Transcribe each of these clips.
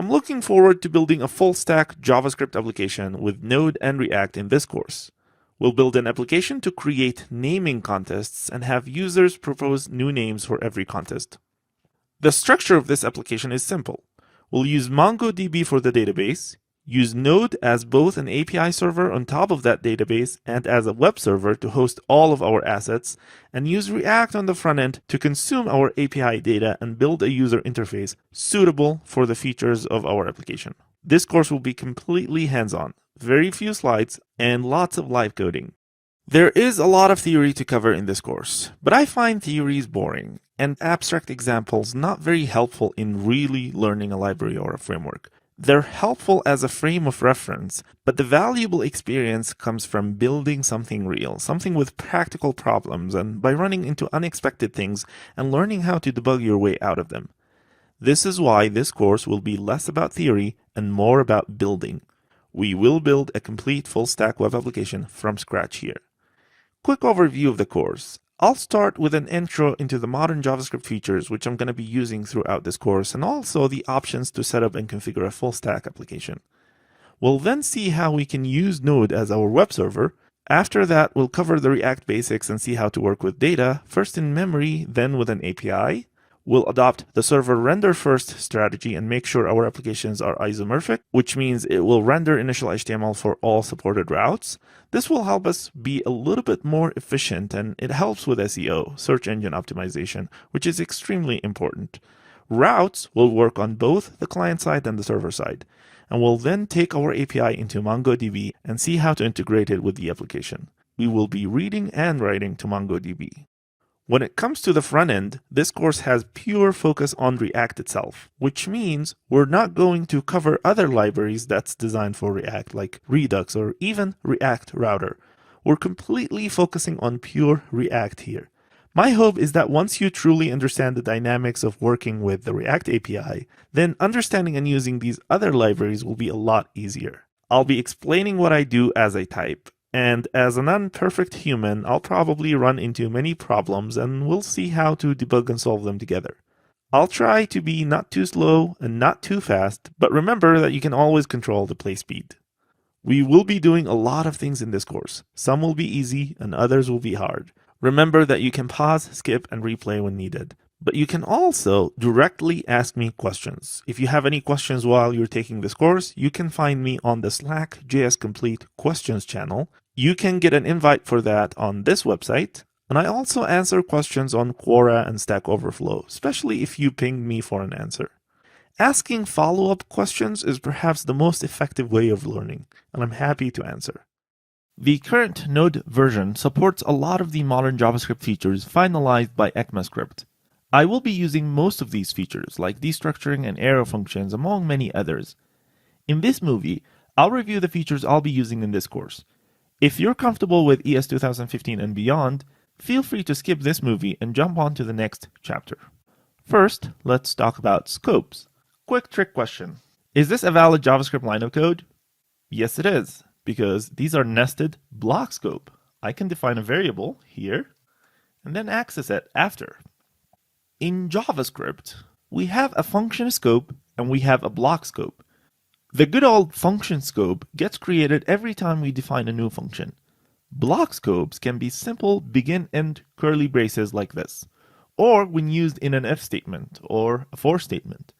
I'm looking forward to building a full-stack JavaScript application with Node and React in this course. We'll build an application to create naming contests and have users propose new names for every contest. The structure of this application is simple. We'll use MongoDB for the database, use Node as both an API server on top of that database and as a web server to host all of our assets, and use React on the front end to consume our API data and build a user interface suitable for the features of our application. This course will be completely hands-on, very few slides, and lots of live coding. There is a lot of theory to cover in this course, but I find theories boring and abstract examples not very helpful in really learning a library or a framework. They're helpful as a frame of reference, but the valuable experience comes from building something real, something with practical problems, and by running into unexpected things and learning how to debug your way out of them. This is why this course will be less about theory and more about building. We will build a complete full-stack web application from scratch here. Quick overview of the course. I'll start with an intro into the modern JavaScript features which I'm going to be using throughout this course, and also the options to set up and configure a full-stack application. We'll then see how we can use Node as our web server. After that, we'll cover the React basics and see how to work with data, first in memory, then with an API. We'll adopt the server render first strategy and make sure our applications are isomorphic, which means it will render initial HTML for all supported routes. This will help us be a little bit more efficient, and it helps with SEO, search engine optimization, which is extremely important. Routes will work on both the client side and the server side, and we'll then take our API into MongoDB and see how to integrate it with the application. We will be reading and writing to MongoDB. When it comes to the front end, this course has pure focus on React itself, which means we're not going to cover other libraries that's designed for React, like Redux or even React Router. We're completely focusing on pure React here. My hope is that once you truly understand the dynamics of working with the React API, then understanding and using these other libraries will be a lot easier. I'll be explaining what I do as I type. And as an imperfect human, I'll probably run into many problems, and we'll see how to debug and solve them together. I'll try to be not too slow and not too fast, but remember that you can always control the play speed. We will be doing a lot of things in this course. Some will be easy and others will be hard. Remember that you can pause, skip, and replay when needed. But you can also directly ask me questions. If you have any questions while you're taking this course, you can find me on the Slack JS Complete Questions channel. You can get an invite for that on this website. And I also answer questions on Quora and Stack Overflow, especially if you ping me for an answer. Asking follow-up questions is perhaps the most effective way of learning, and I'm happy to answer. The current Node version supports a lot of the modern JavaScript features finalized by ECMAScript. I will be using most of these features, like destructuring and arrow functions, among many others. In this movie, I'll review the features I'll be using in this course. If you're comfortable with ES 2015 and beyond, feel free to skip this movie and jump on to the next chapter. First, let's talk about scopes. Quick trick question. Is this a valid JavaScript line of code? Yes, it is, because these are nested block scope. I can define a variable here and then access it after. In JavaScript, we have a function scope and we have a block scope. The good old function scope gets created every time we define a new function. Block scopes can be simple begin-end curly braces like this, or when used in an if statement or a for statement.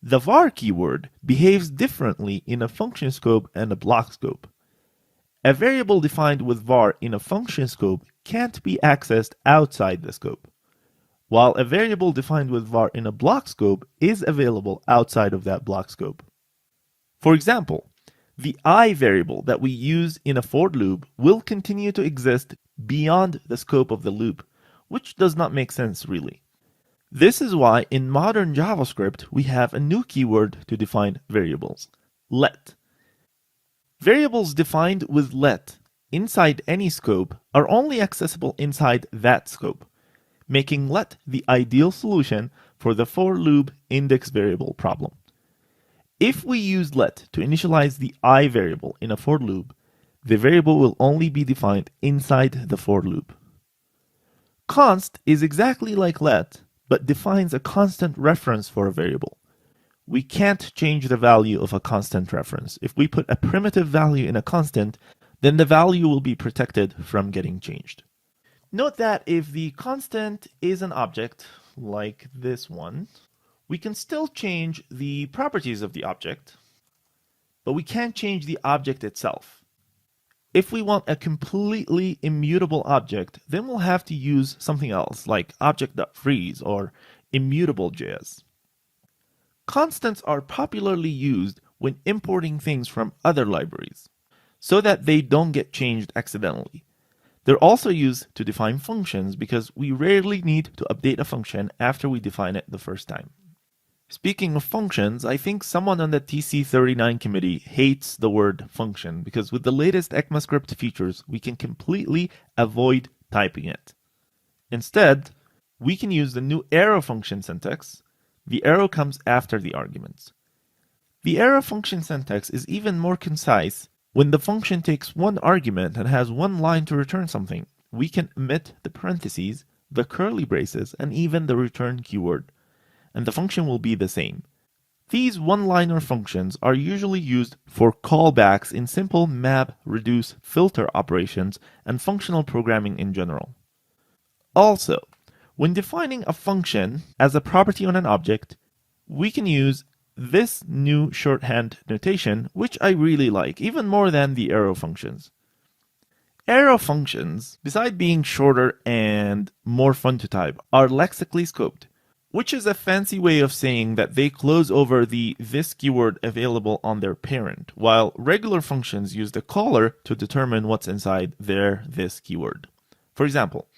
The var keyword behaves differently in a function scope and a block scope. A variable defined with var in a function scope can't be accessed outside the scope, while a variable defined with var in a block scope is available outside of that block scope. For example, the I variable that we use in a for loop will continue to exist beyond the scope of the loop, which does not make sense really. This is why in modern JavaScript we have a new keyword to define variables, let. Variables defined with let inside any scope are only accessible inside that scope, making let the ideal solution for the for loop index variable problem. If we use let to initialize the I variable in a for loop, the variable will only be defined inside the for loop. Const is exactly like let, but defines a constant reference for a variable. we can't change the value of a constant reference. If we put a primitive value in a constant, then the value will be protected from getting changed. Note that if the constant is an object, like this one, we can still change the properties of the object, but we can't change the object itself. If we want a completely immutable object, then we'll have to use something else, like object.freeze or immutable.js. Constants are popularly used when importing things from other libraries, so that they don't get changed accidentally. They're also used to define functions because we rarely need to update a function after we define it the first time. Speaking of functions, I think someone on the TC39 committee hates the word function because with the latest ECMAScript features, we can completely avoid typing it. Instead, we can use the new arrow function syntax. The arrow comes after the arguments. The arrow function syntax is even more concise. When the function takes one argument and has one line to return something, we can omit the parentheses, the curly braces, and even the return keyword, and the function will be the same. These one-liner functions are usually used for callbacks in simple map, reduce, filter operations, and functional programming in general. Also, when defining a function as a property on an object, we can use this new shorthand notation, which I really like, even more than the arrow functions. Arrow functions, besides being shorter and more fun to type, are lexically scoped, which is a fancy way of saying that they close over the this keyword available on their parent, while regular functions use the caller to determine what's inside their this keyword. For example,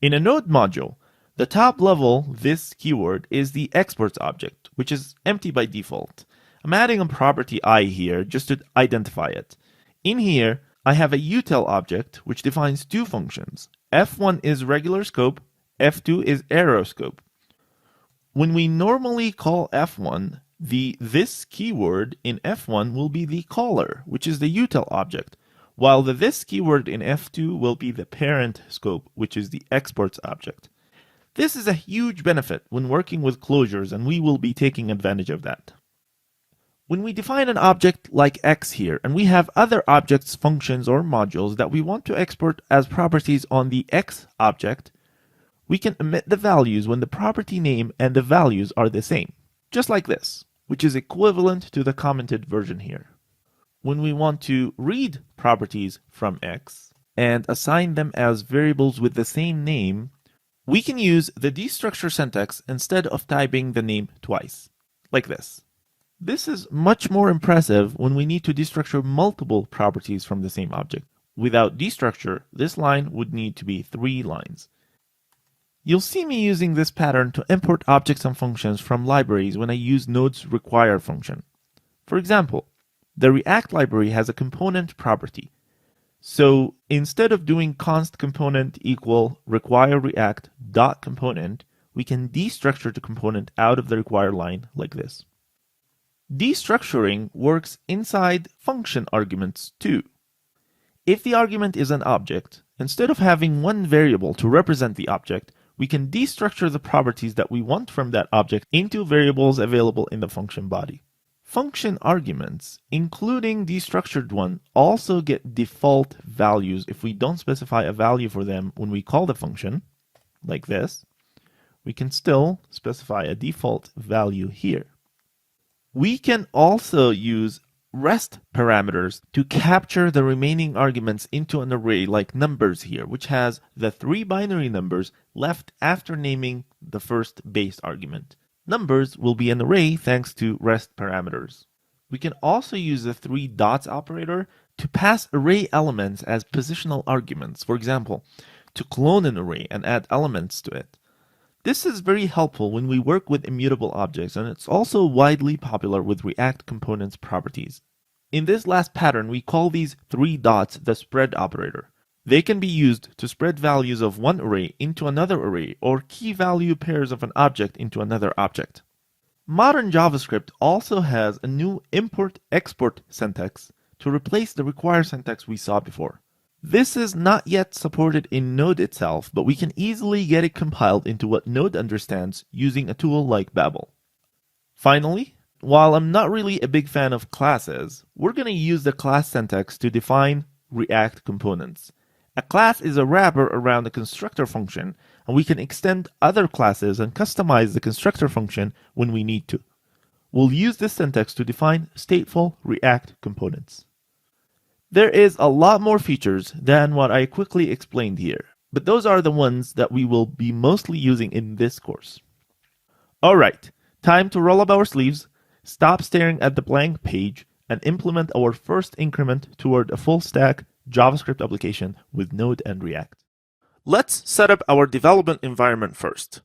in a Node module, the top level this keyword is the exports object, which is empty by default. I'm adding a property I here just to identify it. In here, I have a util object which defines two functions. F1 is regular scope, F2 is arrow scope. When we normally call F1, the this keyword in F1 will be the caller, which is the util object, while the this keyword in F2 will be the parent scope, which is the exports object. This is a huge benefit when working with closures, and we will be taking advantage of that. When we define an object like X here, and we have other objects, functions, or modules that we want to export as properties on the X object, we can omit the values when the property name and the values are the same, just like this, which is equivalent to the commented version here. When we want to read properties from X and assign them as variables with the same name, we can use the destructure syntax instead of typing the name twice, like this. This is much more impressive when we need to destructure multiple properties from the same object. Without destructure, this line would need to be 3 lines. You'll see me using this pattern to import objects and functions from libraries when I use Node's require function. For example, the React library has a component property. So instead of doing const component equal require react dot component, we can destructure the component out of the require line like this. Destructuring works inside function arguments too. If the argument is an object, instead of having one variable to represent the object, we can destructure the properties that we want from that object into variables available in the function body. Function arguments, including destructured one, also get default values if we don't specify a value for them when we call the function, like this. We can still specify a default value here. We can also use rest parameters to capture the remaining arguments into an array like numbers here, which has the 3 binary numbers left after naming the first base argument. Numbers will be an array thanks to rest parameters. We can also use the 3 dots operator to pass array elements as positional arguments, for example, to clone an array and add elements to it. This is very helpful when we work with immutable objects, and it's also widely popular with React components properties. In this last pattern, we call these 3 dots the spread operator. They can be used to spread values of one array into another array, or key value pairs of an object into another object. Modern JavaScript also has a new import-export syntax to replace the require syntax we saw before. This is not yet supported in Node itself, but we can easily get it compiled into what Node understands using a tool like Babel. Finally, While I'm not really a big fan of classes, we're going to use the class syntax to define React components. A class is a wrapper around a constructor function, and we can extend other classes and customize the constructor function when we need to. We'll use this syntax to define stateful React components. There is a lot more features than what I quickly explained here, but those are the ones that we will be mostly using in this course. Alright, time to roll up our sleeves, stop staring at the blank page, and implement our first increment toward a full-stack JavaScript application with Node and React. Let's set up our development environment first.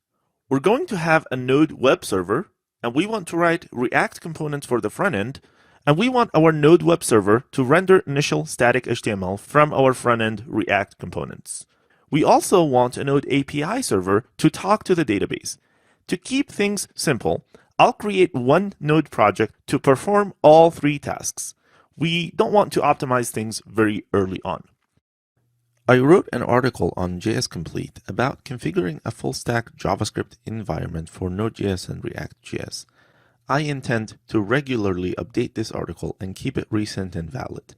We're going to have a Node web server, and we want to write React components for the front end, and we want our Node web server to render initial static HTML from our front-end React components. We also want a Node API server to talk to the database. To keep things simple, I'll create one Node project to perform all three tasks. We don't want to optimize things very early on. I wrote an article on JS Complete about configuring a full-stack JavaScript environment for NodeJS and ReactJS. I intend to regularly update this article and keep it recent and valid.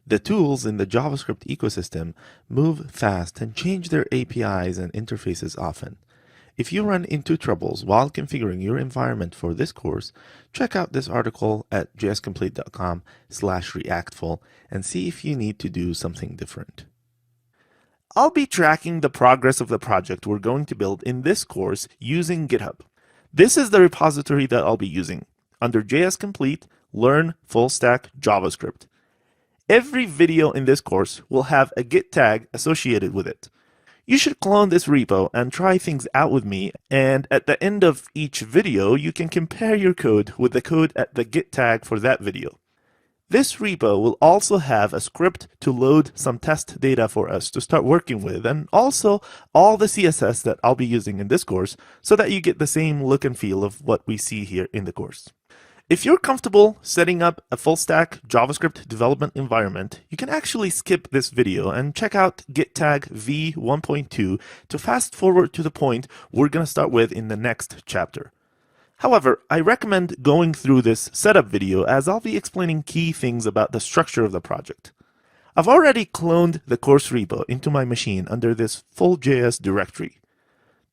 The tools in the JavaScript ecosystem move fast and change their APIs and interfaces often. If you run into troubles while configuring your environment for this course, check out this article at jscomplete.com/reactful and see if you need to do something different. I'll be tracking the progress of the project we're going to build in this course using GitHub. This is the repository that I'll be using. Under JS Complete, Learn Full-Stack JavaScript. Every video in this course will have a Git tag associated with it. You should clone this repo and try things out with me, and at the end of each video, you can compare your code with the code at the Git tag for that video. This repo will also have a script to load some test data for us to start working with, and also all the CSS that I'll be using in this course so that you get the same look and feel of what we see here in the course. If you're comfortable setting up a full-stack JavaScript development environment, you can actually skip this video and check out git tag v1.2 to fast forward to the point we're going to start with in the next chapter. However, I recommend going through this setup video as I'll be explaining key things about the structure of the project. I've already cloned the course repo into my machine under this full.js directory.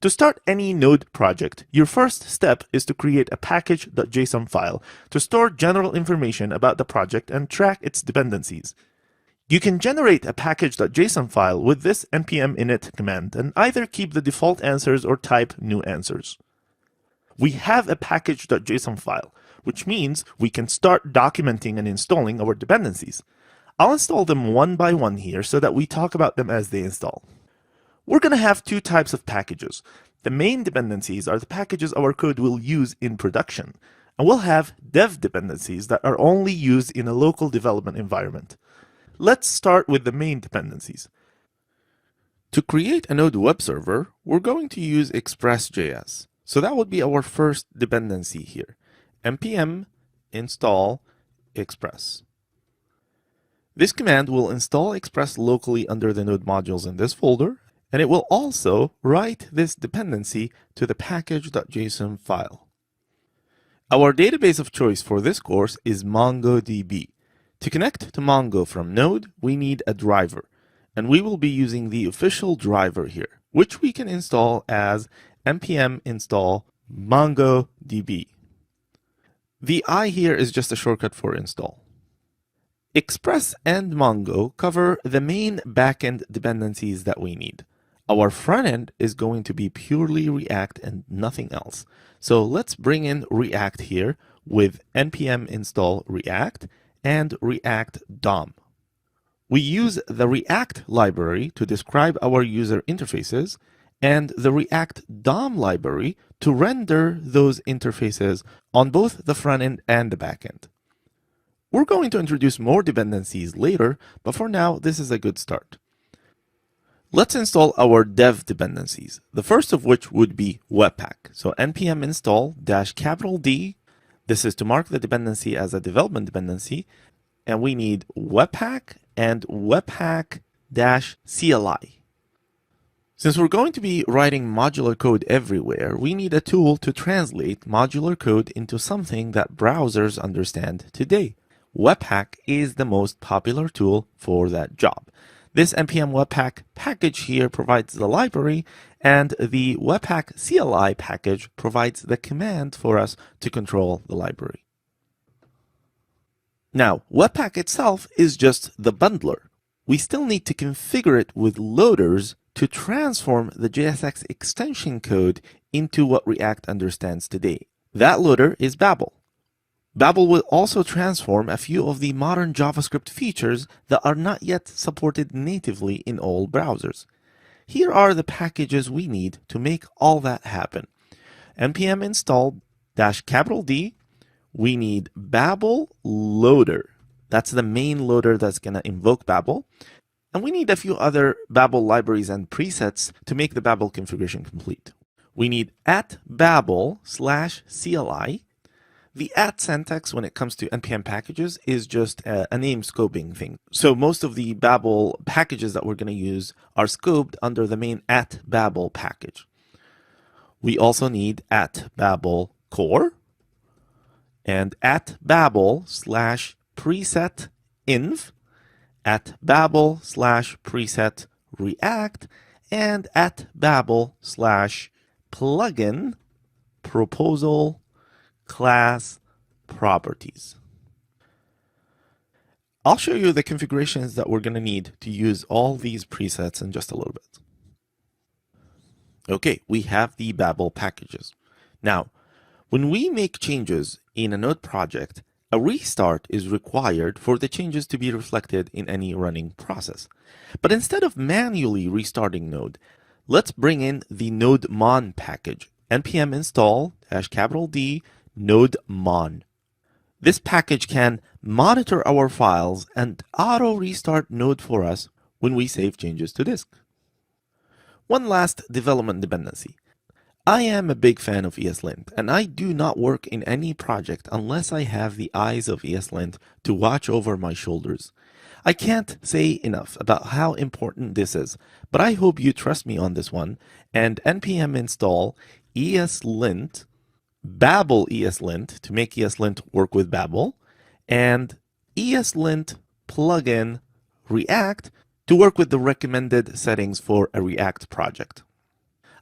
To start any Node project, your first step is to create a package.json file to store general information about the project and track its dependencies. You can generate a package.json file with this npm init command and either keep the default answers or type new answers. We have a package.json file, which means we can start documenting and installing our dependencies. I'll install them one by one here so that we talk about them as they install. We're going to have two types of packages. The main dependencies are the packages our code will use in production, and we'll have dev dependencies that are only used in a local development environment. Let's start with the main dependencies. To create a Node web server, we're going to use Express.js. So that would be our first dependency here. npm install express. This command will install Express locally under the Node modules in this folder, and it will also write this dependency to the package.json file. Our database of choice for this course is MongoDB. To connect to Mongo from Node, we need a driver, and we will be using the official driver here, which we can install as npm install MongoDB. The I here is just a shortcut for install. Express and Mongo cover the main backend dependencies that we need. Our front end is going to be purely React and nothing else. So let's bring in React here with npm install React and ReactDOM. We use the React library to describe our user interfaces and the ReactDOM library to render those interfaces on both the front end and the back end. We're going to introduce more dependencies later, but for now, this is a good start. Let's install our dev dependencies, the first of which would be Webpack. So npm install -D. This is to mark the dependency as a development dependency, and we need Webpack and Webpack-CLI. Since we're going to be writing modular code everywhere, we need a tool to translate modular code into something that browsers understand today. Webpack is the most popular tool for that job. This npm webpack package here provides the library, and the webpack CLI package provides the command for us to control the library. Now, Webpack itself is just the bundler. We still need to configure it with loaders to transform the JSX extension code into what React understands today. That loader is Babel. Babel will also transform a few of the modern JavaScript features that are not yet supported natively in all browsers. Here are the packages we need to make all that happen. npm install -D. We need Babel loader. That's the main loader that's going to invoke Babel. And we need a few other Babel libraries and presets to make the Babel configuration complete. We need @babel/CLI. The syntax when it comes to npm packages is just a name scoping thing. So most of the Babel packages that we're going to use are scoped under the main @babel package. We also need @babel core and @babel/preset-inv, @babel/preset react, and @babel/plugin proposal class properties. I'll show you the configurations that we're going to need to use all these presets in just a little bit. Okay, we have the Babel packages. Now, when we make changes in a Node project, a restart is required for the changes to be reflected in any running process. But instead of manually restarting Node, let's bring in the NodeMon package, npm install -D NodeMon. This package can monitor our files and auto-restart Node for us when we save changes to disk. One last development dependency. I am a big fan of ESLint, and I do not work in any project unless I have the eyes of ESLint to watch over my shoulders. I can't say enough about how important this is, but I hope you trust me on this one, and npm install ESLint, Babel ESLint to make ESLint work with Babel, and ESLint plugin React to work with the recommended settings for a React project.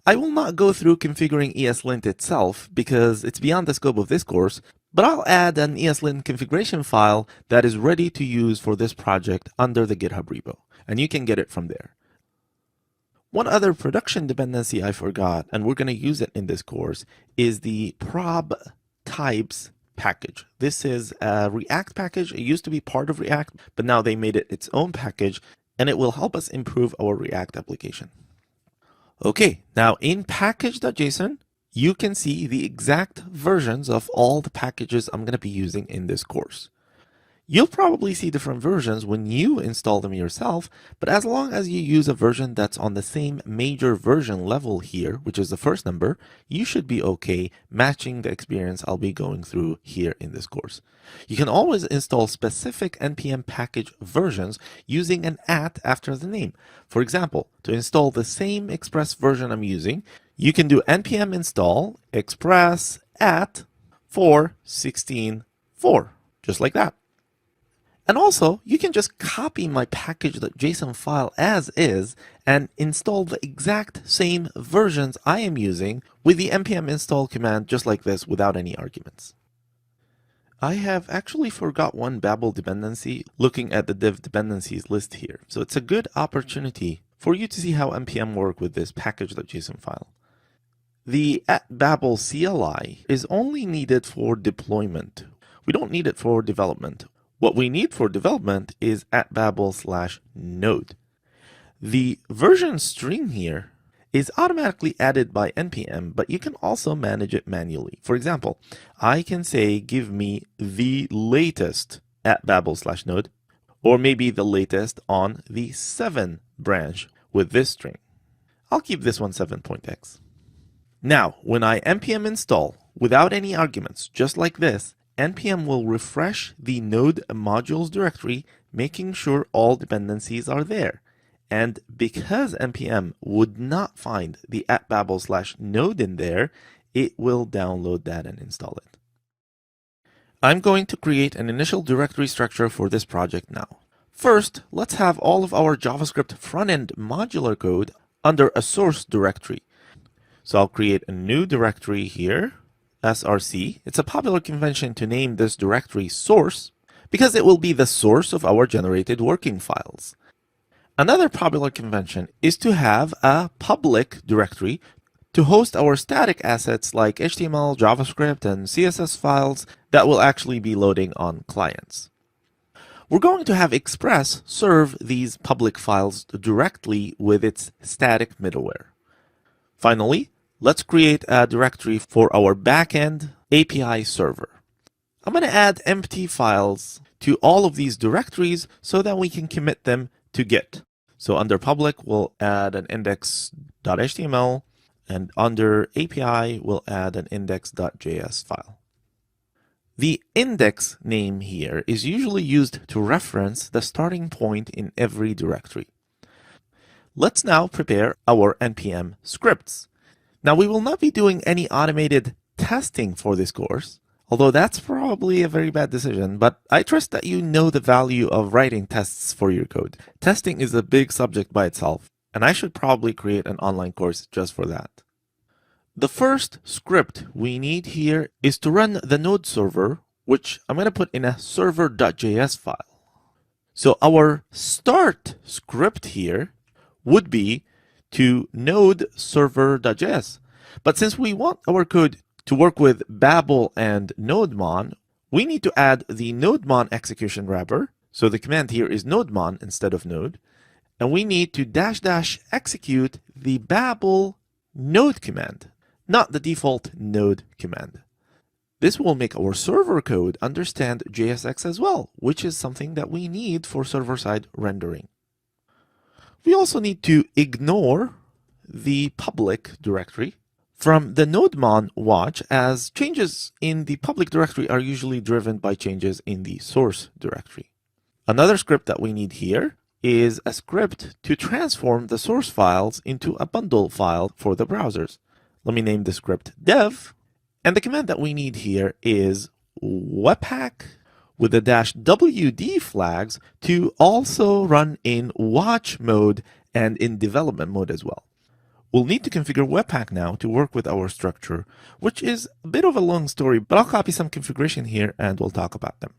I will not go through configuring ESLint itself because it's beyond the scope of this course, but I'll add an ESLint configuration file that is ready to use for this project under the GitHub repo, and you can get it from there. One other production dependency I forgot, and we're going to use it in this course, is the prob types package. This is a React package. It used to be part of React, but now they made it its own package, and it will help us improve our React application. Okay, now in package.json, you can see the exact versions of all the packages I'm going to be using in this course. You'll probably see different versions when you install them yourself, but as long as you use a version that's on the same major version level here, which is the first number, you should be okay matching the experience I'll be going through here in this course. You can always install specific npm package versions using an @ after the name. For example, to install the same Express version I'm using, you can do npm install express @4.16.4, just like that. And also, you can just copy my package.json file as is and install the exact same versions I am using with the npm install command just like this without any arguments. I have actually forgot one Babel dependency looking at the dev dependencies list here. So it's a good opportunity for you to see how npm work with this package.json file. The @babel CLI is only needed for deployment. We don't need it for development. What we need for development is @babel/node. The version string here is automatically added by npm, but you can also manage it manually. For example, I can say, give me the latest @babel/node, or maybe the latest on the 7 branch with this string. I'll keep this one 7.x. Now, when I npm install without any arguments, just like this, npm will refresh the node modules directory, making sure all dependencies are there. And because npm would not find the @babel/node in there, it will download that and install it. I'm going to create an initial directory structure for this project now. First, let's have all of our JavaScript front-end modular code under a source directory. So I'll create a new directory here, src. It's a popular convention to name this directory source because it will be the source of our generated working files. Another popular convention is to have a public directory to host our static assets like HTML, JavaScript, and CSS files that will actually be loading on clients. We're going to have Express serve these public files directly with its static middleware. Finally, let's create a directory for our backend API server. I'm going to add empty files to all of these directories so that we can commit them to Git. So under public, we'll add an index.html, and under API, we'll add an index.js file. The index name here is usually used to reference the starting point in every directory. Let's now prepare our npm scripts. Now, we will not be doing any automated testing for this course, although that's probably a very bad decision, but I trust that you know the value of writing tests for your code. Testing is a big subject by itself, and I should probably create an online course just for that. The first script we need here is to run the NodeServer, which I'm going to put in a server.js file. So our start script here would be to NodeServer.js. But since we want our code to work with Babel and NodeMon, we need to add the NodeMon execution wrapper. So the command here is NodeMon instead of Node. And we need to -- execute the Babel node command, not the default node command. This will make our server code understand JSX as well, which is something that we need for server-side rendering. We also need to ignore the public directory from the NodeMon watch, as changes in the public directory are usually driven by changes in the source directory. Another script that we need here is a script to transform the source files into a bundle file for the browsers. Let me name the script dev, and the command that we need here is webpack with the -wd flags to also run in watch mode and in development mode as well. We'll need to configure Webpack now to work with our structure, which is a bit of a long story, but I'll copy some configuration here and we'll talk about them.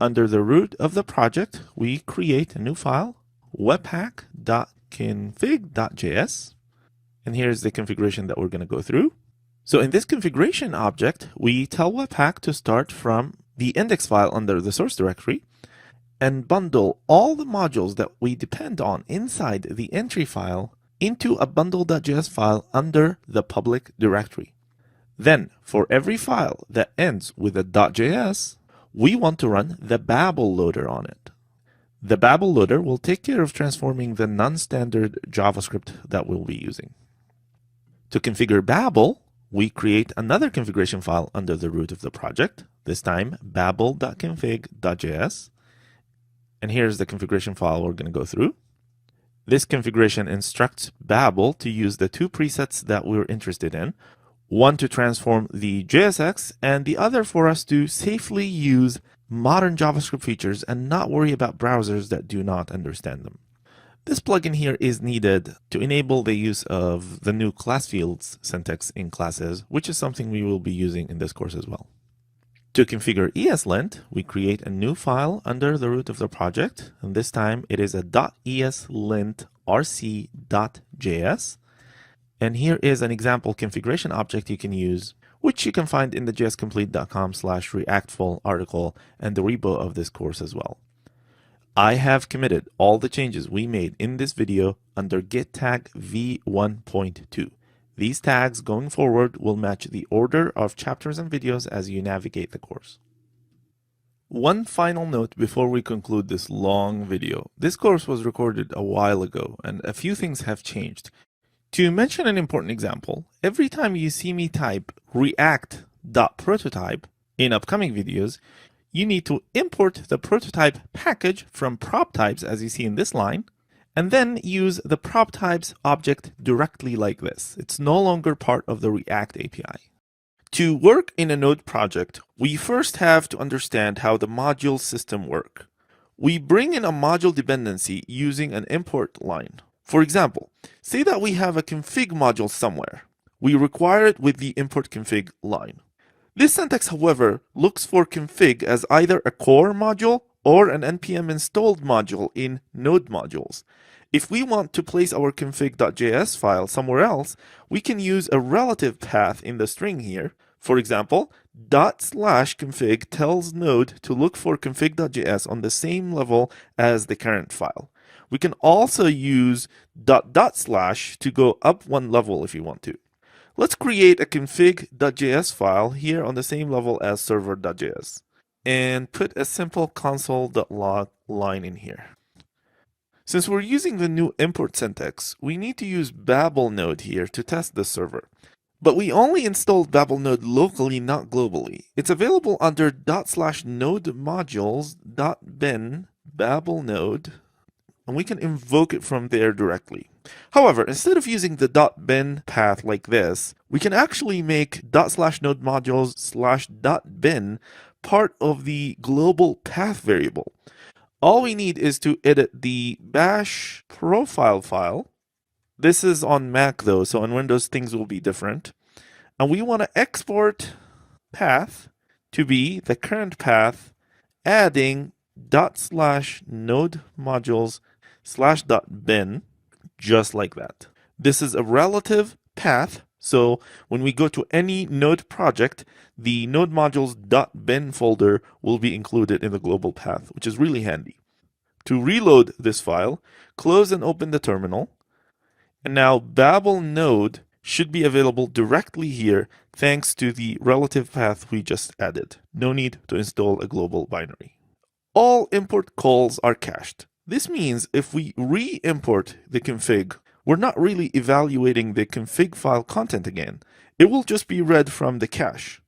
Under the root of the project, we create a new file, webpack.config.js, and here's the configuration that we're going to go through. So in this configuration object, we tell Webpack to start from the index file under the source directory and bundle all the modules that we depend on inside the entry file into a bundle.js file under the public directory. Then, for every file that ends with a .js, we want to run the Babel loader on it. The Babel loader will take care of transforming the non-standard JavaScript that we'll be using. To configure Babel, we create another configuration file under the root of the project, this time babel.config.js. And here's the configuration file we're going to go through. This configuration instructs Babel to use the two presets that we're interested in, one to transform the JSX and the other for us to safely use modern JavaScript features and not worry about browsers that do not understand them. This plugin here is needed to enable the use of the new class fields syntax in classes, which is something we will be using in this course as well. To configure ESLint, we create a new file under the root of the project, and this time it is a .eslint.rc.js. And here is an example configuration object you can use, which you can find in the jscomplete.com/reactful article and the repo of this course as well. I have committed all the changes we made in this video under git tag v1.2. These tags going forward will match the order of chapters and videos as you navigate the course. One final note before we conclude this long video. This course was recorded a while ago and a few things have changed. To mention an important example, every time you see me type react.prototype in upcoming videos, you need to import the prototype package from prop types as you see in this line, and then use the prop types object directly like this. It's no longer part of the React API. To work in a Node project, we first have to understand how the module system work. We bring in a module dependency using an import line. For example, say that we have a config module somewhere. We require it with the import config line. This syntax, however, looks for config as either a core module or an npm installed module in Node modules. If we want to place our config.js file somewhere else, we can use a relative path in the string here. For example, /config tells Node to look for config.js on the same level as the current file. We can also use .. to go up one level if you want to. Let's create a config.js file here on the same level as server.js and put a simple console.log line in here. Since we're using the new import syntax, we need to use Babel node here to test the server. But we only installed Babel node locally, not globally. It's available under /node-modules.bin Babel node, and we can invoke it from there directly. However, instead of using the .bin path like this, we can actually make /node-modules/.bin part of the global path variable. All we need is to edit the bash profile file. This is on Mac though, so on Windows things will be different. And we want to export path to be the current path, adding /node-modules/.bin, just like that. This is a relative path, so when we go to any Node project, the node-modules.bin folder will be included in the global path, which is really handy. To reload this file, close and open the terminal. And now Babel node should be available directly here thanks to the relative path we just added. No need to install a global binary. All import calls are cached. This means if we re-import the config, we're not really evaluating the config file content again. It will just be read from the cache.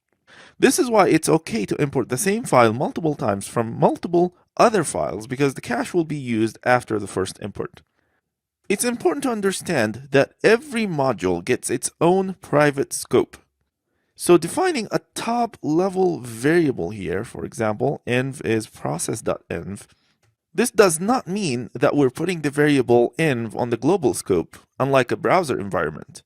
This is why it's okay to import the same file multiple times from multiple other files, because the cache will be used after the first import. It's important to understand that every module gets its own private scope. So defining a top-level variable here, for example, env is process.env, this does not mean that we're putting the variable env on the global scope, unlike a browser environment.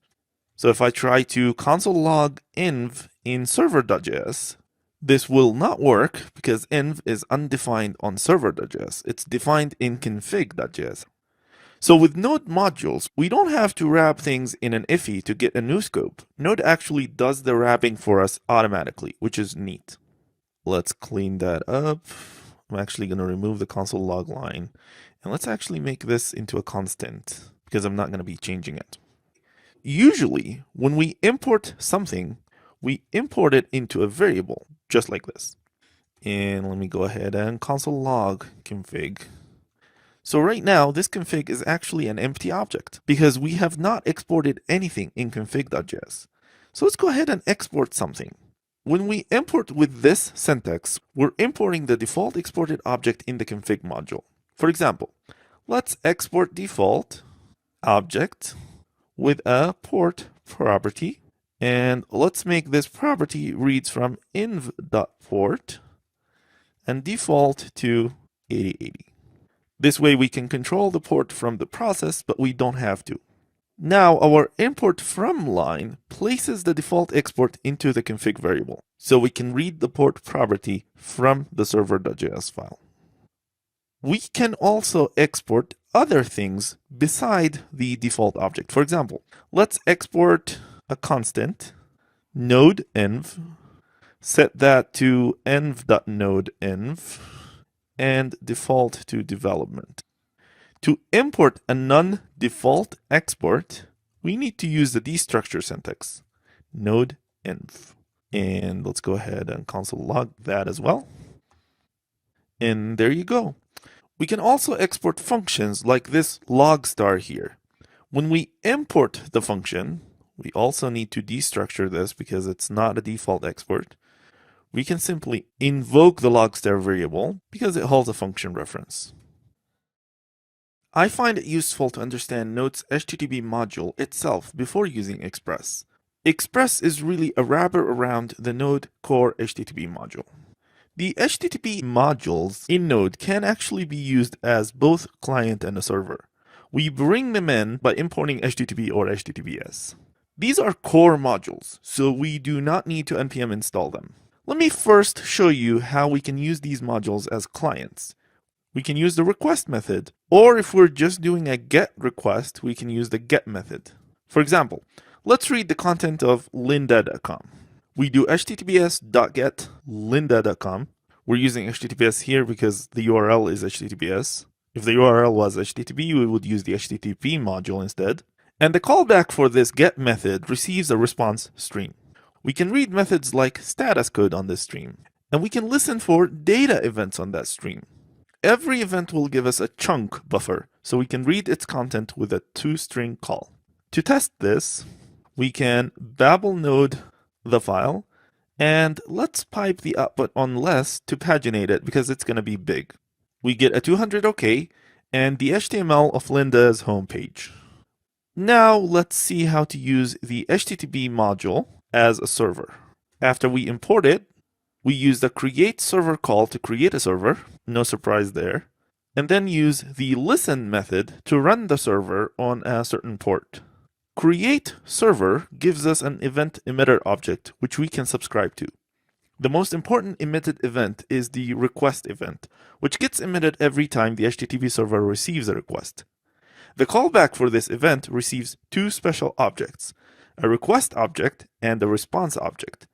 So if I try to console log env in server.js, this will not work because env is undefined on server.js. It's defined in config.js. So with Node modules, we don't have to wrap things in an IFI to get a new scope. Node actually does the wrapping for us automatically, which is neat. Let's clean that up. I'm actually going to remove the console log line. And let's actually make this into a constant because I'm not going to be changing it. Usually, when we import something, we import it into a variable, just like this. And let me go ahead and console log config. So right now, this config is actually an empty object because we have not exported anything in config.js. So let's go ahead and export something. When we import with this syntax, we're importing the default exported object in the config module. For example, let's export default object with a port property. And let's make this property reads from env.port and default to 8080. This way we can control the port from the process, but we don't have to. Now our import from line places the default export into the config variable, so we can read the port property from the server.js file. We can also export other things beside the default object. For example, let's export a constant, node_env, set that to env.node_env, and default to development. To import a non-default export, we need to use the destructure syntax, node_env. And let's go ahead and console log that as well. And there you go. We can also export functions like this log star here. When we import the function, we also need to destructure this because it's not a default export. We can simply invoke the logstar variable because it holds a function reference. I find it useful to understand Node's HTTP module itself before using Express. Express is really a wrapper around the Node core HTTP module. The HTTP modules in Node can actually be used as both client and a server. We bring them in by importing HTTP or HTTPS. These are core modules, so we do not need to npm install them. Let me first show you how we can use these modules as clients. We can use the request method, or if we're just doing a GET request, we can use the GET method. For example, let's read the content of lynda.com. We do https.get lynda.com. We're using HTTPS here because the URL is HTTPS. If the URL was HTTP, we would use the HTTP module instead. And the callback for this GET method receives a response stream. We can read methods like status code on this stream, and we can listen for data events on that stream. Every event will give us a chunk buffer, so we can read its content with a toString call. To test this, we can babel node the file, and let's pipe the output on less to paginate it because it's going to be big. We get a 200 OK and the HTML of Lynda's homepage. Now let's see how to use the HTTP module as a server. After we import it, we use the create server call to create a server, no surprise there, and then use the listen method to run the server on a certain port. Create server gives us an event emitter object which we can subscribe to. The most important emitted event is the request event, which gets emitted every time the HTTP server receives a request. The callback for this event receives two special objects, a request object and a response object.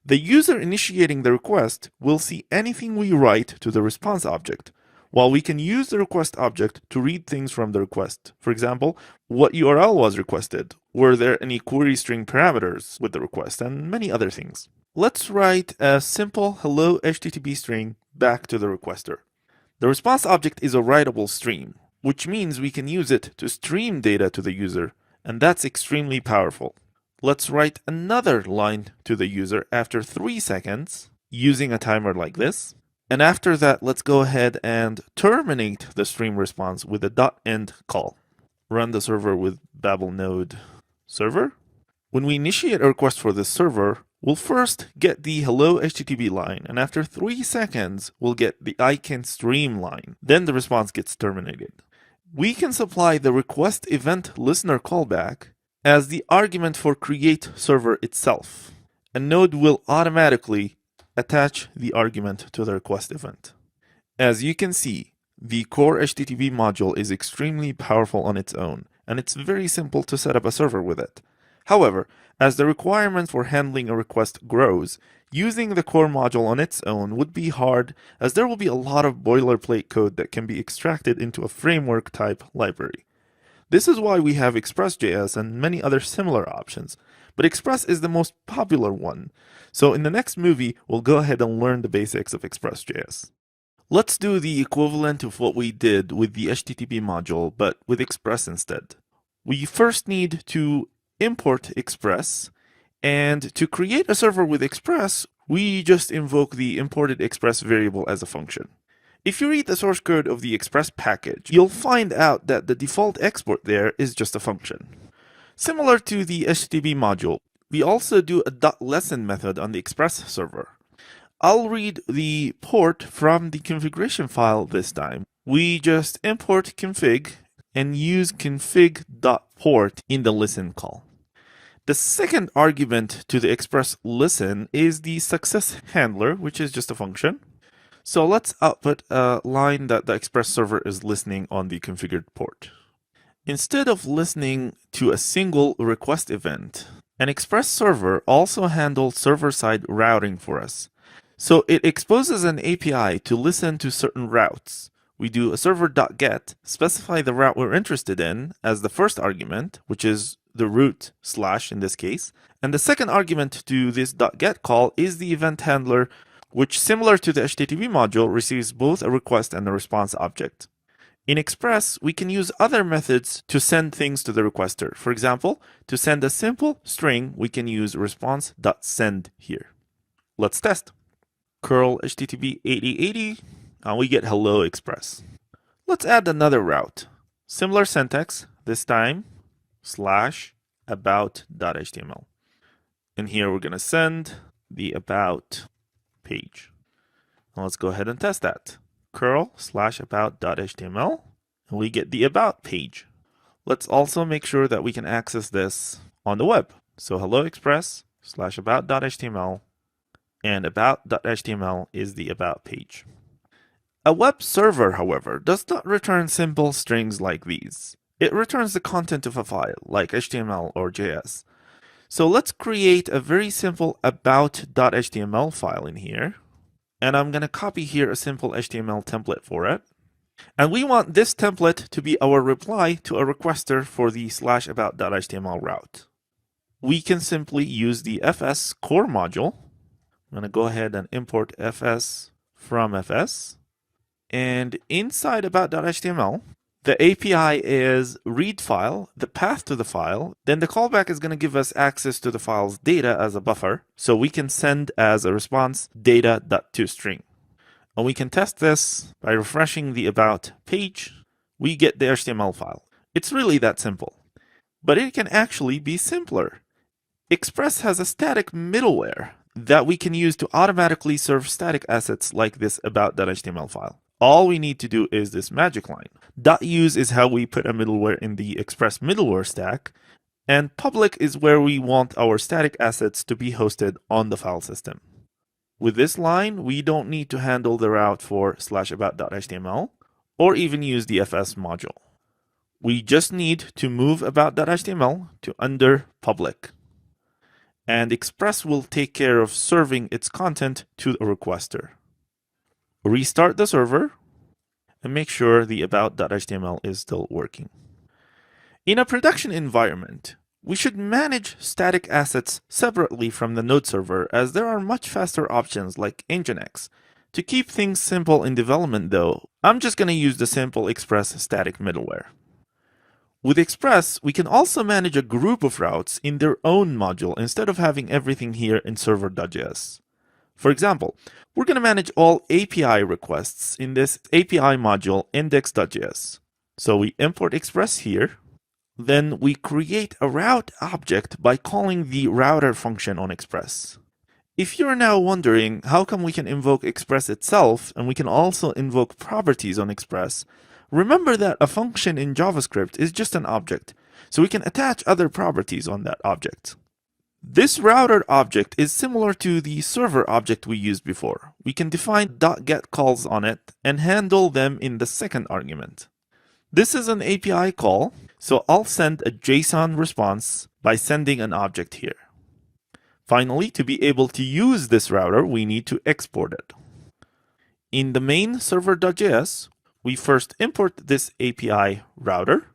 The user initiating the request will see anything we write to the response object, while we can use the request object to read things from the request. For example, what URL was requested, were there any query string parameters with the request, and many other things. Let's write a simple hello HTTP string back to the requester. The response object is a writable stream, which means we can use it to stream data to the user, and that's extremely powerful. Let's write another line to the user after 3 seconds using a timer like this. And after that, let's go ahead and terminate the stream response with a .end call. Run the server with babel NodeJS. When we initiate a request for this server, we'll first get the hello HTTP line, and after 3 seconds, we'll get the I can stream line. Then the response gets terminated. We can supply the request event listener callback as the argument for create server itself, and Node will automatically attach the argument to the request event. As you can see, the core HTTP module is extremely powerful on its own, and it's very simple to set up a server with it. However, as the requirement for handling a request grows, using the core module on its own would be hard, as there will be a lot of boilerplate code that can be extracted into a framework type library. This is why we have Express.js and many other similar options, but Express is the most popular one. So in the next movie, we'll go ahead and learn the basics of Express.js. Let's do the equivalent of what we did with the HTTP module, but with Express instead. We first need to import Express, and to create a server with Express, we just invoke the imported Express variable as a function. If you read the source code of the Express package, you'll find out that the default export there is just a function. Similar to the HTTP module, we also do a .lesson method on the Express server. I'll read the port from the configuration file this time. We just import config and use config.port in the listen call. The second argument to the Express listen is the success handler, which is just a function. So let's output a line that the Express server is listening on the configured port. Instead of listening to a single request event, an Express server also handles server-side routing for us. So it exposes an API to listen to certain routes. We do a server.get, specify the route we're interested in as the first argument, which is the root / in this case. And the second argument to this .get call is the event handler, which, similar to the HTTP module, receives both a request and a response object. In Express, we can use other methods to send things to the requester. For example, to send a simple string, we can use response.send here. Let's test. Curl HTTP 8080, and we get hello Express. Let's add another route. Similar syntax, this time /about.html. And here we're going to send the about page. Now let's go ahead and test that. Curl /about.html, and we get the about page. Let's also make sure that we can access this on the web. So hello express /about.html, and about.html is the about page. A web server, however, does not return simple strings like these. It returns the content of a file, like HTML or JS. So let's create a very simple about.html file in here. And I'm going to copy here a simple HTML template for it. And we want this template to be our reply to a requester for the /about.html route. We can simply use the fs core module. I'm going to go ahead and import fs from fs. And inside about.html, the API is read file, the path to the file. Then the callback is going to give us access to the file's data as a buffer. So we can send as a response data.toString. And we can test this by refreshing the about page. We get the HTML file. It's really that simple. But it can actually be simpler. Express has a static middleware that we can use to automatically serve static assets like this about.html file. All we need to do is this magic line. .use is how we put a middleware in the Express middleware stack, and public is where we want our static assets to be hosted on the file system. With this line, we don't need to handle the route for /about.html or even use the fs module. We just need to move about.html to under public. And Express will take care of serving its content to a requester. Restart the server and make sure the about.html is still working. In a production environment, we should manage static assets separately from the NodeServer, as there are much faster options like Nginx. To keep things simple in development though, I'm just going to use the simple Express static middleware. With Express, we can also manage a group of routes in their own module instead of having everything here in server.js. For example, we're going to manage all API requests in this API module index.js. So we import Express here. Then we create a route object by calling the router function on Express. If you're now wondering how come we can invoke Express itself and we can also invoke properties on Express, remember that a function in JavaScript is just an object, so we can attach other properties on that object. This router object is similar to the server object we used before. We can define .get calls on it and handle them in the second argument. This is an API call, so I'll send a JSON response by sending an object here. Finally, to be able to use this router, we need to export it. In the main server.js, we first import this API router,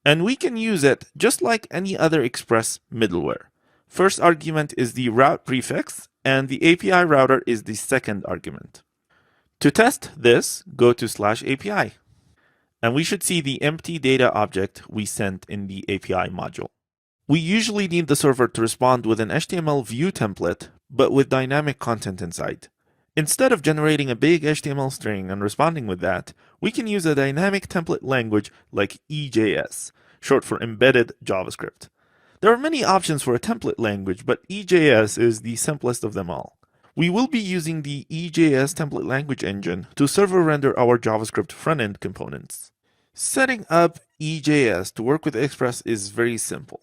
and we can use it just like any other Express middleware. First argument is the route prefix, and the API router is the second argument. To test this, go to /API. And we should see the empty data object we sent in the API module. We usually need the server to respond with an HTML view template, but with dynamic content inside. Instead of generating a big HTML string and responding with that, we can use a dynamic template language like EJS, short for Embedded JavaScript. There are many options for a template language, but EJS is the simplest of them all. We will be using the EJS template language engine to server render our JavaScript front-end components. Setting up EJS to work with Express is very simple.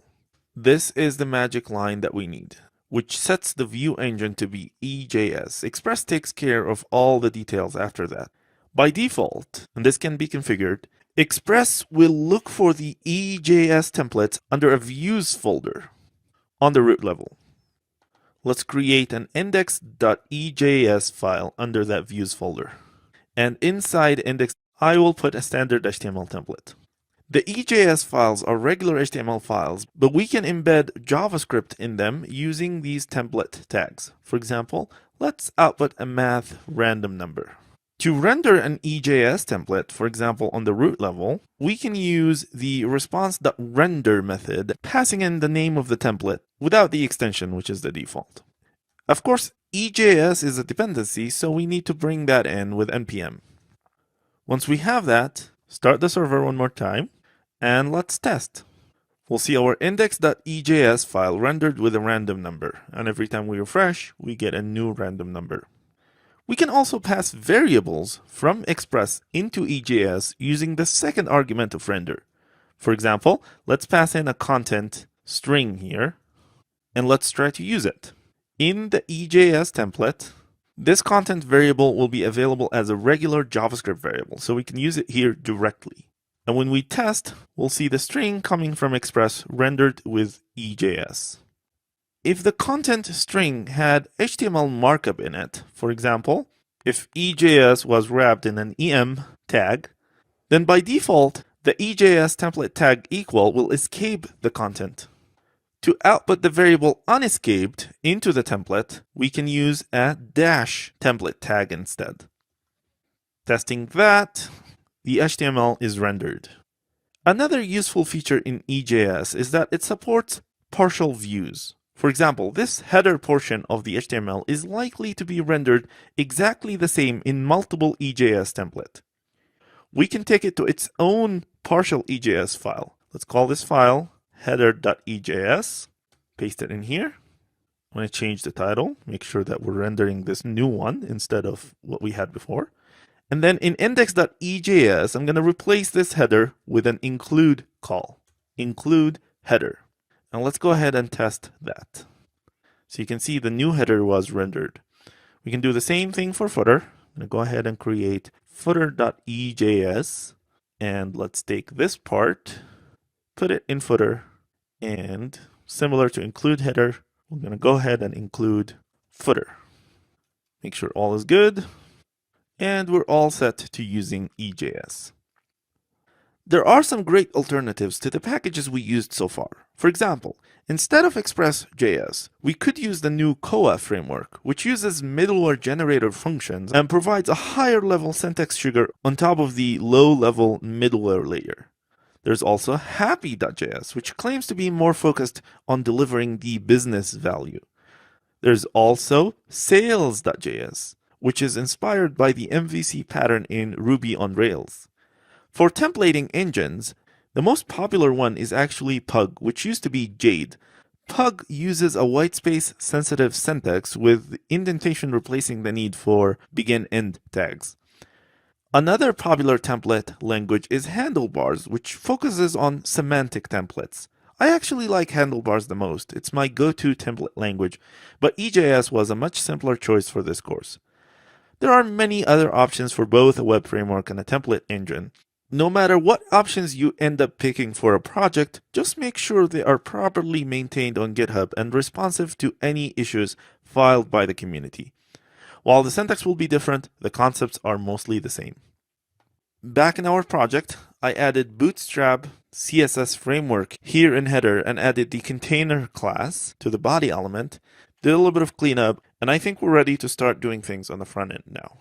This is the magic line that we need, which sets the view engine to be EJS. Express takes care of all the details after that. By default, and this can be configured, Express will look for the EJS templates under a views folder on the root level. Let's create an index.ejs file under that views folder. And inside index, I will put a standard HTML template. The EJS files are regular HTML files, but we can embed JavaScript in them using these template tags. For example, let's output a math random number. To render an EJS template, for example, on the root level, we can use the response.render method, passing in the name of the template without the extension, which is the default. Of course, EJS is a dependency, so we need to bring that in with npm. Once we have that, Start the server one more time, and let's test. We'll see our index.ejs file rendered with a random number, and every time we refresh, we get a new random number. We can also pass variables from Express into EJS using the second argument of render. For example, let's pass in a content string here, and let's try to use it. In the EJS template, this content variable will be available as a regular JavaScript variable, so we can use it here directly. And when we test, we'll see the string coming from Express rendered with EJS. If the content string had HTML markup in it, for example, if EJS was wrapped in an EM tag, then by default, the EJS template tag equal will escape the content. To output the variable unescaped into the template, we can use a dash template tag instead. Testing that, the HTML is rendered. Another useful feature in EJS is that it supports partial views. For example, this header portion of the HTML is likely to be rendered exactly the same in multiple EJS templates. We can take it to its own partial EJS file. Let's call this file header.ejs, paste it in here. I'm going to change the title, make sure that we're rendering this new one instead of what we had before. And then in index.ejs, I'm going to replace this header with an include call, include header. Now let's go ahead and test that. So you can see the new header was rendered. We can do the same thing for footer. I'm going to go ahead and create footer.ejs. And let's take this part, put it in footer, and similar to include header, we're going to go ahead and include footer. Make sure all is good. And we're all set to using EJS. There are some great alternatives to the packages we used so far. For example, instead of Express.js, we could use the new Koa framework, which uses middleware generator functions and provides a higher level syntax sugar on top of the low level middleware layer. There's also Happy.js, which claims to be more focused on delivering the business value. There's also Sales.js, which is inspired by the MVC pattern in Ruby on Rails. For templating engines, the most popular one is actually Pug, which used to be Jade. Pug uses a whitespace sensitive syntax with indentation replacing the need for begin-end tags. Another popular template language is Handlebars, which focuses on semantic templates. I actually like Handlebars the most. It's my go-to template language, but EJS was a much simpler choice for this course. There are many other options for both a web framework and a template engine. No matter what options you end up picking for a project, just make sure they are properly maintained on GitHub and responsive to any issues filed by the community. While the syntax will be different, the concepts are mostly the same. Back in our project, I added Bootstrap CSS framework here in header and added the container class to the body element, did a little bit of cleanup, and I think we're ready to start doing things on the front end now.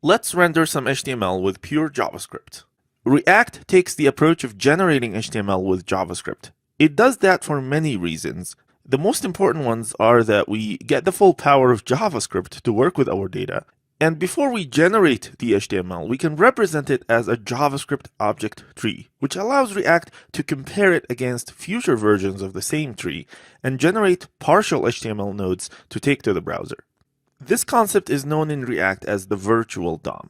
Let's render some HTML with pure JavaScript. React takes the approach of generating HTML with JavaScript. It does that for many reasons. The most important ones are that we get the full power of JavaScript to work with our data. And before we generate the HTML, we can represent it as a JavaScript object tree, which allows React to compare it against future versions of the same tree and generate partial HTML nodes to take to the browser. This concept is known in React as the virtual DOM.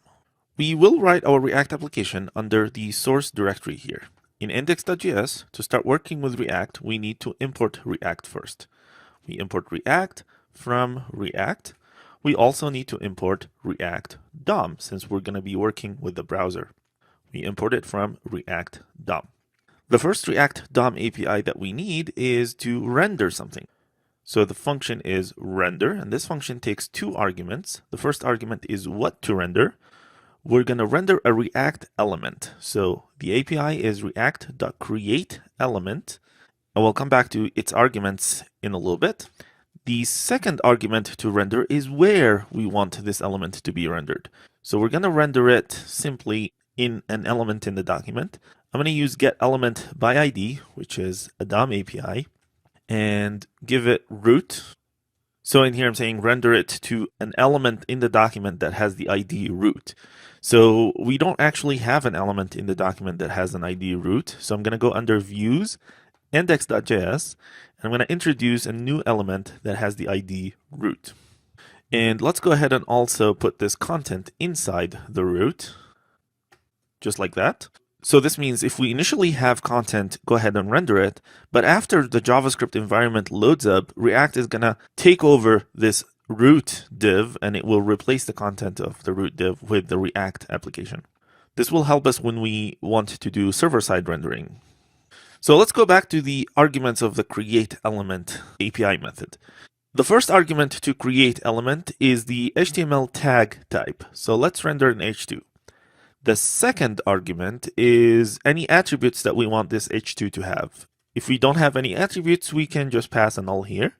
We will write our React application under the source directory here. In index.js, to start working with React, we need to import React first. We import React from React. We also need to import React DOM since we're going to be working with the browser. We import it from React DOM. The first React DOM API that we need is to render something. So the function is render, and this function takes two arguments. The first argument is what to render. We're going to render a React element. So the API is react.createElement, and we'll come back to its arguments in a little bit. The second argument to render is where we want this element to be rendered. So we're going to render it simply in an element in the document. I'm going to use getElementById, which is a DOM API, and give it root So in here, I'm saying render it to an element in the document that has the ID root. So we don't actually have an element in the document that has an ID root. So I'm going to go under views, index.js, and I'm going to introduce a new element that has the ID root. And let's go ahead and also put this content inside the root, just like that. So this means if we initially have content, go ahead and render it. But after the JavaScript environment loads up, React is going to take over this root div and it will replace the content of the root div with the React application. This will help us when we want to do server-side rendering. So let's go back to the arguments of the create element API method. The first argument to create element is the HTML tag type. So let's render an h2. The second argument is any attributes that we want this h2 to have. If we don't have any attributes, we can just pass a null here.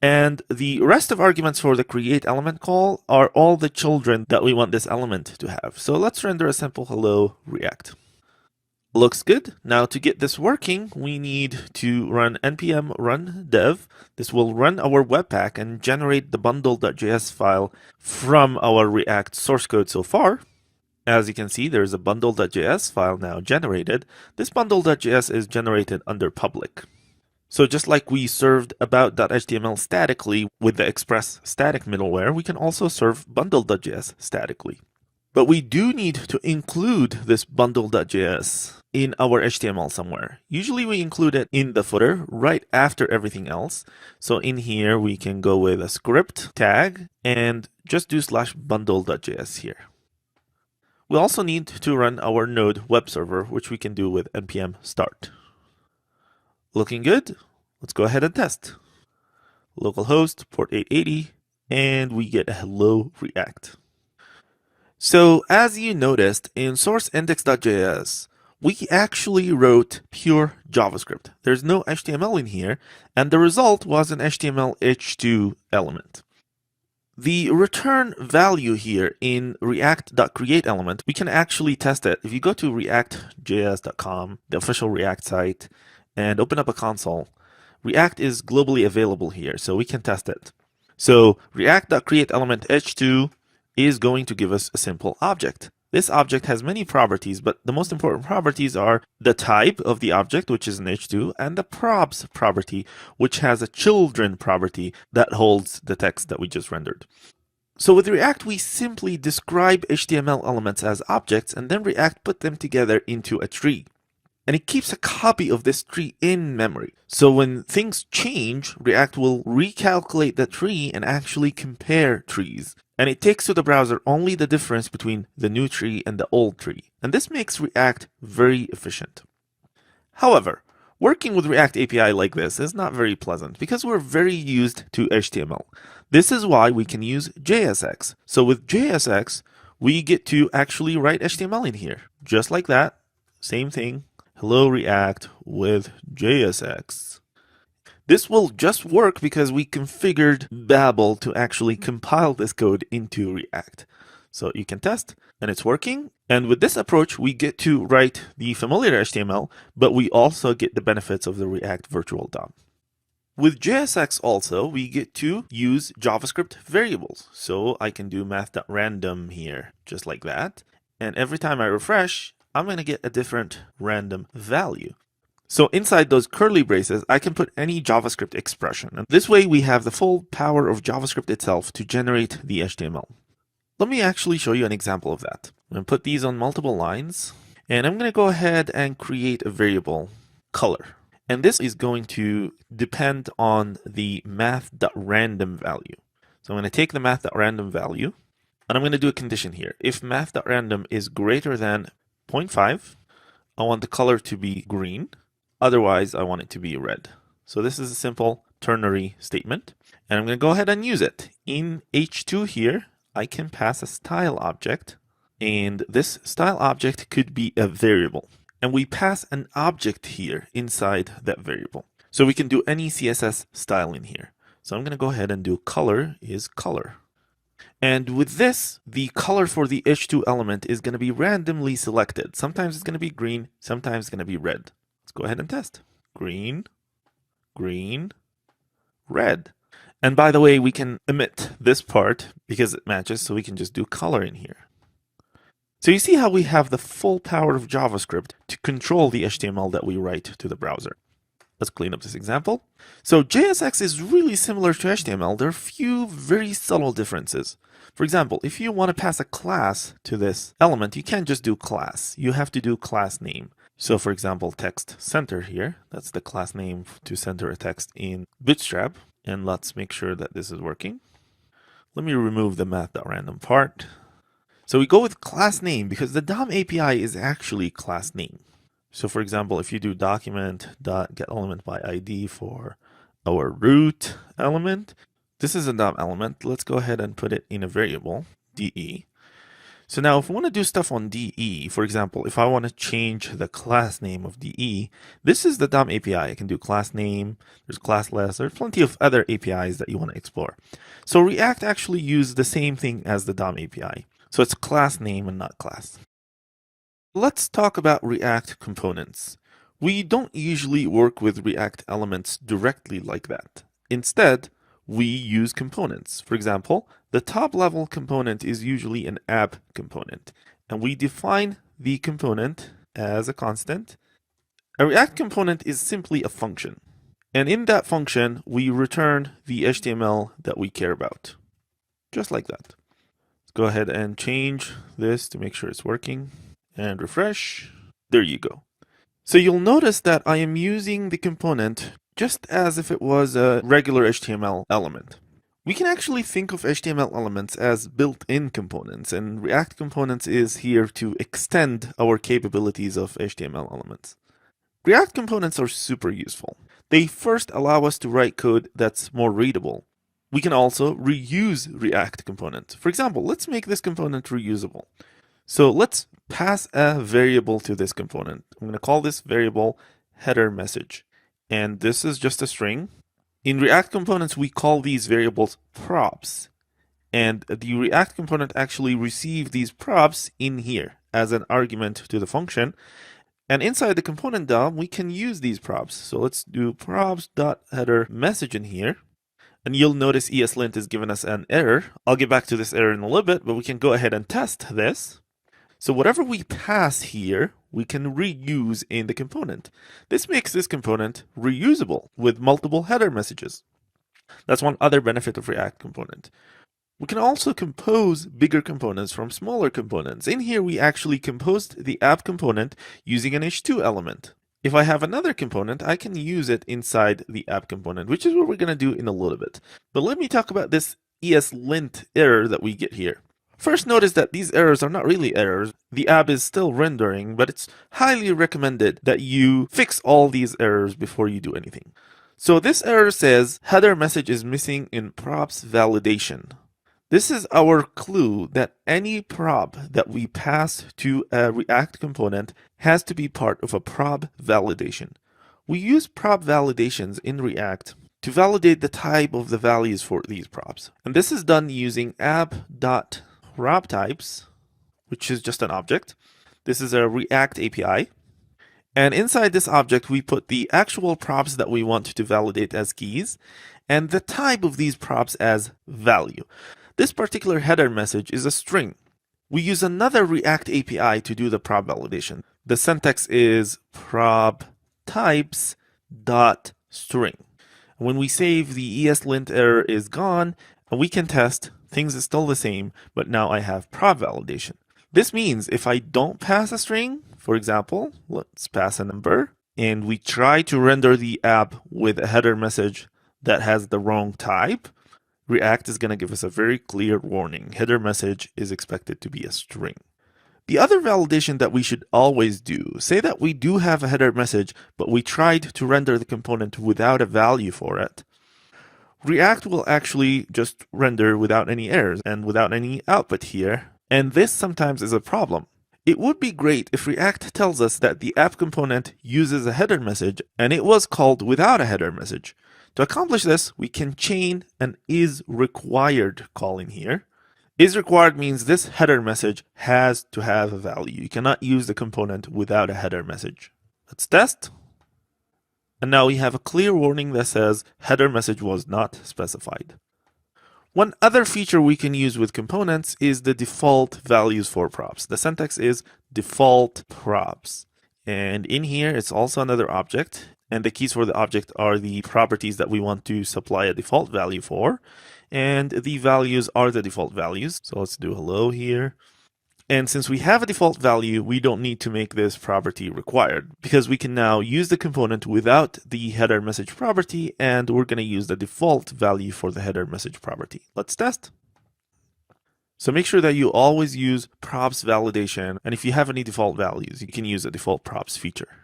And the rest of arguments for the create element call are all the children that we want this element to have. So let's render a simple hello React. Looks good. Now to get this working, we need to run npm run dev. This will run our webpack and generate the bundle.js file from our React source code so far. As you can see, there's a bundle.js file now generated. This bundle.js is generated under public. So just like we served about.html statically with the express static middleware, we can also serve bundle.js statically. But we do need to include this bundle.js in our HTML somewhere. Usually we include it in the footer right after everything else. So in here, we can go with a script tag and just do /bundle.js here. We also need to run our Node web server, which we can do with npm start. Looking good. Let's go ahead and test. Localhost, port 880, and we get a hello React. So as you noticed in source index.js, we actually wrote pure JavaScript. There's no HTML in here, and the result was an HTML h2 element. The return value here in react.createElement, we can actually test it. If you go to reactjs.com, the official React site, and open up a console, React is globally available here, so we can test it. So react.createElement h2 is going to give us a simple object. This object has many properties, but the most important properties are the type of the object, which is an h2, and the probs property, which has a children property that holds the text that we just rendered. So with React, we simply describe HTML elements as objects, and then React put them together into a tree. And it keeps a copy of this tree in memory. So when things change, React will recalculate the tree and actually compare trees. And it takes to the browser only the difference between the new tree and the old tree. And this makes React very efficient. However, working with React API like this is not very pleasant because we're very used to HTML. This is why we can use JSX. So with JSX, we get to actually write HTML in here. Just like that. Same thing. Hello React with JSX. This will just work because we configured Babel to actually compile this code into React. So you can test, and it's working. And with this approach, we get to write the familiar HTML, but we also get the benefits of the React virtual DOM. With JSX also, we get to use JavaScript variables. So I can do math.random here, just like that. And every time I refresh, I'm going to get a different random value. So inside those curly braces, I can put any JavaScript expression. And this way we have the full power of JavaScript itself to generate the HTML. Let me actually show you an example of that. I'm going to put these on multiple lines, and I'm going to go ahead and create a variable color. And this is going to depend on the math.random value. So I'm going to take the math.random value, and I'm going to do a condition here. If math.random is greater than 0.5, I want the color to be green. Otherwise, I want it to be red. So this is a simple ternary statement. And I'm going to go ahead and use it. In H2 here, I can pass a style object. And this style object could be a variable. And we pass an object here inside that variable. So we can do any CSS style in here. So I'm going to go ahead and do color is color. And with this, the color for the H2 element is going to be randomly selected. Sometimes it's going to be green, sometimes it's going to be red. Let's go ahead and test. Green, green, red. And by the way, we can omit this part because it matches, so we can just do color in here. So you see how we have the full power of JavaScript to control the HTML that we write to the browser. Let's clean up this example. So JSX is really similar to HTML. There are a few very subtle differences. For example, if you want to pass a class to this element, you can't just do class. You have to do class name. So for example, text center here, that's the class name to center a text in Bootstrap. And let's make sure that this is working. Let me remove the math.random part. So we go with class name because the DOM API is actually class name. So for example, if you do document.getElementById for our root element, this is a DOM element. Let's go ahead and put it in a variable, DE. So now if we want to do stuff on DE, for example, if I want to change the class name of DE, this is the DOM API. I can do class name, there's classless, there's plenty of other APIs that you want to explore. So React actually uses the same thing as the DOM API. So it's class name and not class. Let's talk about React components. We don't usually work with React elements directly like that. Instead, we use components. For example, the top level component is usually an app component, and we define the component as a constant. A React component is simply a function, and in that function, we return the HTML that we care about, just like that. Let's go ahead and change this to make sure it's working. And refresh. There you go. So you'll notice that I am using the component just as if it was a regular HTML element. We can actually think of HTML elements as built-in components, and React components is here to extend our capabilities of HTML elements. React components are super useful. They first allow us to write code that's more readable. We can also reuse React components. For example, let's make this component reusable. So let's pass a variable to this component. I'm going to call this variable header message. And this is just a string. In React components, we call these variables props. And the React component actually receives these props in here as an argument to the function. And inside the component DOM, we can use these props. So let's do props.headerMessage in here. And you'll notice ESLint is giving us an error. I'll get back to this error in a little bit, but we can go ahead and test this. So whatever we pass here, we can reuse in the component. This makes this component reusable with multiple header messages. That's one other benefit of React component. We can also compose bigger components from smaller components. In here, we actually composed the app component using an H2 element. If I have another component, I can use it inside the app component, which is what we're going to do in a little bit. But let me talk about this ESLint error that we get here. First, notice that these errors are not really errors. The app is still rendering, but it's highly recommended that you fix all these errors before you do anything. So this error says header message is missing in props validation. This is our clue that any prop that we pass to a React component has to be part of a prop validation. We use prop validations in React to validate the type of the values for these props. And this is done using app.wrapTypes, which is just an object. This is a React API. And inside this object, we put the actual props that we want to validate as keys and the type of these props as value. This particular header message is a string. We use another React API to do the prop validation. The syntax is prop types.string. When we save, the ESLint error is gone, and we can test things is still the same, but now I have prop validation. This means if I don't pass a string, for example, let's pass a number, and we try to render the app with a header message that has the wrong type, React is going to give us a very clear warning. Header message is expected to be a string. The other validation that we should always do, say that we do have a header message, but we tried to render the component without a value for it. React will actually just render without any errors and without any output here. And this sometimes is a problem. It would be great if React tells us that the app component uses a header message and it was called without a header message. To accomplish this, we can chain an isRequired call in here. IsRequired means this header message has to have a value. You cannot use the component without a header message. Let's test. And now we have a clear warning that says header message was not specified. One other feature we can use with components is the default values for props. The syntax is default props. And in here, it's also another object. And the keys for the object are the properties that we want to supply a default value for. And the values are the default values. So let's do hello here. And since we have a default value, we don't need to make this property required because we can now use the component without the header message property, and we're going to use the default value for the header message property. Let's test. So make sure that you always use props validation, and if you have any default values, you can use the default props feature.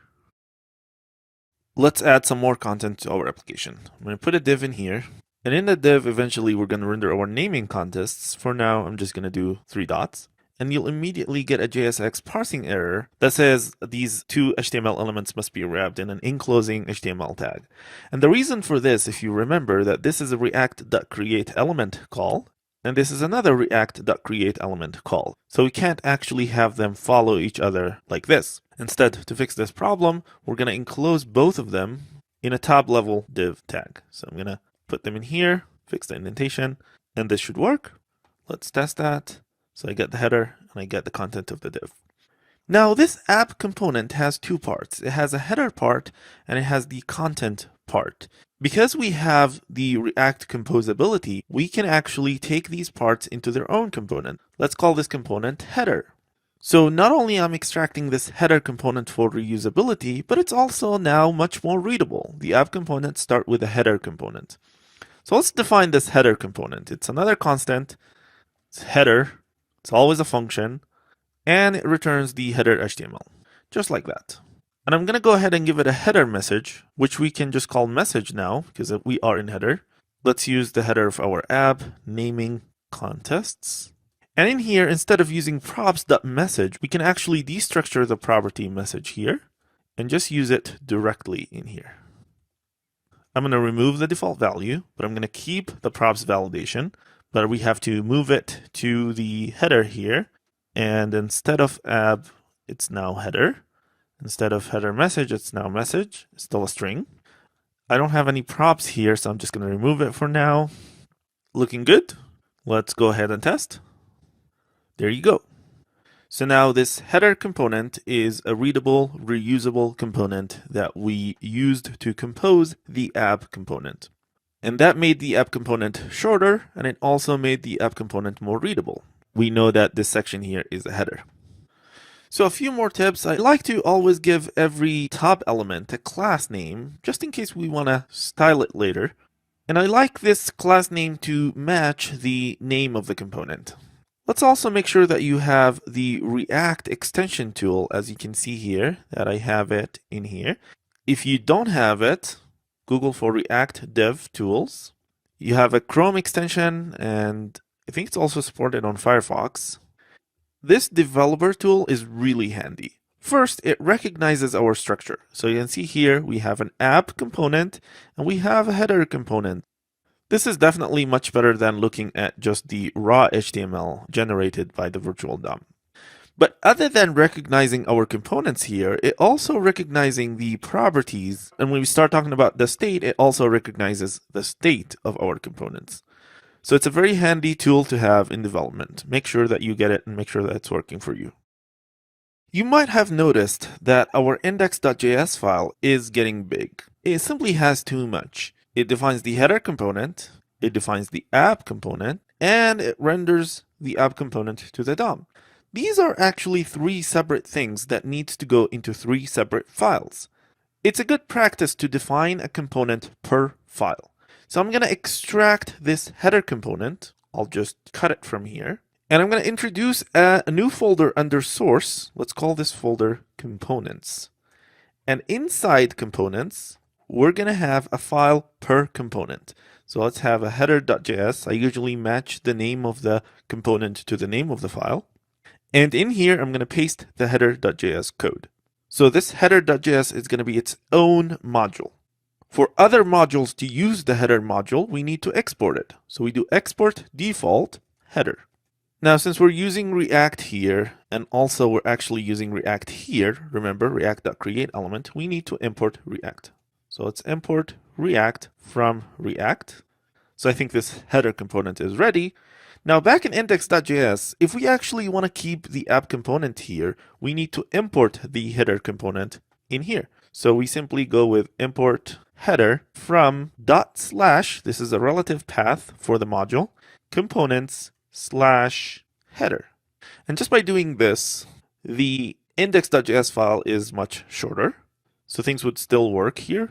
Let's add some more content to our application. I'm going to put a div in here, and in the div, eventually we're going to render our naming contests. For now, I'm just going to do 3 dots. And you'll immediately get a JSX parsing error that says these 2 HTML elements must be wrapped in an enclosing HTML tag. And the reason for this, if you remember, that this is a react.createElement call, and this is another react.createElement call. So we can't actually have them follow each other like this. Instead, to fix this problem, we're going to enclose both of them in a top-level div tag. So I'm going to put them in here, fix the indentation, and this should work. Let's test that. So I get the header and I get the content of the div. Now this app component has 2 parts. It has a header part and it has the content part. Because we have the React composability, we can actually take these parts into their own component. Let's call this component header. So not only I'm extracting this header component for reusability, but it's also now much more readable. The app components start with a header component. So let's define this header component. It's another constant. It's header. It's always a function, and it returns the header HTML, just like that. And I'm going to go ahead and give it a header message, which we can just call message now, because we are in header. Let's use the header of our app, naming contests. And in here, instead of using props.message, we can actually destructure the property message here, and just use it directly in here. I'm going to remove the default value, but I'm going to keep the props validation. But we have to move it to the header here. And instead of app, it's now header. Instead of header message, it's now message. It's still a string. I don't have any props here, so I'm just going to remove it for now. Looking good. Let's go ahead and test. There you go. So now this header component is a readable, reusable component that we used to compose the app component. And that made the app component shorter, and it also made the app component more readable. We know that this section here is a header. So a few more tips. I like to always give every top element a class name, just in case we want to style it later. And I like this class name to match the name of the component. Let's also make sure that you have the React extension tool, as you can see here, that I have it in here. If you don't have it, Google for React Dev Tools. You have a Chrome extension, and I think it's also supported on Firefox. This developer tool is really handy. First, it recognizes our structure. So you can see here we have an app component and we have a header component. This is definitely much better than looking at just the raw HTML generated by the virtual DOM. But other than recognizing our components here, it also recognizing the properties. And when we start talking about the state, it also recognizes the state of our components. So it's a very handy tool to have in development. Make sure that you get it and make sure that it's working for you. You might have noticed that our index.js file is getting big. It simply has too much. It defines the header component, it defines the app component, and it renders the app component to the DOM. These are actually 3 separate things that needs to go into 3 separate files. It's a good practice to define a component per file. So I'm going to extract this header component. I'll just cut it from here. And I'm going to introduce a new folder under source. Let's call this folder components. And inside components, we're going to have a file per component. So let's have a header.js. I usually match the name of the component to the name of the file. And in here, I'm going to paste the header.js code. So this header.js is going to be its own module. For other modules to use the header module, we need to export it. So we do export default header. Now, since we're using React here, and also we're actually using React here, remember React.createElement, we need to import React. So let's import React from React. So I think this header component is ready. Now back in index.js, if we actually want to keep the app component here, we need to import the header component in here. So we simply go with import header from /, this is a relative path for the module, components / header. And just by doing this, the index.js file is much shorter. So things would still work here.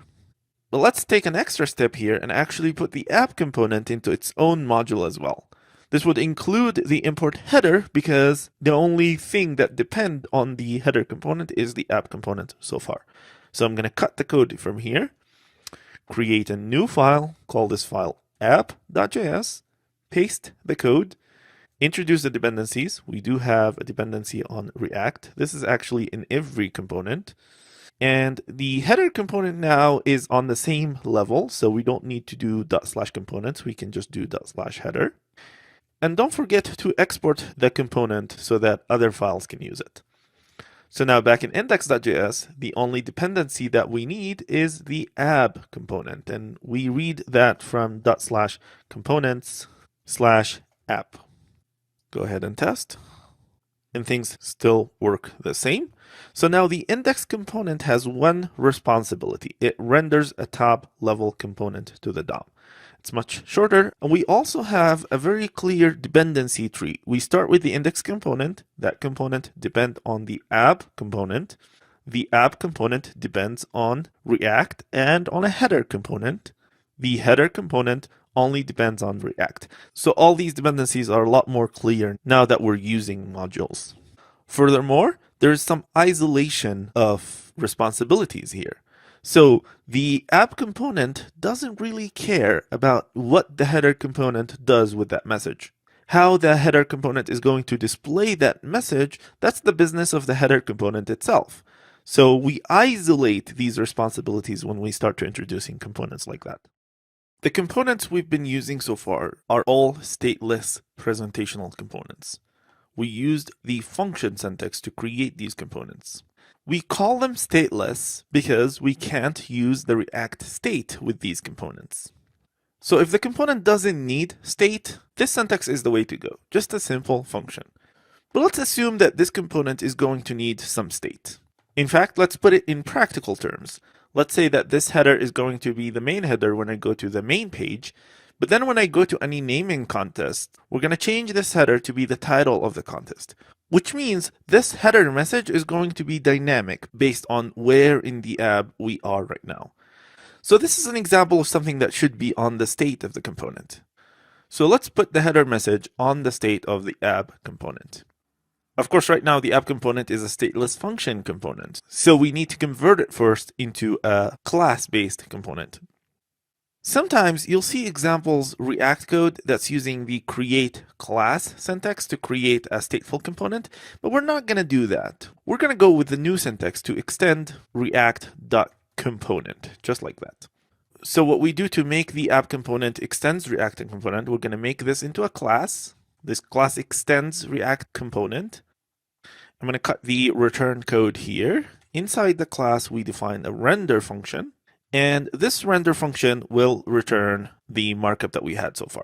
But let's take an extra step here and actually put the app component into its own module as well. This would include the import header because the only thing that depends on the header component is the app component so far. So I'm going to cut the code from here, create a new file, call this file app.js, paste the code, introduce the dependencies. We do have a dependency on React. This is actually in every component. And the header component now is on the same level, so we don't need to do /components. We can just do /header. And don't forget to export the component so that other files can use it. So now back in index.js, the only dependency that we need is the app component. And we read that from /components/app. Go ahead and test. And things still work the same. So now the index component has one responsibility. It renders a top level component to the DOM. It's much shorter. And we also have a very clear dependency tree. We start with the index component. That component depends on the app component. The app component depends on React and on a header component. The header component only depends on React. So all these dependencies are a lot more clear now that we're using modules. Furthermore, there's some isolation of responsibilities here. So the app component doesn't really care about what the header component does with that message. How the header component is going to display that message, that's the business of the header component itself. So we isolate these responsibilities when we start to introducing components like that. The components we've been using so far are all stateless presentational components. We used the function syntax to create these components. We call them stateless because we can't use the React state with these components. So if the component doesn't need state, this syntax is the way to go, just a simple function. But let's assume that this component is going to need some state. In fact, let's put it in practical terms. Let's say that this header is going to be the main header when I go to the main page, but then when I go to any naming contest, we're going to change this header to be the title of the contest, which means this header message is going to be dynamic based on where in the app we are right now. So this is an example of something that should be on the state of the component. So let's put the header message on the state of the app component. Of course, right now the app component is a stateless function component, so we need to convert it first into a class-based component. Sometimes you'll see examples React code that's using the create class syntax to create a stateful component, but we're not going to do that. We're going to go with the new syntax to extend React.component, just like that. So what we do to make the app component extends React component, we're going to make this into a class. This class extends React component. I'm going to cut the return code here. Inside the class, we define a render function. And this render function will return the markup that we had so far.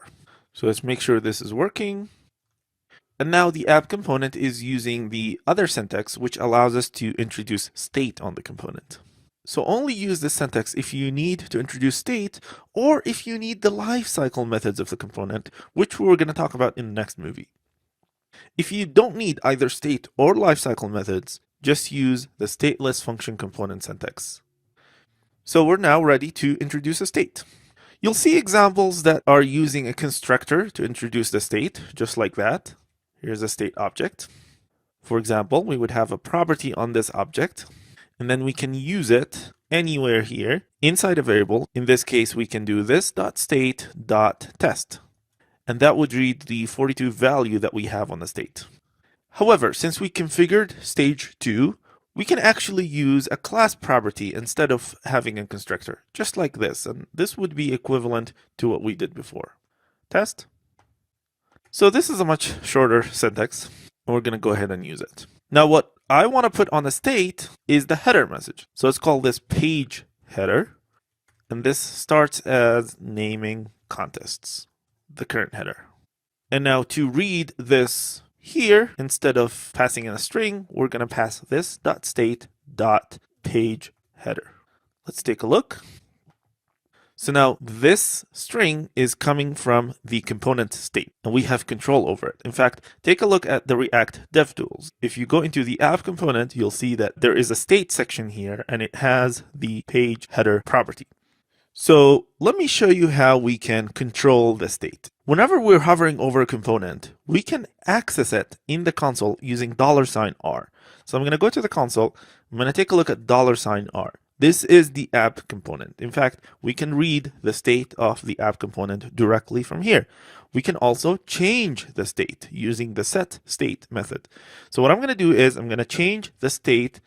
So let's make sure this is working. And now the app component is using the other syntax, which allows us to introduce state on the component. So only use this syntax if you need to introduce state or if you need the lifecycle methods of the component, which we're going to talk about in the next movie. If you don't need either state or lifecycle methods, just use the stateless function component syntax. So we're now ready to introduce a state. You'll see examples that are using a constructor to introduce the state, just like that. Here's a state object. For example, we would have a property on this object, and then we can use it anywhere here inside a variable. In this case, we can do this.state.test. And that would read the 42 value that we have on the state. However, since we configured stage 2, we can actually use a class property instead of having a constructor, just like this. And this would be equivalent to what we did before. Test. So this is a much shorter syntax. We're going to go ahead and use it. Now what I want to put on the state is the header message. So let's call this page header. And this starts as naming contests, the current header. And now to read this here, instead of passing in a string, we're going to pass this .state.page header. Let's take a look. So now this string is coming from the component state, and we have control over it. In fact, take a look at the React DevTools. If you go into the app component, you'll see that there is a state section here, and it has the page header property. So let me show you how we can control the state. Whenever we're hovering over a component, we can access it in the console using $R. So I'm going to go to the console. I'm going to take a look at $R. This is the app component. In fact, we can read the state of the app component directly from here. We can also change the state using the setState method. So what I'm going to do is I'm going to change the state,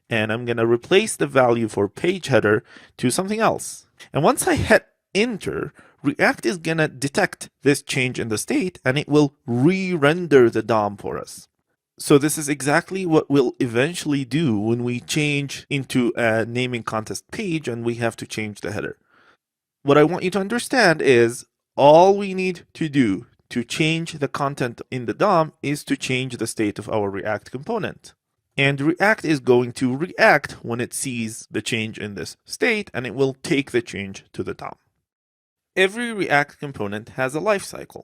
and I'm going to replace the value for page header to something else. And once I hit enter, React is going to detect this change in the state, and it will re-render the DOM for us. So this is exactly what we'll eventually do when we change into a naming contest page and we have to change the header. What I want you to understand is all we need to do to change the content in the DOM is to change the state of our React component. And React is going to react when it sees the change in this state, and it will take the change to the DOM. Every React component has a lifecycle.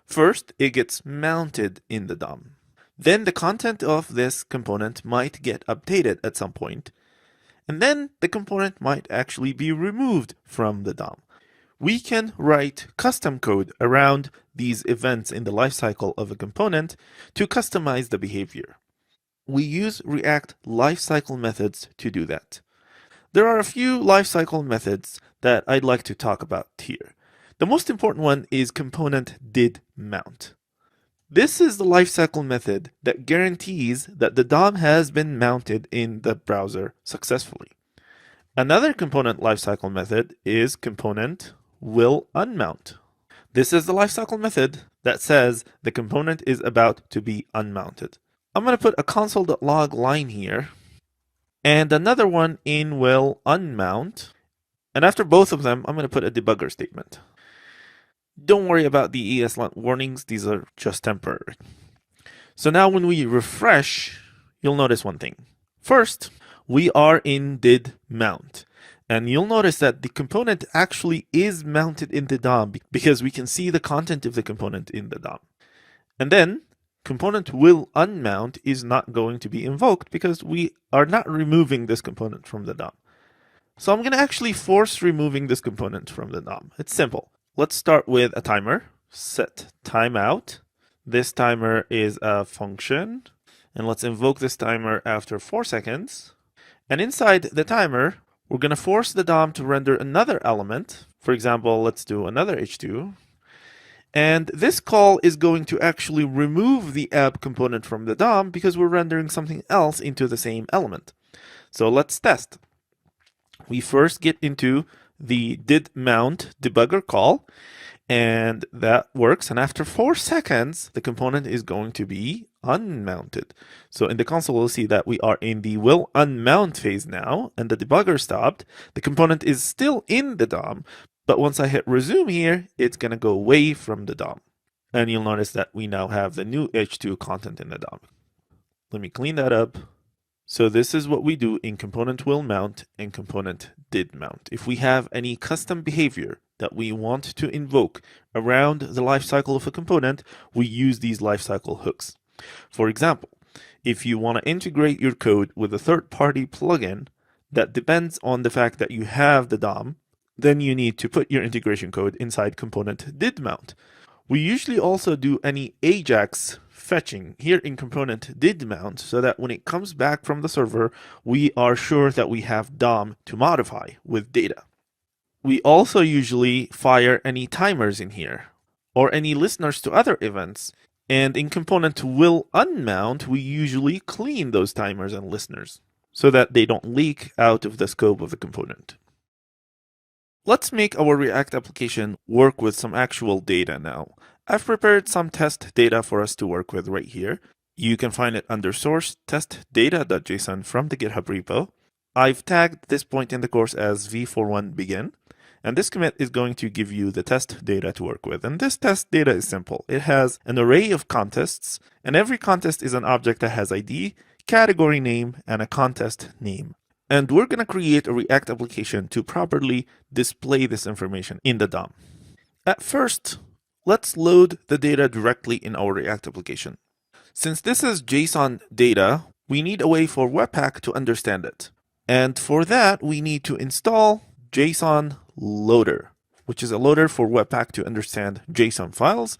First, it gets mounted in the DOM. Then the content of this component might get updated at some point, and then the component might actually be removed from the DOM. We can write custom code around these events in the lifecycle of a component to customize the behavior. We use React lifecycle methods to do that. There are a few lifecycle methods that I'd like to talk about here. The most important one is component did mount. This is the lifecycle method that guarantees that the DOM has been mounted in the browser successfully. Another component lifecycle method is component will unmount. This is the lifecycle method that says the component is about to be unmounted. I'm going to put a console.log line here, and another one in will unmount. And after both of them, I'm going to put a debugger statement. Don't worry about the ESLint warnings, these are just temporary. So now when we refresh, you'll notice one thing. First, we are in did mount. And you'll notice that the component actually is mounted in the DOM because we can see the content of the component in the DOM. And then component will unmount is not going to be invoked because we are not removing this component from the DOM. So I'm going to actually force removing this component from the DOM. It's simple. Let's start with a timer. Set timeout. This timer is a function. And let's invoke this timer after 4 seconds. And inside the timer, we're going to force the DOM to render another element. For example, let's do another h2. And this call is going to actually remove the app component from the DOM because we're rendering something else into the same element. So let's test. We first get into the did mount debugger call, and that works. And after 4 seconds, the component is going to be unmounted. So in the console, we'll see that we are in the will unmount phase now, and the debugger stopped. The component is still in the DOM, but once I hit resume here, it's going to go away from the DOM. And you'll notice that we now have the new h2 content in the DOM. Let me clean that up. So this is what we do in component will mount and component did mount. If we have any custom behavior that we want to invoke around the lifecycle of a component, we use these lifecycle hooks. For example, if you want to integrate your code with a third-party plugin that depends on the fact that you have the DOM, then you need to put your integration code inside component did mount. We usually also do any AJAX fetching here in component did mount so that when it comes back from the server, we are sure that we have DOM to modify with data. We also usually fire any timers in here or any listeners to other events. And in component will unmount, we usually clean those timers and listeners so that they don't leak out of the scope of the component. Let's make our React application work with some actual data now. I've prepared some test data for us to work with right here. You can find it under source testdata.json from the GitHub repo. I've tagged this point in the course as v41begin. And this commit is going to give you the test data to work with. And this test data is simple. It has an array of contests, and every contest is an object that has ID, category name, and a contest name. And we're going to create a React application to properly display this information in the DOM. At first, let's load the data directly in our React application. Since this is JSON data, we need a way for Webpack to understand it. And for that, we need to install JSON Loader, which is a loader for Webpack to understand JSON files.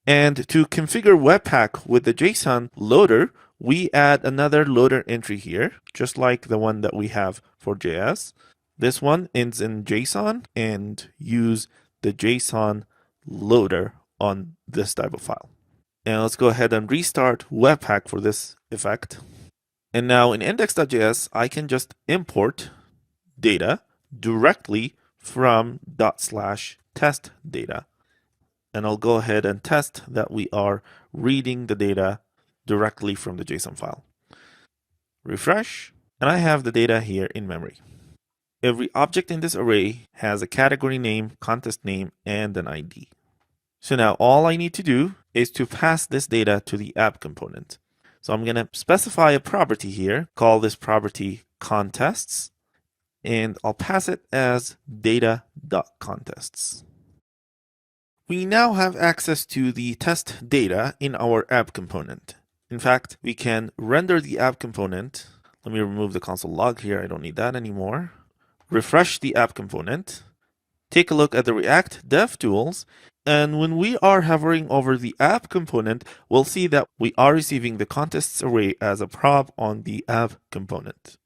And to configure Webpack with the JSON loader, we add another loader entry here, just like the one that we have for JS. This one ends in JSON, and use the JSON loader on this type of file. And let's go ahead and restart Webpack for this effect. And now in index.js, I can just import data directly from /test data. And I'll go ahead and test that we are reading the data directly from the JSON file. Refresh, and I have the data here in memory. Every object in this array has a category name, contest name, and an ID. So now all I need to do is to pass this data to the app component. So I'm going to specify a property here, call this property contests, and I'll pass it as data.contests. We now have access to the test data in our app component. In fact, we can render the app component. Let me remove the console log here. I don't need that anymore. Refresh the app component. Take a look at the React Dev Tools. And when we are hovering over the app component, we'll see that we are receiving the contests array as a prop on the app component.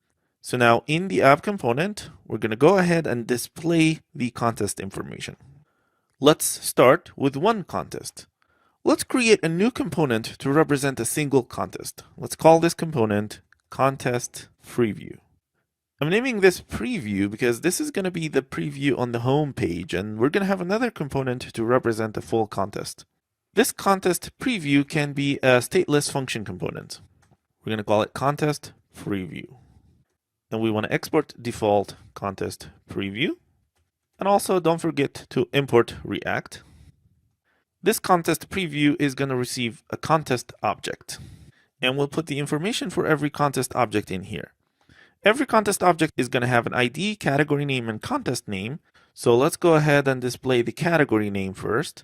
So now in the app component, we're going to go ahead and display the contest information. Let's start with one contest. Let's create a new component to represent a single contest. Let's call this component contest preview. I'm naming this preview because this is going to be the preview on the home page, and we're going to have another component to represent the full contest. This contest preview can be a stateless function component. We're going to call it contest preview. And we want to export default contest preview. And also don't forget to import React. This contest preview is going to receive a contest object. And we'll put the information for every contest object in here. Every contest object is going to have an ID, category name, and contest name. So let's go ahead and display the category name first.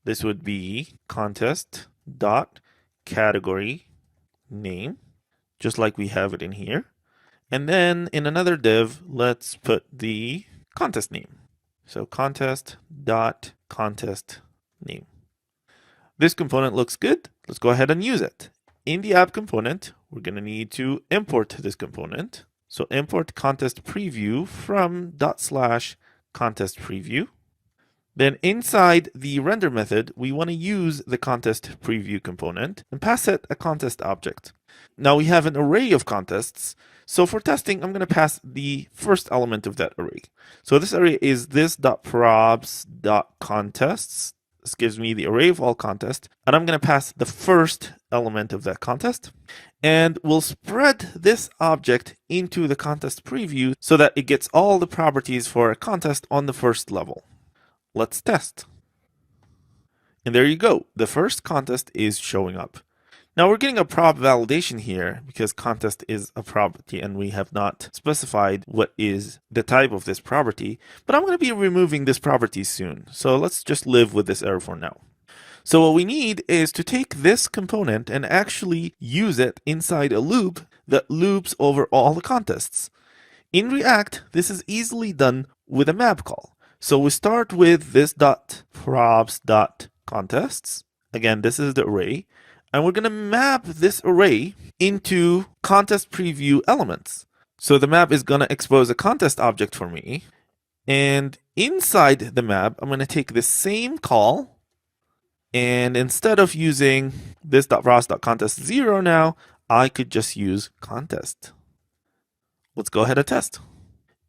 This would be contest.category name, just like we have it in here. And then in another div, let's put the contest name. So contest.contest name. This component looks good. Let's go ahead and use it. In the app component, we're going to need to import this component. So import contest preview from /contest preview. Then inside the render method, we want to use the contest preview component and pass it a contest object. Now we have an array of contests. So for testing, I'm going to pass the first element of that array. So this array is this.probs.contests. This gives me the array of all contests. And I'm going to pass the first element of that contest. And we'll spread this object into the contest preview so that it gets all the properties for a contest on the first level. Let's test. And there you go. The first contest is showing up. Now we're getting a prop validation here because contest is a property and we have not specified what is the type of this property, but I'm going to be removing this property soon. So let's just live with this error for now. So what we need is to take this component and actually use it inside a loop that loops over all the contests. In React, this is easily done with a map call. So we start with this.probs.contests. Again, this is the array. And we're going to map this array into contest preview elements. So the map is going to expose a contest object for me. And inside the map, I'm going to take the same call. And instead of using this.probs.contest0 now, I could just use contest. Let's go ahead and test.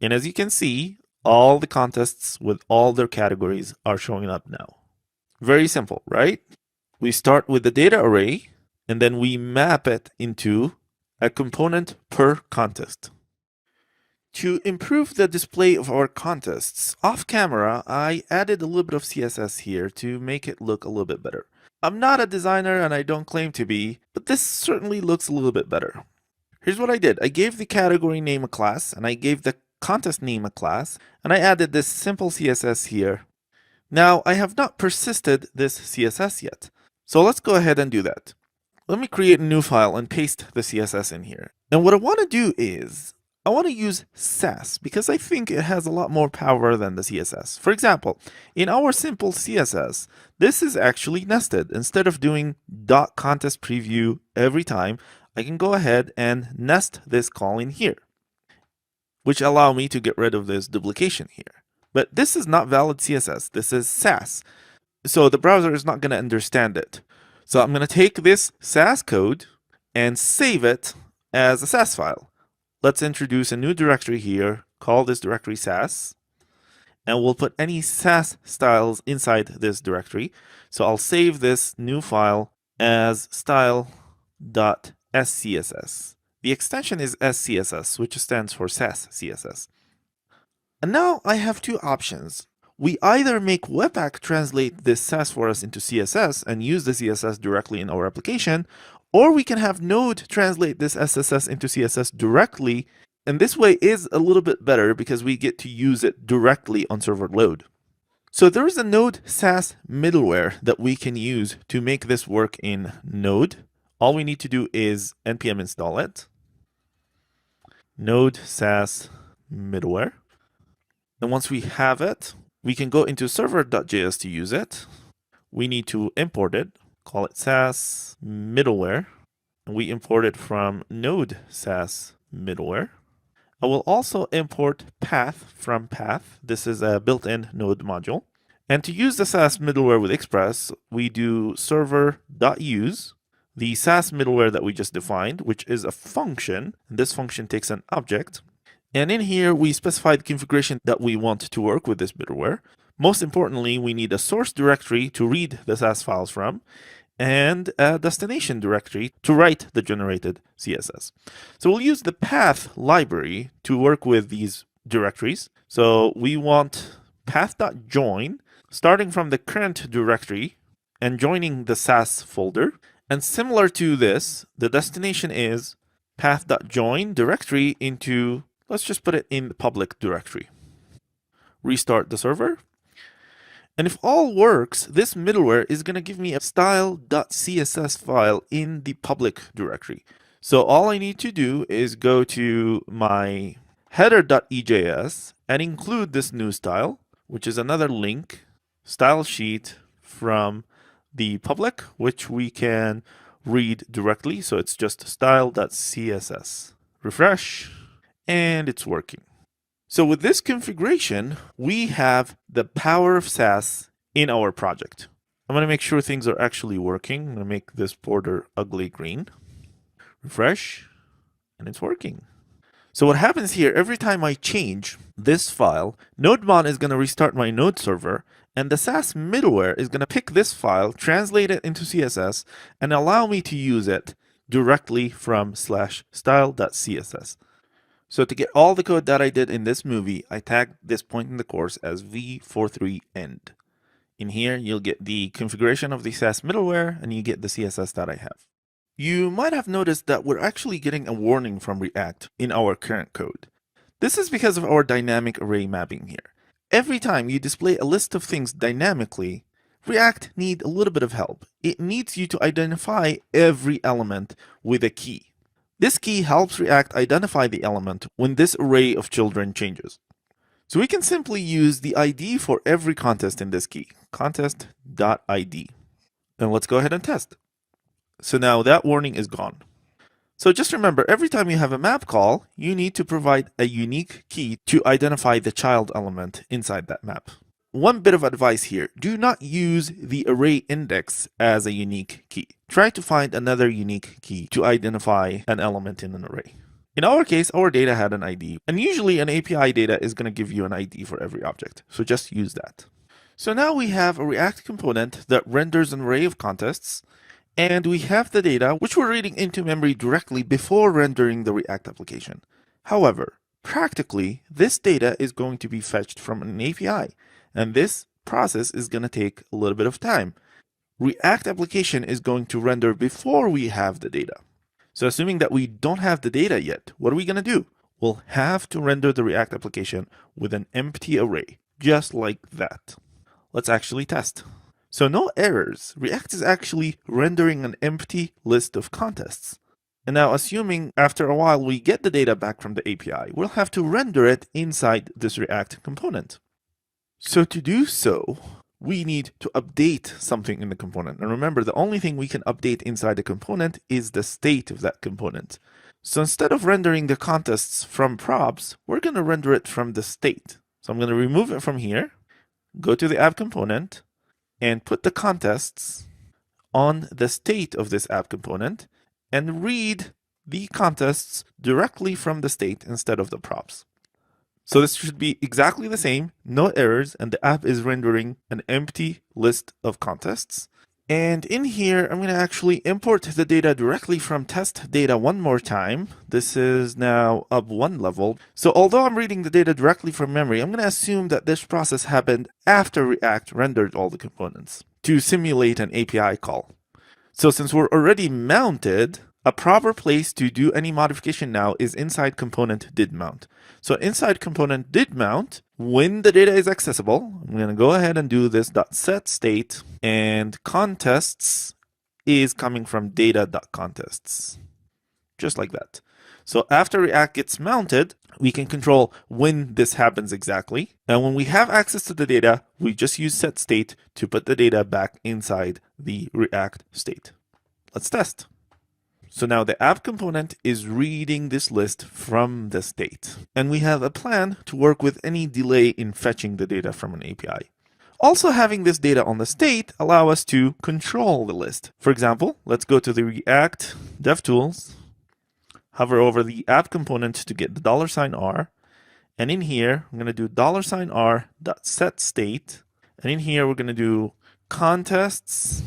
And as you can see, all the contests with all their categories are showing up now. Very simple, right? We start with the data array, and then we map it into a component per contest. To improve the display of our contests, off camera, I added a little bit of CSS here to make it look a little bit better. I'm not a designer and I don't claim to be, but this certainly looks a little bit better. Here's what I did. I gave the category name a class, and I gave the contest name a class, and I added this simple CSS here. Now, I have not persisted this CSS yet, so let's go ahead and do that. Let me create a new file and paste the CSS in here. And what I want to do is, I want to use Sass because I think it has a lot more power than the CSS. For example, in our simple CSS, this is actually nested. Instead of doing .contest preview every time, I can go ahead and nest this call in here, which allow me to get rid of this duplication here. But this is not valid CSS. This is Sass. So the browser is not going to understand it. So I'm going to take this Sass code and save it as a Sass file. Let's introduce a new directory here, call this directory Sass, and we'll put any Sass styles inside this directory. So I'll save this new file as style.scss. The extension is SCSS, which stands for Sass CSS. And now I have two options. We either make Webpack translate this Sass for us into CSS and use the CSS directly in our application, or we can have Node translate this SSS into CSS directly, and this way is a little bit better because we get to use it directly on server load. So there is a Node Sass middleware that we can use to make this work in Node. All we need to do is npm install it, Node Sass middleware. And once we have it, we can go into server.js to use it. We need to import it, call it Sass middleware, and we import it from Node Sass middleware. I will also import path from path. This is a built-in Node module. And to use the Sass middleware with Express, we do server.use the Sass middleware that we just defined, which is a function. This function takes an object. And in here, we specify the configuration that we want to work with this middleware. Most importantly, we need a source directory to read the Sass files from, and a destination directory to write the generated CSS. So we'll use the path library to work with these directories. So we want path.join, starting from the current directory and joining the Sass folder. And similar to this, the destination is path.join directory into, let's just put it in the public directory. Restart the server. And if all works, this middleware is going to give me a style.css file in the public directory. So all I need to do is go to my header.ejs and include this new style, which is another link, style sheet from the public, which we can read directly. So it's just style.css. Refresh, and it's working. So with this configuration, we have the power of Sass in our project. I'm going to make sure things are actually working. I'm going to make this border ugly green. Refresh, and it's working. So what happens here, every time I change this file, NodeMon is going to restart my Node server, and the Sass middleware is going to pick this file, translate it into CSS, and allow me to use it directly from /style.css. So to get all the code that I did in this movie, I tagged this point in the course as v43end. In here, you'll get the configuration of the Sass middleware, and you get the CSS that I have. You might have noticed that we're actually getting a warning from React in our current code. This is because of our dynamic array mapping here. Every time you display a list of things dynamically, React needs a little bit of help. It needs you to identify every element with a key. This key helps React identify the element when this array of children changes. So we can simply use the ID for every contest in this key, contest.id. And let's go ahead and test. So now that warning is gone. So just remember, every time you have a map call, you need to provide a unique key to identify the child element inside that map. One bit of advice here, do not use the array index as a unique key. Try to find another unique key to identify an element in an array. In our case, our data had an ID, and usually an API data is going to give you an ID for every object. So just use that. So now we have a React component that renders an array of contests, and we have the data which we're reading into memory directly before rendering the React application. However, Practically, this data is going to be fetched from an API, and this process is going to take a little bit of time. React application is going to render before we have the data. So assuming that we don't have the data yet, what are we going to do? We'll have to render the React application with an empty array, just like that. Let's actually test. So no errors. React is actually rendering an empty list of contests. And now assuming after a while we get the data back from the API, we'll have to render it inside this React component. So to do so, we need to update something in the component. And remember, the only thing we can update inside the component is the state of that component. So instead of rendering the contests from probs, we're going to render it from the state. So I'm going to remove it from here, go to the app component, and put the contests on the state of this app component, and read the contests directly from the state instead of the props. So this should be exactly the same, no errors, and the app is rendering an empty list of contests. And in here, I'm going to actually import the data directly from test data one more time. This is now up one level. So although I'm reading the data directly from memory, I'm going to assume that this process happened after React rendered all the components to simulate an API call. So since we're already mounted, a proper place to do any modification now is inside component did mount. So inside component did mount, when the data is accessible, I'm going to go ahead and do this .set state, and contests is coming from data.contests, just like that. So after React gets mounted, we can control when this happens exactly. And when we have access to the data, we just use set state to put the data back inside the React state. Let's test. So now the app component is reading this list from the state. And we have a plan to work with any delay in fetching the data from an API. Also, having this data on the state allow us to control the list. For example, let's go to the React DevTools, hover over the app component to get the $R. And in here, I'm going to do $R.setState. And in here, we're going to do contests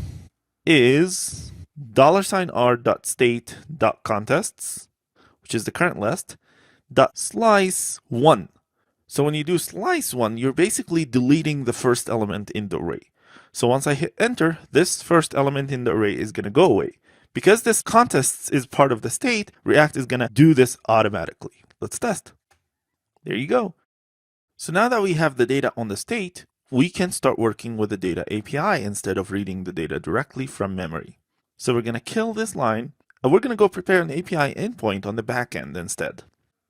is $R.state.contests, which is the current list, .slice1. So when you do slice1, you're basically deleting the first element in the array. So once I hit enter, this first element in the array is going to go away. Because this contests is part of the state, React is going to do this automatically. Let's test. There you go. So now that we have the data on the state, we can start working with the data API instead of reading the data directly from memory. So we're going to kill this line, and we're going to go prepare an API endpoint on the backend instead.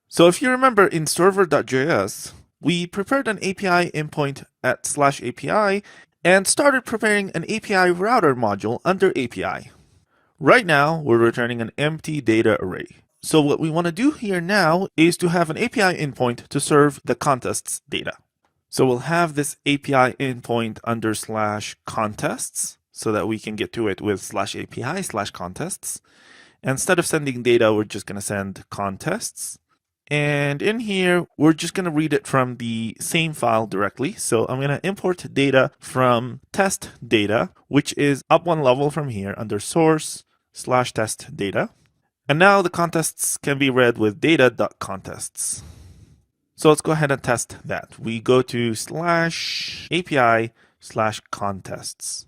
So if you remember in server.js, we prepared an API endpoint at /API and started preparing an API router module under API. Right now, we're returning an empty data array. So what we want to do here now is to have an API endpoint to serve the contests data. So we'll have this API endpoint under /contests so that we can get to it with /API/contests. And instead of sending data, we're just going to send contests. And in here, we're just going to read it from the same file directly. So I'm going to import data from test data, which is up one level from here under source/test data. And now the contests can be read with data.contests. So let's go ahead and test that. We go to /API/contests.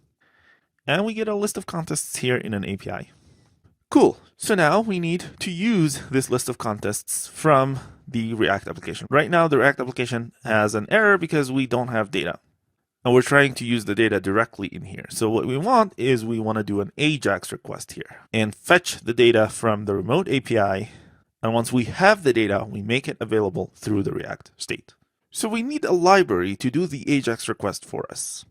And we get a list of contests here in an API. Cool. So now we need to use this list of contests from the React application. Right now, the React application has an error because we don't have data. And we're trying to use the data directly in here. So what we want is we want to do an AJAX request here and fetch the data from the remote API. And once we have the data, we make it available through the React state. So we need a library to do the AJAX request for us.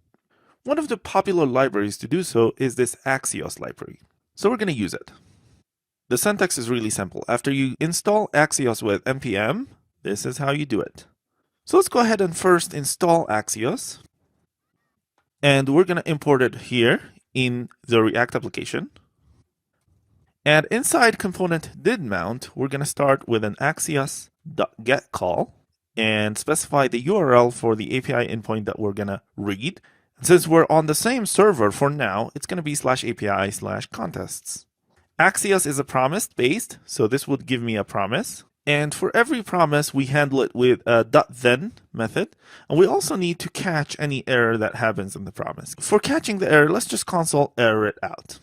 One of the popular libraries to do so is this Axios library. So we're going to use it. The syntax is really simple. After you install Axios with npm, this is how you do it. So let's go ahead and first install Axios. And we're going to import it here in the React application. And inside component did mount, we're going to start with an Axios.get call and specify the URL for the API endpoint that we're going to read. Since we're on the same server for now, it's going to be /API/contests. Axios is a promise based, so this would give me a promise. And for every promise, we handle it with a .then method. And we also need to catch any error that happens in the promise. For catching the error, let's just console error it out.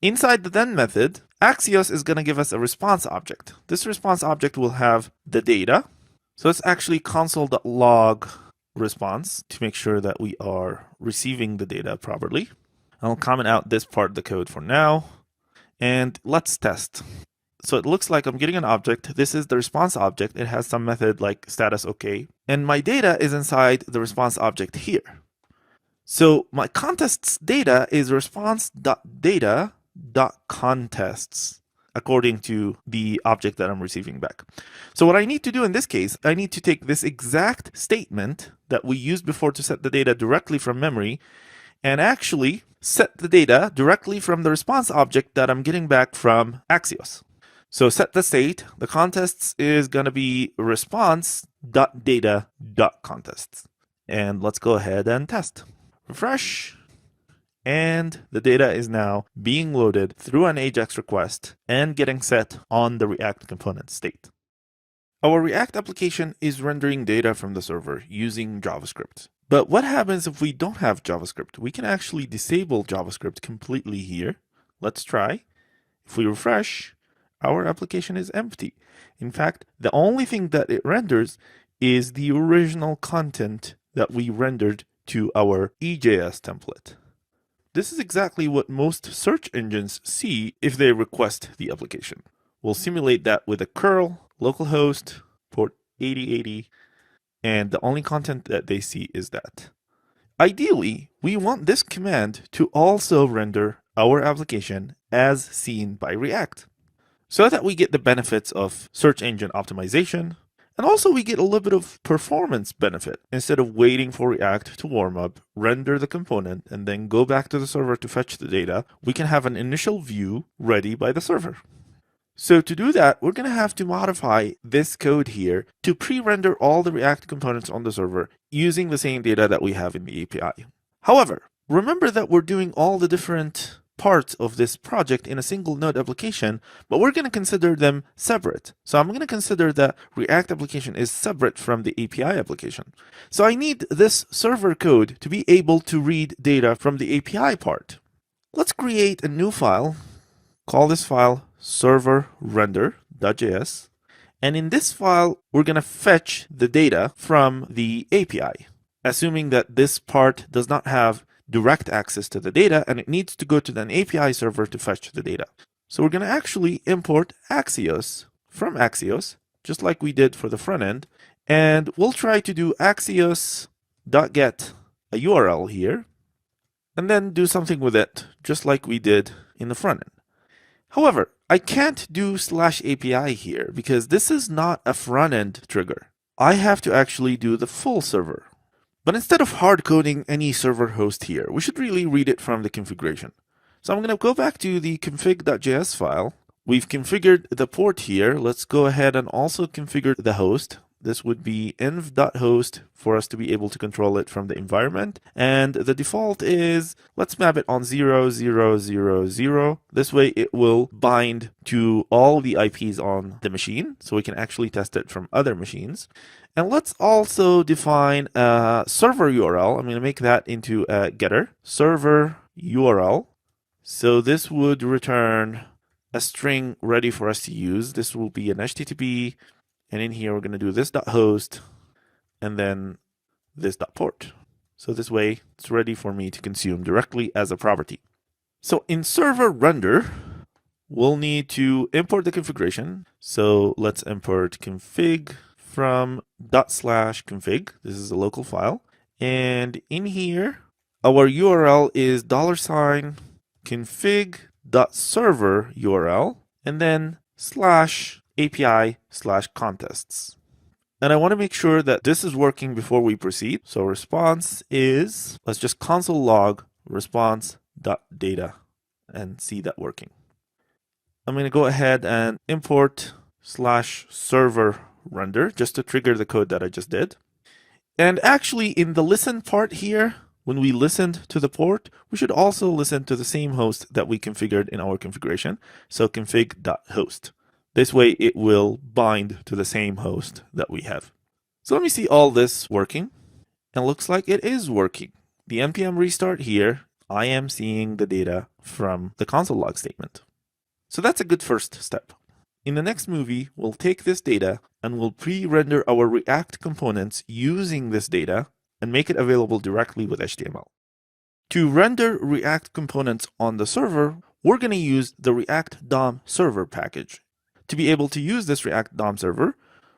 Inside the then method, Axios is going to give us a response object. This response object will have the data. So let's actually console.log response to make sure that we are receiving the data properly. I'll comment out this part of the code for now. And let's test. So it looks like I'm getting an object. This is the response object. It has some method like status OK. And my data is inside the response object here. So my contests data is response.data.contests according to the object that I'm receiving back. So what I need to do in this case, I need to take this exact statement that we used before to set the data directly from memory and actually set the data directly from the response object that I'm getting back from Axios. So set the state, the contests is going to be response.data.contests. And let's go ahead and test. Refresh. And the data is now being loaded through an AJAX request and getting set on the React component state. Our React application is rendering data from the server using JavaScript. But what happens if we don't have JavaScript? We can actually disable JavaScript completely here. Let's try. If we refresh, our application is empty. In fact, the only thing that it renders is the original content that we rendered to our EJS template. This is exactly what most search engines see if they request the application. We'll simulate that with a curl, localhost, port 8080, and the only content that they see is that. Ideally, we want this command to also render our application as seen by React, so that we get the benefits of search engine optimization, and also we get a little bit of performance benefit. Instead of waiting for React to warm up, render the component, and then go back to the server to fetch the data, we can have an initial view ready by the server. So to do that, we're going to have to modify this code here to pre-render all the React components on the server using the same data that we have in the API. However, remember that we're doing all the different parts of this project in a single node application, but we're going to consider them separate. So I'm going to consider that React application is separate from the API application. So I need this server code to be able to read data from the API part. Let's create a new file. Call this file server render.js. And in this file, we're going to fetch the data from the API, assuming that this part does not have direct access to the data and it needs to go to an API server to fetch the data. So we're going to actually import Axios from Axios, just like we did for the front end. And we'll try to do axios.get a URL here, and then do something with it, just like we did in the front end. However, I can't do /API here because this is not a front end trigger. I have to actually do the full server. But instead of hard coding any server host here, we should really read it from the configuration. So I'm going to go back to the config.js file. We've configured the port here. Let's go ahead and also configure the host. This would be env.host for us to be able to control it from the environment. And the default is, let's map it on 0, 0, 0, 0. This way it will bind to all the IPs on the machine, so we can actually test it from other machines. And let's also define a server URL. I'm going to make that into a getter, server URL. So this would return a string ready for us to use. This will be an HTTP. And in here, we're going to do this.host and then this.port. So this way, it's ready for me to consume directly as a property. So in server render, we'll need to import the configuration. So let's import config from ./config. This is a local file. And in here, our URL is $config.server URL and then /API/contests. And I want to make sure that this is working before we proceed. So response is, let's just console log response.data and see that working. I'm going to go ahead and import /server render just to trigger the code that I just did. And actually in the listen part here, when we listened to the port, we should also listen to the same host that we configured in our configuration. So config.host. This way it will bind to the same host that we have. So let me see all this working. And it looks like it is working. The npm restart here, I am seeing the data from the console log statement. So that's a good first step. In the next movie, we'll take this data and we'll pre-render our React components using this data and make it available directly with HTML. To render React components on the server, we're going to use the ReactDOMServer package. To be able to use this ReactDOMServer,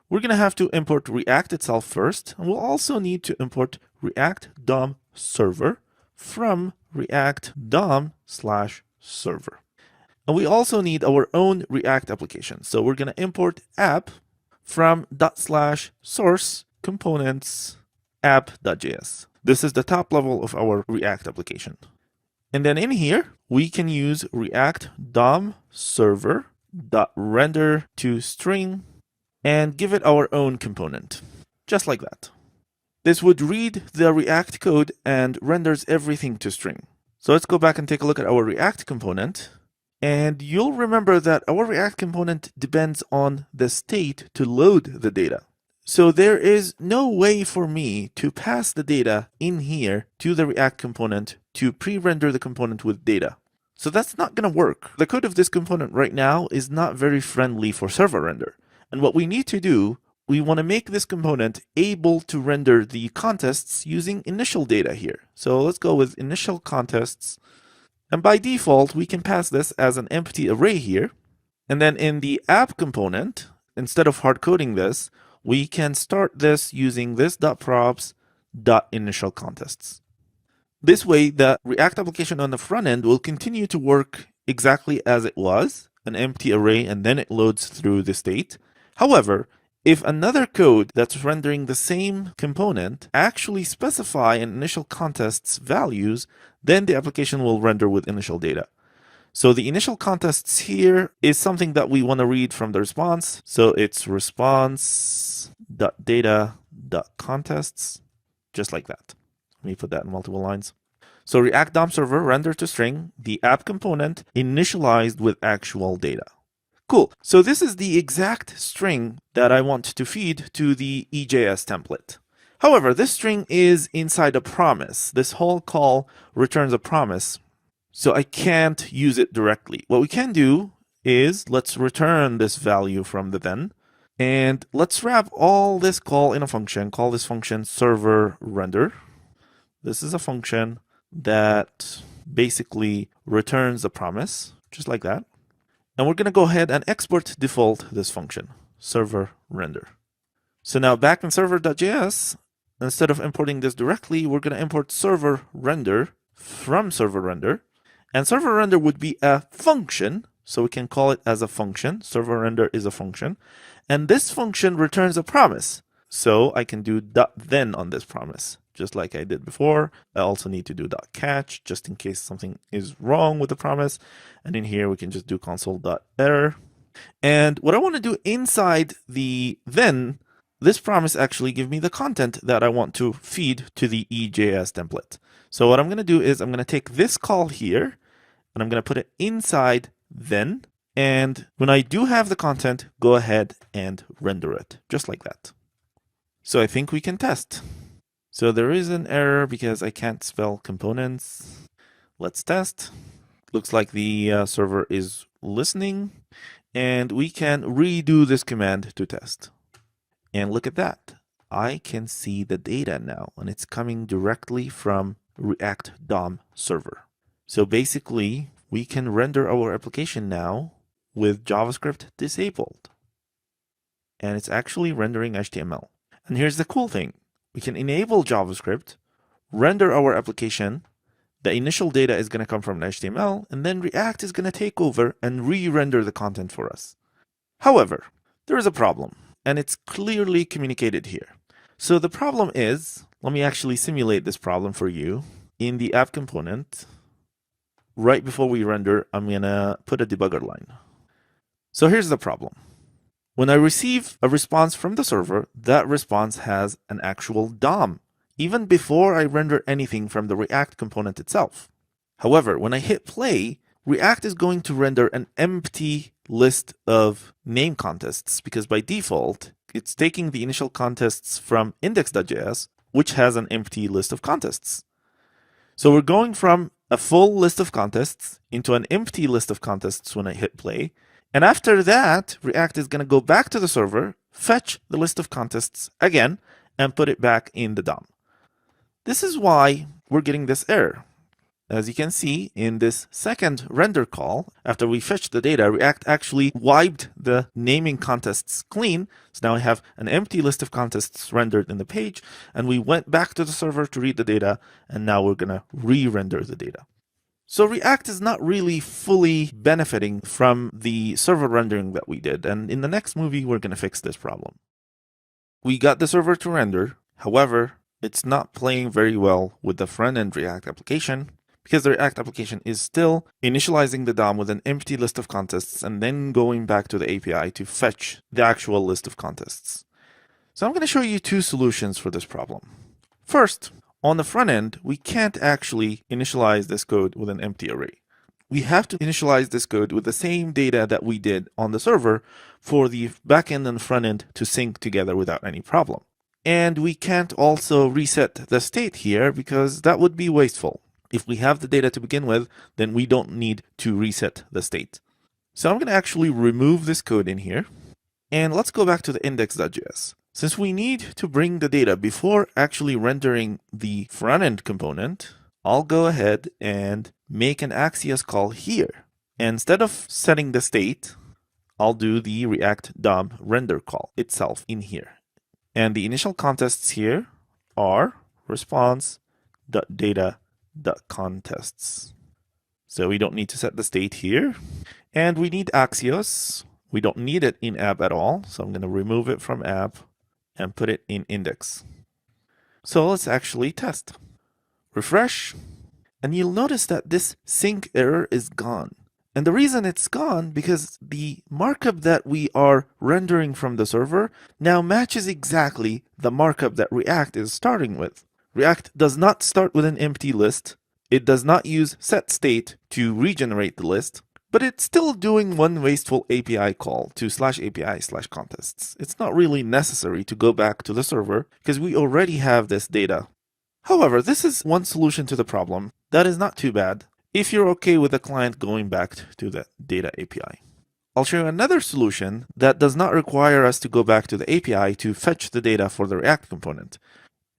we're going to have to import React itself first, and we'll also need to import ReactDOMServer from ReactDOM/server. And we also need our own React application. So we're going to import app from /source components app.js. This is the top level of our React application. And then in here, we can use ReactDOMServer.render to string and give it our own component, just like that. This would read the React code and renders everything to string. So let's go back and take a look at our React component. And you'll remember that our React component depends on the state to load the data. So there is no way for me to pass the data in here to the React component to pre-render the component with data. So that's not going to work. The code of this component right now is not very friendly for server render. And what we need to do, we want to make this component able to render the contests using initial data here. So let's go with initial contests. And by default, we can pass this as an empty array here. And then in the app component, instead of hard coding this, we can start this using this .props.initialContests. This way, the React application on the front end will continue to work exactly as it was, an empty array, and then it loads through the state. However, if another code that's rendering the same component actually specify an initial contests values, then the application will render with initial data. So the initial contests here is something that we want to read from the response. So it's response.data.contests, just like that. Let me put that in multiple lines. So ReactDOMServer render to string, the app component initialized with actual data. Cool. So this is the exact string that I want to feed to the EJS template. However, this string is inside a promise. This whole call returns a promise. So I can't use it directly. What we can do is let's return this value from the then, and let's wrap all this call in a function. Call this function server render. This is a function that basically returns a promise, just like that. And we're going to go ahead and export default this function, server render. So now back in server.js, instead of importing this directly, we're going to import server render from server render. And server render would be a function, so we can call it as a function. Server render is a function. And this function returns a promise. So I can do .then on this promise, just like I did before. I also need to do .catch, just in case something is wrong with the promise. And in here, we can just do console.error. And what I want to do inside the then, this promise actually gives me the content that I want to feed to the EJS template. So what I'm going to do is I'm going to take this call here, and I'm going to put it inside then. And when I do have the content, go ahead and render it, just like that. So I think we can test. So there is an error because I can't spell components. Let's test. Looks like the server is listening, and we can redo this command to test. And look at that. I can see the data now, and it's coming directly from ReactDOMServer. So basically, we can render our application now with JavaScript disabled. And it's actually rendering HTML. And here's the cool thing. We can enable JavaScript, render our application. The initial data is going to come from HTML, and then React is going to take over and re-render the content for us. However, there is a problem, and it's clearly communicated here. So the problem is, let me actually simulate this problem for you. In the app component, right before we render, I'm going to put a debugger line. So here's the problem. When I receive a response from the server, that response has an actual DOM, even before I render anything from the React component itself. However, when I hit play, React is going to render an empty list of name contests because by default, it's taking the initial contests from index.js, which has an empty list of contests. So we're going from a full list of contests into an empty list of contests when I hit play. And after that, React is going to go back to the server, fetch the list of contests again, and put it back in the DOM. This is why we're getting this error. As you can see in this second render call, after we fetched the data, React actually wiped the naming contests clean. So now I have an empty list of contests rendered in the page, and we went back to the server to read the data, and now we're going to re-render the data. So React is not really fully benefiting from the server rendering that we did, and in the next movie, we're going to fix this problem. We got the server to render, however, it's not playing very well with the front-end React application, because the React application is still initializing the DOM with an empty list of contests and then going back to the API to fetch the actual list of contests. So I'm going to show you two solutions for this problem. First, on the front end, we can't actually initialize this code with an empty array. We have to initialize this code with the same data that we did on the server for the backend and front end to sync together without any problem. And we can't also reset the state here because that would be wasteful. If we have the data to begin with, then we don't need to reset the state. So I'm going to actually remove this code in here. And let's go back to the index.js. Since we need to bring the data before actually rendering the front-end component, I'll go ahead and make an Axios call here. And instead of setting the state, I'll do the ReactDOMRender call itself in here. And the initial contests here are response.data.contests. So we don't need to set the state here. And we need Axios. We don't need it in app at all. So I'm going to remove it from app and put it in index. So let's actually test. Refresh. And you'll notice that this sync error is gone. And the reason it's gone because the markup that we are rendering from the server now matches exactly the markup that React is starting with. React does not start with an empty list. It does not use setState to regenerate the list, but it's still doing one wasteful API call to /API/contests. It's not really necessary to go back to the server because we already have this data. However, this is one solution to the problem. That is not too bad if you're okay with the client going back to the data API. I'll show you another solution that does not require us to go back to the API to fetch the data for the React component.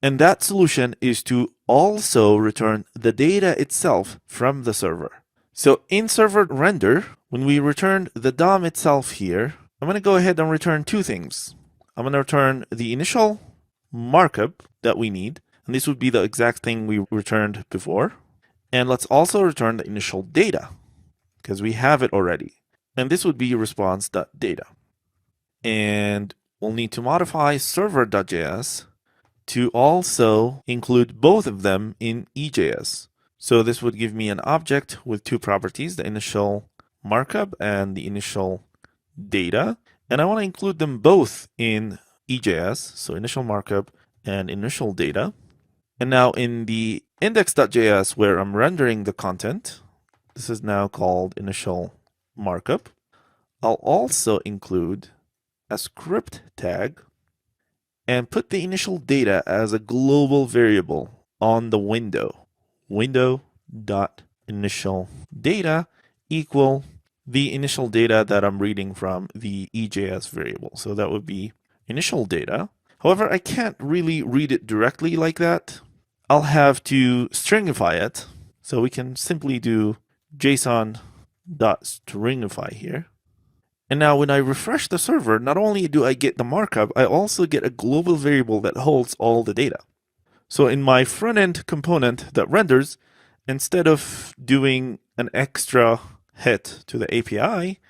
And that solution is to also return the data itself from the server. So in server render, when we return the DOM itself here, I'm going to go ahead and return two things. I'm going to return the initial markup that we need, and this would be the exact thing we returned before. And let's also return the initial data because we have it already. And this would be response.data. And we'll need to modify server.js to also include both of them in EJS. So this would give me an object with two properties, the initial markup and the initial data. And I want to include them both in EJS, so initial markup and initial data. And now in the index.js where I'm rendering the content, this is now called initial markup. I'll also include a script tag and put the initial data as a global variable on the window. Window.initialData equal the initial data that I'm reading from the EJS variable. So that would be initial data. However, I can't really read it directly like that. I'll have to stringify it. So we can simply do JSON.stringify here. And now when I refresh the server, not only do I get the markup, I also get a global variable that holds all the data. So in my front-end component that renders, instead of doing an extra hit to the API,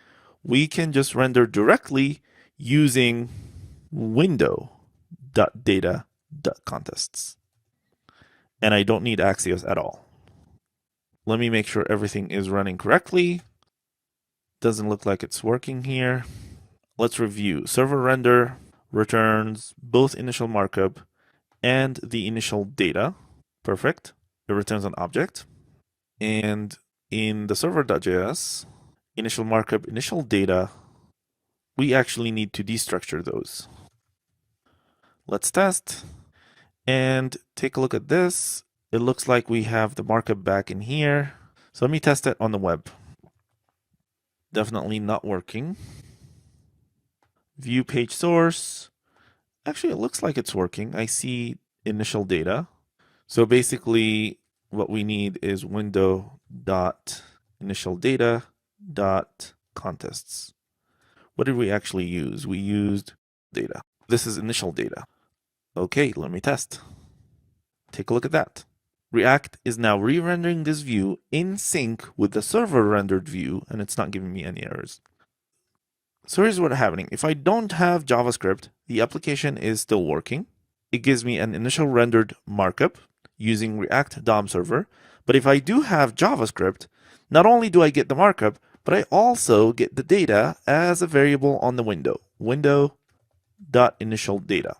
we can just render directly using window.data.contests. And I don't need Axios at all. Let me make sure everything is running correctly. Doesn't look like it's working here. Let's review. Server render returns both initial markup and the initial data. Perfect. It returns an object. And in the server.js, initial markup, initial data, we actually need to destructure those. Let's test and take a look at this. It looks like we have the markup back in here. So let me test it on the web. Definitely not working. View page source. Actually, it looks like it's working. I see initial data. So basically what we need is window.initialData.contests. What did we actually use? We used data. This is initial data. Okay, let me test. Take a look at that. React is now re-rendering this view in sync with the server rendered view, and it's not giving me any errors. So here's what's happening. If I don't have JavaScript, the application is still working. It gives me an initial rendered markup using ReactDOMServer. But if I do have JavaScript, not only do I get the markup, but I also get the data as a variable on the window.initialData.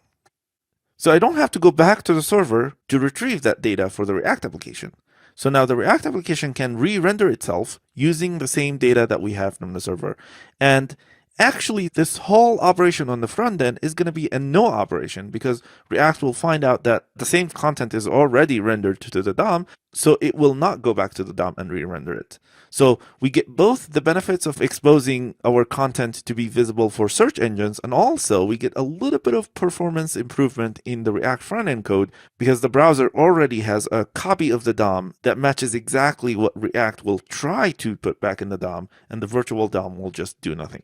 So I don't have to go back to the server to retrieve that data for the React application. So now the React application can re-render itself using the same data that we have from the server. And actually, this whole operation on the front end is going to be a no operation because React will find out that the same content is already rendered to the DOM, so it will not go back to the DOM and re-render it. So we get both the benefits of exposing our content to be visible for search engines, and also we get a little bit of performance improvement in the React front-end code because the browser already has a copy of the DOM that matches exactly what React will try to put back in the DOM, and the virtual DOM will just do nothing.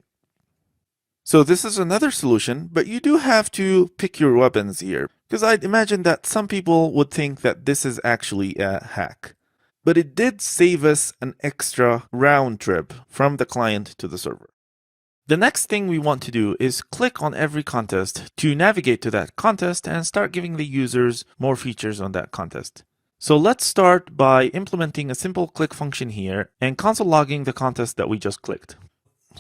So this is another solution, but you do have to pick your weapons here, because I'd imagine that some people would think that this is actually a hack. But it did save us an extra round trip from the client to the server. The next thing we want to do is click on every contest to navigate to that contest and start giving the users more features on that contest. So let's start by implementing a simple click function here and console logging the contest that we just clicked.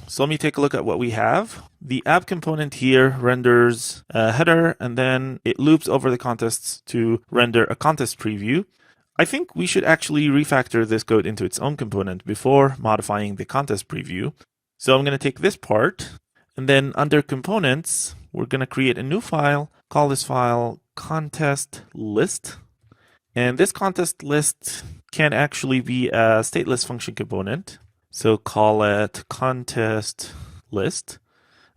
So let me take a look at what we have. The app component here renders a header, and then it loops over the contests to render a contest preview. I think we should actually refactor this code into its own component before modifying the contest preview. So I'm going to take this part, and then under components, we're going to create a new file, call this file contest list. And this contest list can actually be a stateless function component. So call it contest list.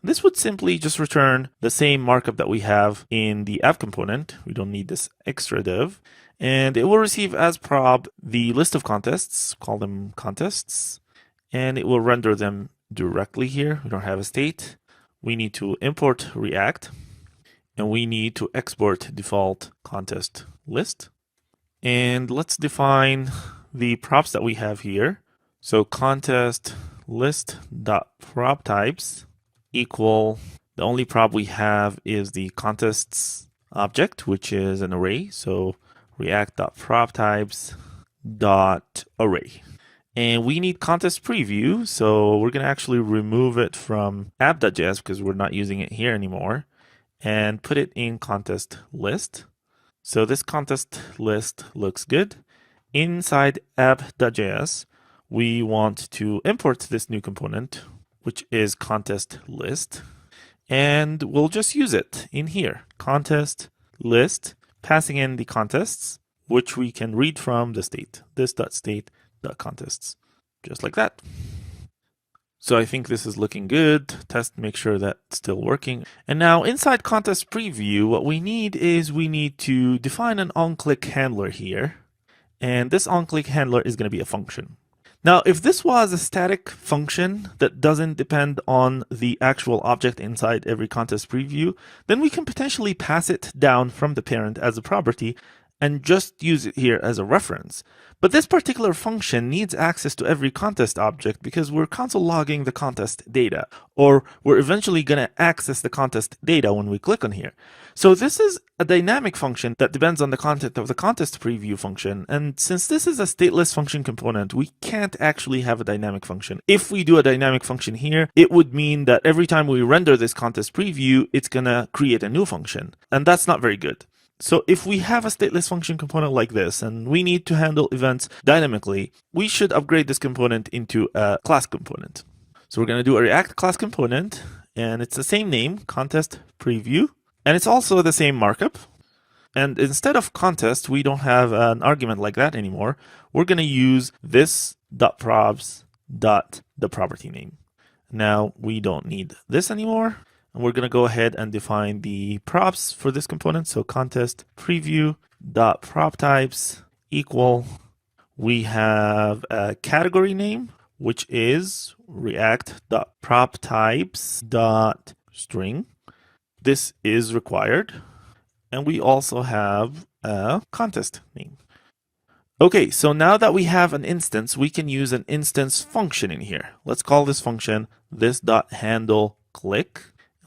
This would simply just return the same markup that we have in the app component. We don't need this extra div. And it will receive as prob the list of contests, call them contests, and it will render them directly here. We don't have a state. We need to import React, and we need to export default contest list. And let's define the props that we have here. So contest list.prop types equal, the only prop we have is the contests object, which is an array. So react.proptypes.array. And we need contest preview, so we're going to actually remove it from app.js because we're not using it here anymore, and put it in contest list. So this contest list looks good. Inside app.js, we want to import this new component, which is contest list, and we'll just use it in here, contest list, passing in the contests, which we can read from the state, this.state.contests, just like that. So I think this is looking good. Test, make sure that's still working. And now inside contest preview, what we need is we need to define an onClick handler here. And this onClick handler is going to be a function. Now, if this was a static function that doesn't depend on the actual object inside every contest preview, then we can potentially pass it down from the parent as a property and just use it here as a reference. But this particular function needs access to every contest object because we're console logging the contest data, or we're eventually going to access the contest data when we click on here. So this is a dynamic function that depends on the content of the contest preview function. And since this is a stateless function component, we can't actually have a dynamic function. If we do a dynamic function here, it would mean that every time we render this contest preview, it's going to create a new function. And that's not very good. So if we have a stateless function component like this, and we need to handle events dynamically, we should upgrade this component into a class component. So we're going to do a React class component, and it's the same name, contest preview, and it's also the same markup. And instead of contest, we don't have an argument like that anymore. We're going to use this.probs.the property name. Now we don't need this anymore. And we're going to go ahead and define the props for this component. So contest preview.proptypes equal. We have a category name, which is react.proptypes.string. This is required. And we also have a contest name. Okay, so now that we have an instance, we can use an instance function in here. Let's call this function this.handleClick.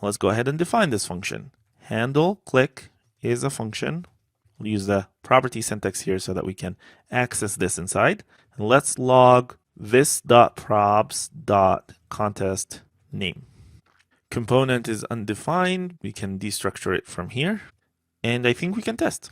Let's go ahead and define this function. HandleClick is a function. We'll use the property syntax here so that we can access this inside. And let's log this.probs.contest name. Component is undefined. We can destructure it from here. And I think we can test.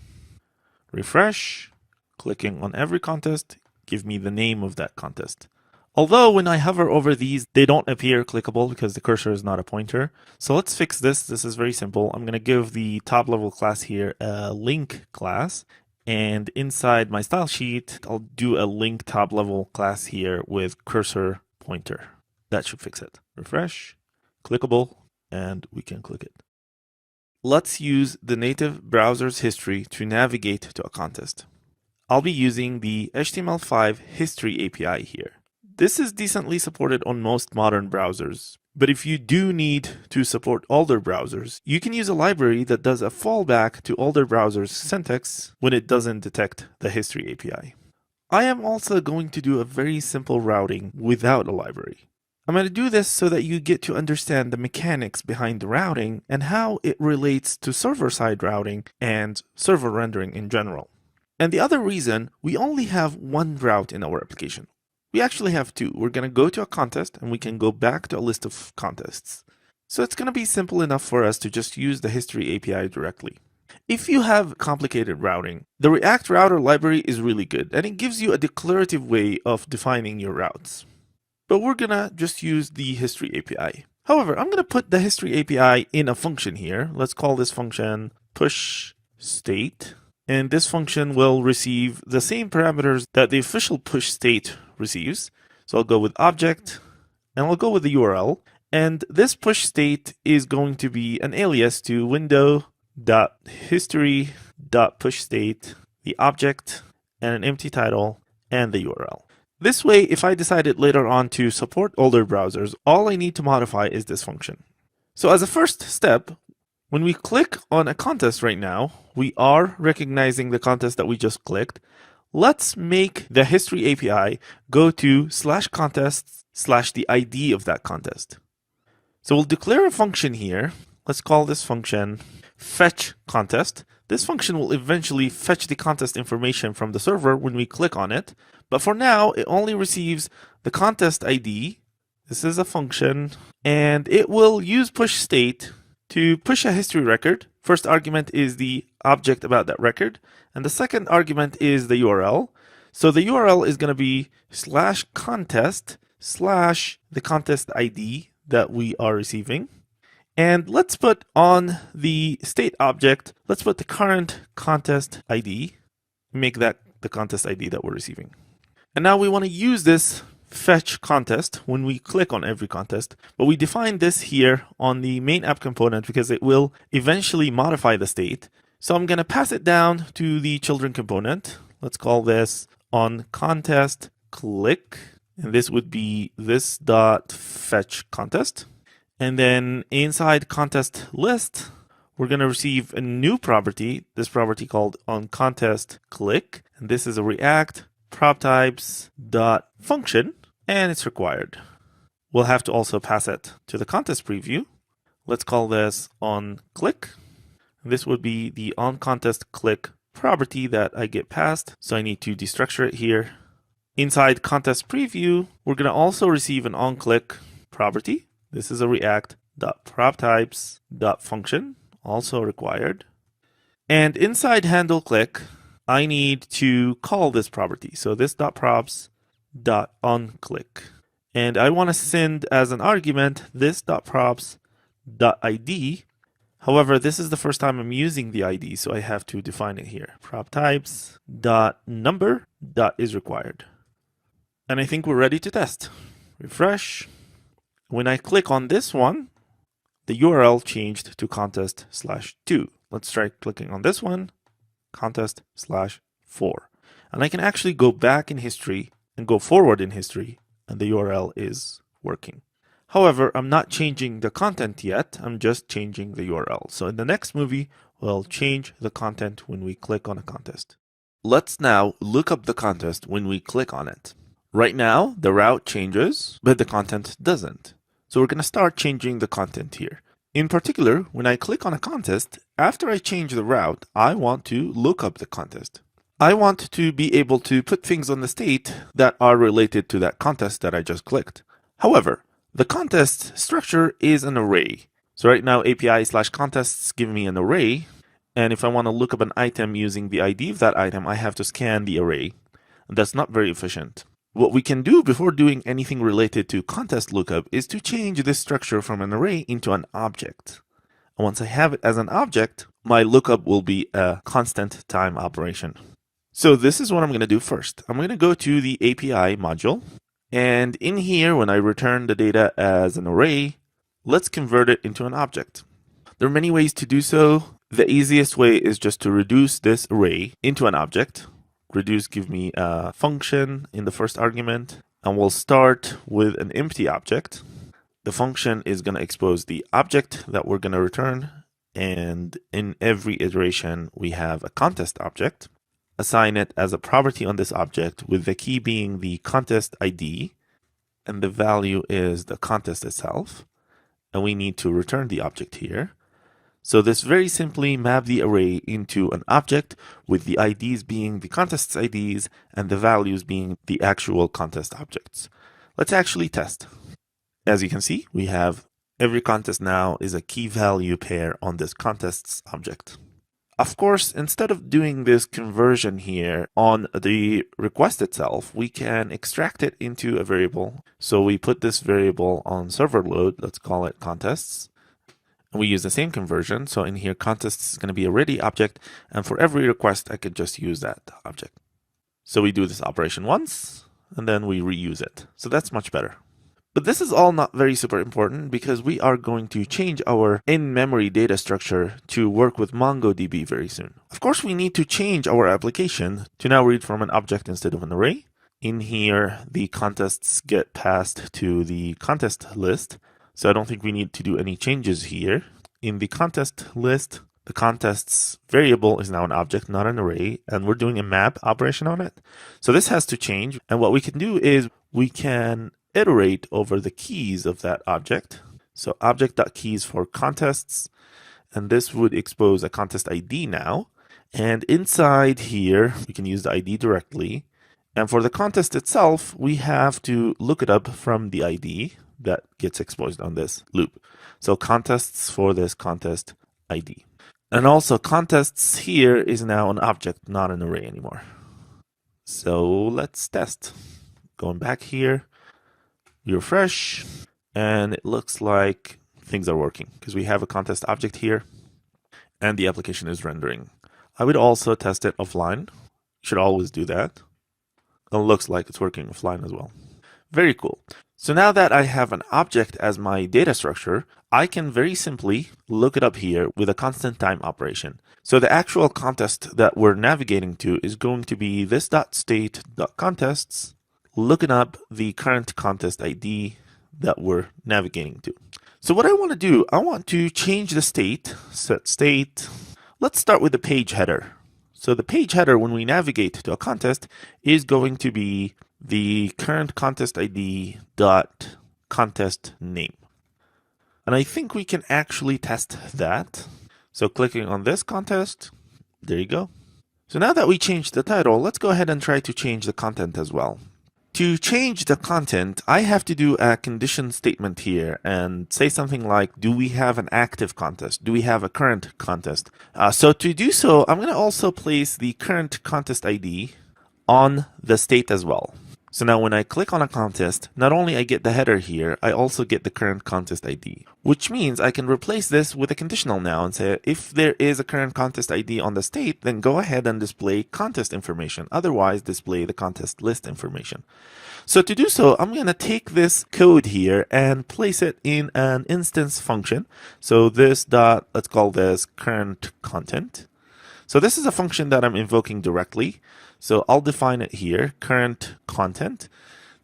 Refresh, clicking on every contest, give me the name of that contest. Although when I hover over these, they don't appear clickable because the cursor is not a pointer. So let's fix this. This is very simple. I'm going to give the top level class here a link class. And inside my style sheet, I'll do a link top level class here with cursor pointer. That should fix it. Refresh, clickable, and we can click it. Let's use the native browser's history to navigate to a contest. I'll be using the HTML5 history API here. This is decently supported on most modern browsers, but if you do need to support older browsers, you can use a library that does a fallback to older browsers' syntax when it doesn't detect the history API. I am also going to do a very simple routing without a library. I'm going to do this so that you get to understand the mechanics behind the routing and how it relates to server-side routing and server rendering in general. And the other reason, we only have one route in our application. We actually have two. We're going to go to a contest and we can go back to a list of contests. So it's going to be simple enough for us to just use the history API directly. If you have complicated routing, the React Router library is really good and it gives you a declarative way of defining your routes. But we're going to just use the history API. However, I'm going to put the history API in a function here. Let's call this function push state. And this function will receive the same parameters that the official push state receives. So I'll go with object and I'll go with the URL. And this push state is going to be an alias to window.history.pushState, the object, and an empty title, and the URL. This way, if I decided later on to support older browsers, all I need to modify is this function. So as a first step, when we click on a contest right now, we are recognizing the contest that we just clicked. Let's make the history API go to /contests/the ID of that contest. So we'll declare a function here. Let's call this function fetch contest. This function will eventually fetch the contest information from the server when we click on it. But for now, it only receives the contest ID. This is a function, and it will use push state to push a history record. First argument is the object about that record, and the second argument is the URL. So the URL is going to be /contest/ the contest ID that we are receiving. And let's put on the state object, let's put the current contest ID, make that the contest ID that we're receiving. And now we want to use this fetch contest when we click on every contest, but we define this here on the main app component because it will eventually modify the state. So I'm going to pass it down to the children component. Let's call this on contest click, and this would be this.fetch contest. And then inside contest list, we're going to receive a new property, this property called on contest click, and this is a React proptypes.function, and it's required. We'll have to also pass it to the contest preview. Let's call this on click. This would be the on contest click property that I get passed, so I need to destructure it here. Inside contest preview, we're going to also receive an on click property. This is a React.proptypes.function, also required. And inside handle click, I need to call this property. So this .props.onClick. And I want to send as an argument this .props.id. However, this is the first time I'm using the ID, so I have to define it here. Prop types .number is required. And I think we're ready to test. Refresh. When I click on this one, the URL changed to contest/2. Let's try clicking on this one, contest/4. And I can actually go back in history and go forward in history, and the URL is working. However, I'm not changing the content yet. I'm just changing the URL. So in the next movie, we'll change the content when we click on a contest. Let's now look up the contest when we click on it. Right now, the route changes, but the content doesn't. So we're going to start changing the content here. In particular, when I click on a contest, after I change the route, I want to look up the contest. I want to be able to put things on the state that are related to that contest that I just clicked. However, the contest structure is an array. So right now, API/contests give me an array. And if I want to look up an item using the ID of that item, I have to scan the array. And that's not very efficient. What we can do before doing anything related to contest lookup is to change this structure from an array into an object. And once I have it as an object, my lookup will be a constant time operation. So this is what I'm going to do first. I'm going to go to the API module. And in here, when I return the data as an array, let's convert it into an object. There are many ways to do so. The easiest way is just to reduce this array into an object. Reduce give me a function in the first argument, and we'll start with an empty object. The function is going to expose the object that we're going to return, and in every iteration we have a contest object. Assign it as a property on this object with the key being the contest ID, and the value is the contest itself, and we need to return the object here. So this very simply map the array into an object with the IDs being the contest's IDs and the values being the actual contest objects. Let's actually test. As you can see, we have every contest now is a key value pair on this contest's object. Of course, instead of doing this conversion here on the request itself, we can extract it into a variable. So we put this variable on server load, let's call it contests. And we use the same conversion. So in here, contests is going to be a ready object. And for every request, I could just use that object. So we do this operation once, and then we reuse it. So that's much better. But this is all not very super important because we are going to change our in-memory data structure to work with MongoDB very soon. Of course, we need to change our application to now read from an object instead of an array. In here, the contests get passed to the contest list. So I don't think we need to do any changes here. In the contest list, the contests variable is now an object, not an array, and we're doing a map operation on it. So this has to change. And what we can do is we can iterate over the keys of that object. So object.keys for contests, and this would expose a contest ID now. And inside here, we can use the ID directly. And for the contest itself, we have to look it up from the ID that gets exposed on this loop. So contests for this contest ID. And also contests here is now an object, not an array anymore. So let's test. Going back here, we refresh, and it looks like things are working because we have a contest object here and the application is rendering. I would also test it offline. You should always do that. It looks like it's working offline as well. Very cool. So now that I have an object as my data structure, I can very simply look it up here with a constant time operation. So the actual contest that we're navigating to is going to be this.state.contests, looking up the current contest ID that we're navigating to. So what I want to do, I want to change the state, set state. Let's start with the page header. So the page header, when we navigate to a contest, is going to be the current contest ID dot contest name. And I think we can actually test that. So clicking on this contest, there you go. So now that we changed the title, let's go ahead and try to change the content as well. To change the content, I have to do a condition statement here and say something like, do we have an active contest? Do we have a current contest? So to do so, I'm going to also place the current contest ID on the state as well. So now when I click on a contest, not only I get the header here, I also get the current contest ID, which means I can replace this with a conditional now and say, if there is a current contest ID on the state, then go ahead and display contest information. Otherwise, display the contest list information. So to do so, I'm going to take this code here and place it in an instance function. So this dot, let's call this current content. So this is a function that I'm invoking directly. So I'll define it here, current content.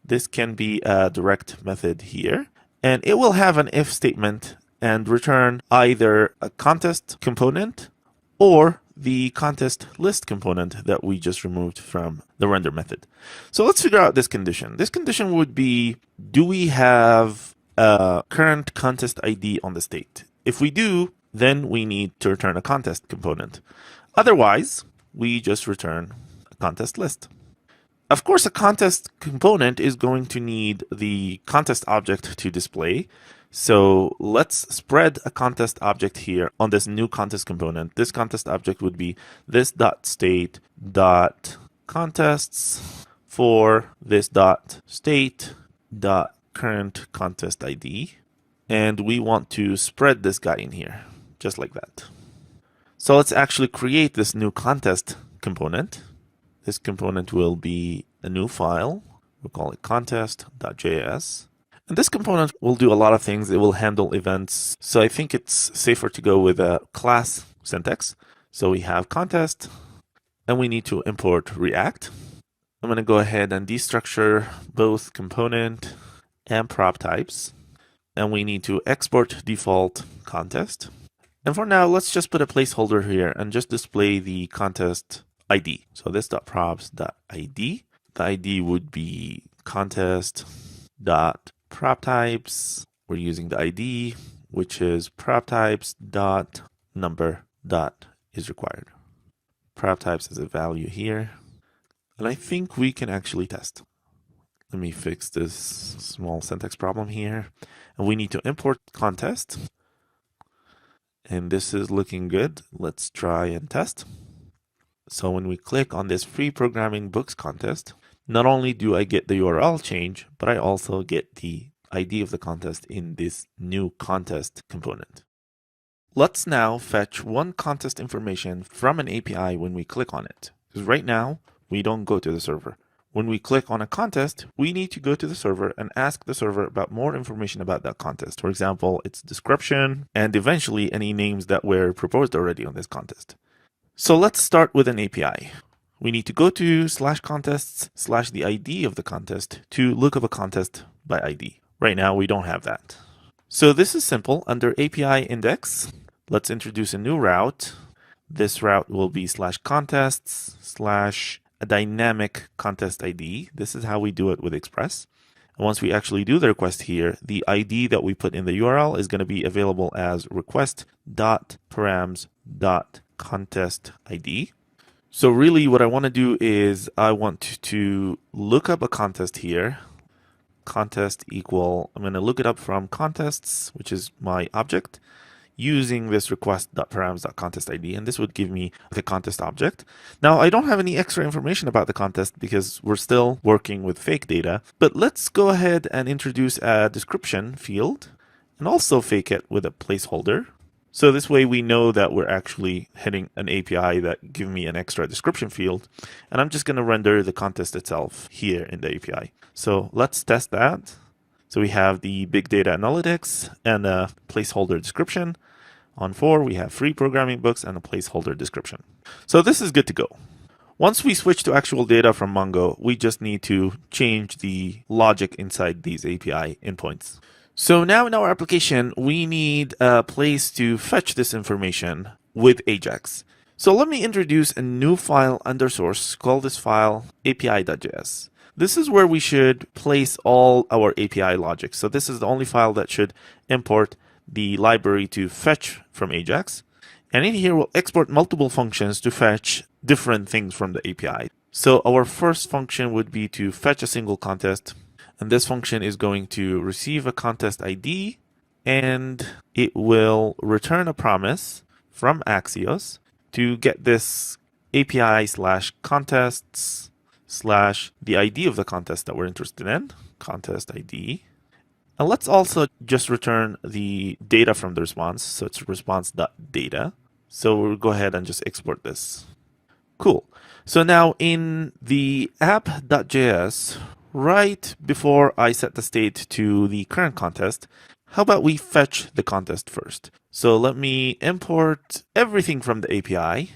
This can be a direct method here, and it will have an if statement and return either a contest component or the contest list component that we just removed from the render method. So let's figure out this condition. This condition would be, do we have a current contest ID on the state? If we do, then we need to return a contest component. Otherwise, we just return contest list. Of course, a contest component is going to need the contest object to display. So let's spread a contest object here on this new contest component. This contest object would be this dot state dot contests for this dot state dot current contest ID. And we want to spread this guy in here, just like that. So let's actually create this new contest component. This component will be a new file. We'll call it contest.js. And this component will do a lot of things. It will handle events. So I think it's safer to go with a class syntax. So we have contest, and we need to import React. I'm going to go ahead and destructure both component and prop types. And we need to export default contest. And for now, let's just put a placeholder here and just display the contest ID. So this .props.id, the ID would be contest.proptypes. We're using the ID, which is proptypes.number is required. Proptypes is a value here. And I think we can actually test. Let me fix this small syntax problem here. And we need to import contest. And this is looking good. Let's try and test. So when we click on this free programming books contest, not only do I get the URL change, but I also get the ID of the contest in this new contest component. Let's now fetch one contest information from an API when we click on it. Because right now, we don't go to the server. When we click on a contest, we need to go to the server and ask the server about more information about that contest. For example, its description, and eventually any names that were proposed already on this contest. So let's start with an API. We need to go to /contests/ the ID of the contest to look up a contest by ID. Right now, we don't have that. So this is simple. Under API index, let's introduce a new route. This route will be /contests/ a dynamic contest ID. This is how we do it with Express. And once we actually do the request here, the ID that we put in the URL is going to be available as request.params.contest ID. So really what I want to do is I want to look up a contest here. Contest equal, I'm going to look it up from contests, which is my object, using this request.params.contest ID, and this would give me the contest object. Now, I don't have any extra information about the contest because we're still working with fake data, but let's go ahead and introduce a description field and also fake it with a placeholder. So this way we know that we're actually hitting an API that gives me an extra description field, and I'm just going to render the contest itself here in the API. So let's test that. So we have the big data analytics and a placeholder description. On 4, we have free programming books and a placeholder description. So this is good to go. Once we switch to actual data from Mongo, we just need to change the logic inside these API endpoints. So now in our application, we need a place to fetch this information with Ajax. So let me introduce a new file under source. Call this file api.js. This is where we should place all our API logic. So this is the only file that should import the library to fetch from Ajax. And in here, we'll export multiple functions to fetch different things from the API. So our first function would be to fetch a single contest. And this function is going to receive a contest ID, and it will return a promise from Axios to get this API/contests/ the ID of the contest that we're interested in, contest ID. And let's also just return the data from the response. So it's response.data. So we'll go ahead and just export this. Cool. So now in the app.js, right before I set the state to the current contest, how about we fetch the contest first? So let me import everything from the API,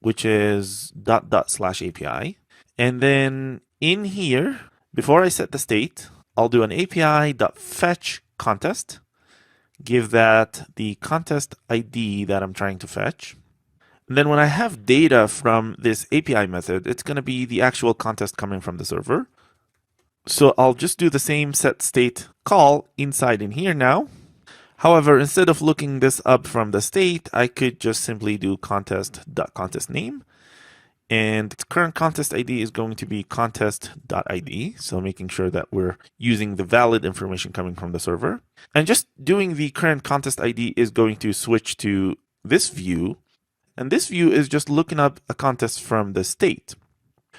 which is /API. And then in here, before I set the state, I'll do an API.fetch contest, give that the contest ID that I'm trying to fetch. And then when I have data from this API method, it's going to be the actual contest coming from the server. So I'll just do the same set state call inside in here now. However, instead of looking this up from the state, I could just simply do contest.contestName. And the current contest ID is going to be contest.id. So making sure that we're using the valid information coming from the server. And just doing the current contest ID is going to switch to this view. And this view is just looking up a contest from the state.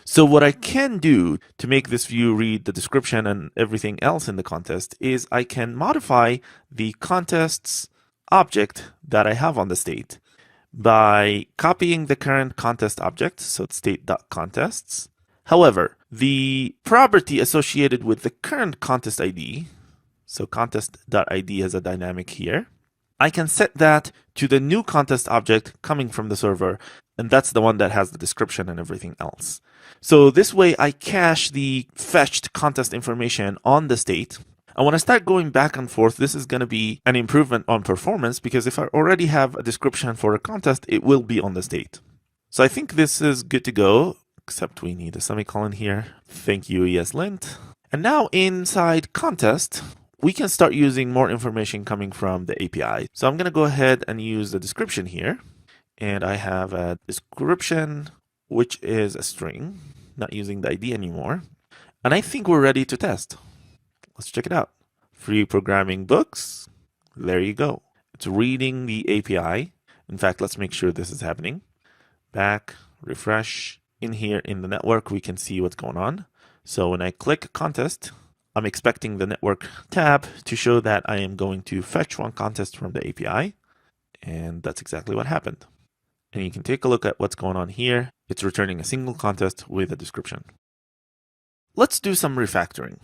So what I can do to make this view read the description and everything else in the contest is I can modify the contests object that I have on the state by copying the current contest object, so it's state.contests. However, the property associated with the current contest ID, so contest.id has a dynamic here, I can set that to the new contest object coming from the server, and that's the one that has the description and everything else. So this way I cache the fetched contest information on the state. And when I start going back and forth, this is going to be an improvement on performance, because if I already have a description for a contest, it will be on the state. So I think this is good to go, except we need a semicolon here. Thank you, ESLint. And now inside contest, we can start using more information coming from the API. So I'm going to go ahead and use the description here. And I have a description, which is a string, not using the ID anymore. And I think we're ready to test. Let's check it out. Free programming books. There you go. It's reading the API. In fact, let's make sure this is happening. Back, refresh. In here in the network, we can see what's going on. So when I click contest, I'm expecting the network tab to show that I am going to fetch one contest from the API. And that's exactly what happened. And you can take a look at what's going on here. It's returning a single contest with a description. Let's do some refactoring.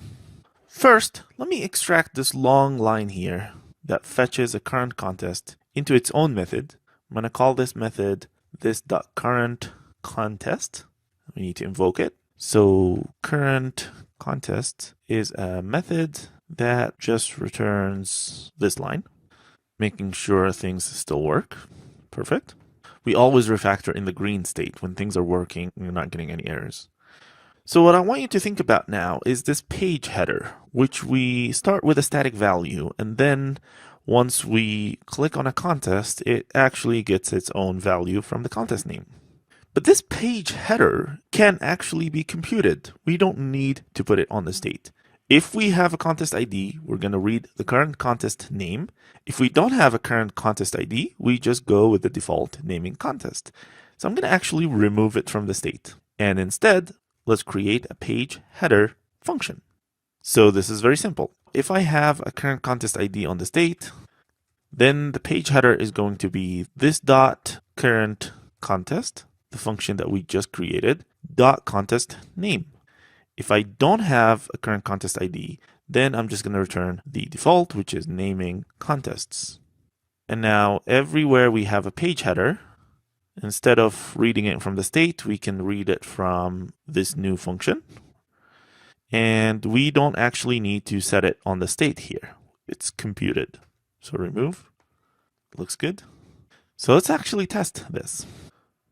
First, let me extract this long line here that fetches a current contest into its own method. I'm going to call this method this.currentContest. We need to invoke it. So current contest is a method that just returns this line, making sure things still work. Perfect. We always refactor in the green state when things are working and you're not getting any errors. So what I want you to think about now is this page header, which we start with a static value, and then once we click on a contest, it actually gets its own value from the contest name. But this page header can actually be computed. We don't need to put it on the state. If we have a contest ID, we're going to read the current contest name. If we don't have a current contest ID, we just go with the default naming contest. So I'm going to actually remove it from the state. And instead, let's create a page header function. So this is very simple. If I have a current contest ID on the state, then the page header is going to be this dot current contest, the function that we just created, dot contest name. If I don't have a current contest ID, then I'm just going to return the default, which is naming contests. And now everywhere we have a page header, instead of reading it from the state, we can read it from this new function. And we don't actually need to set it on the state here. It's computed. So remove. Looks good. So let's actually test this.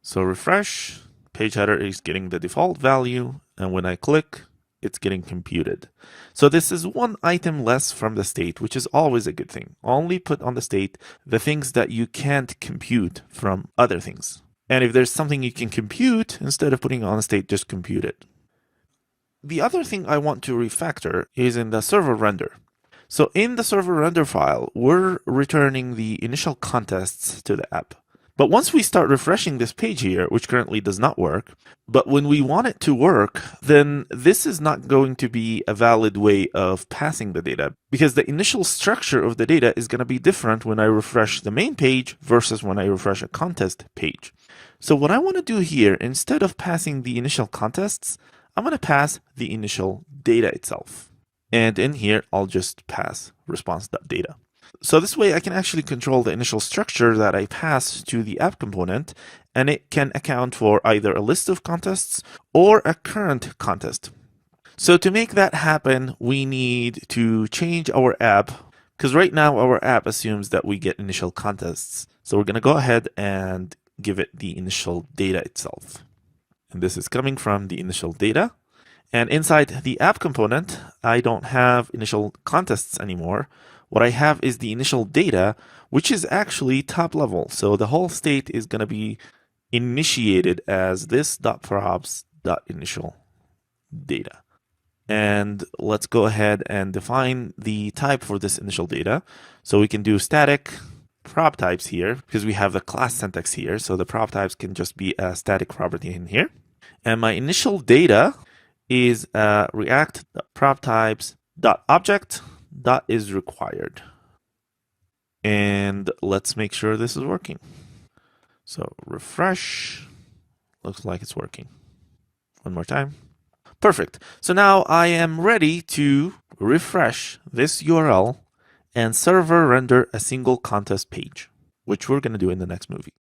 So refresh. Page header is getting the default value. And when I click, it's getting computed. So this is one item less from the state, which is always a good thing. Only put on the state the things that you can't compute from other things. And if there's something you can compute, instead of putting on state, just compute it. The other thing I want to refactor is in the server render. So in the server render file, we're returning the initial contests to the app. But once we start refreshing this page here, which currently does not work, but when we want it to work, then this is not going to be a valid way of passing the data, because the initial structure of the data is going to be different when I refresh the main page versus when I refresh a contest page. So what I want to do here, instead of passing the initial contests, I'm going to pass the initial data itself. And in here, I'll just pass response.data. So this way I can actually control the initial structure that I pass to the app component, and it can account for either a list of contests or a current contest. So to make that happen, we need to change our app, because right now our app assumes that we get initial contests. So we're going to go ahead and give it the initial data itself. And this is coming from the initial data. And inside the app component, I don't have initial contests anymore. What I have is the initial data, which is actually top level. So the whole state is going to be initiated as this.props.initial data. And let's go ahead and define the type for this initial data. So we can do static prop types here because we have the class syntax here. So the prop types can just be a static property in here. And my initial data is react.proptypes.object.isRequired. And let's make sure this is working. So refresh. Looks like it's working. One more time. Perfect. So now I am ready to refresh this URL and server render a single contest page, which we're going to do in the next movie.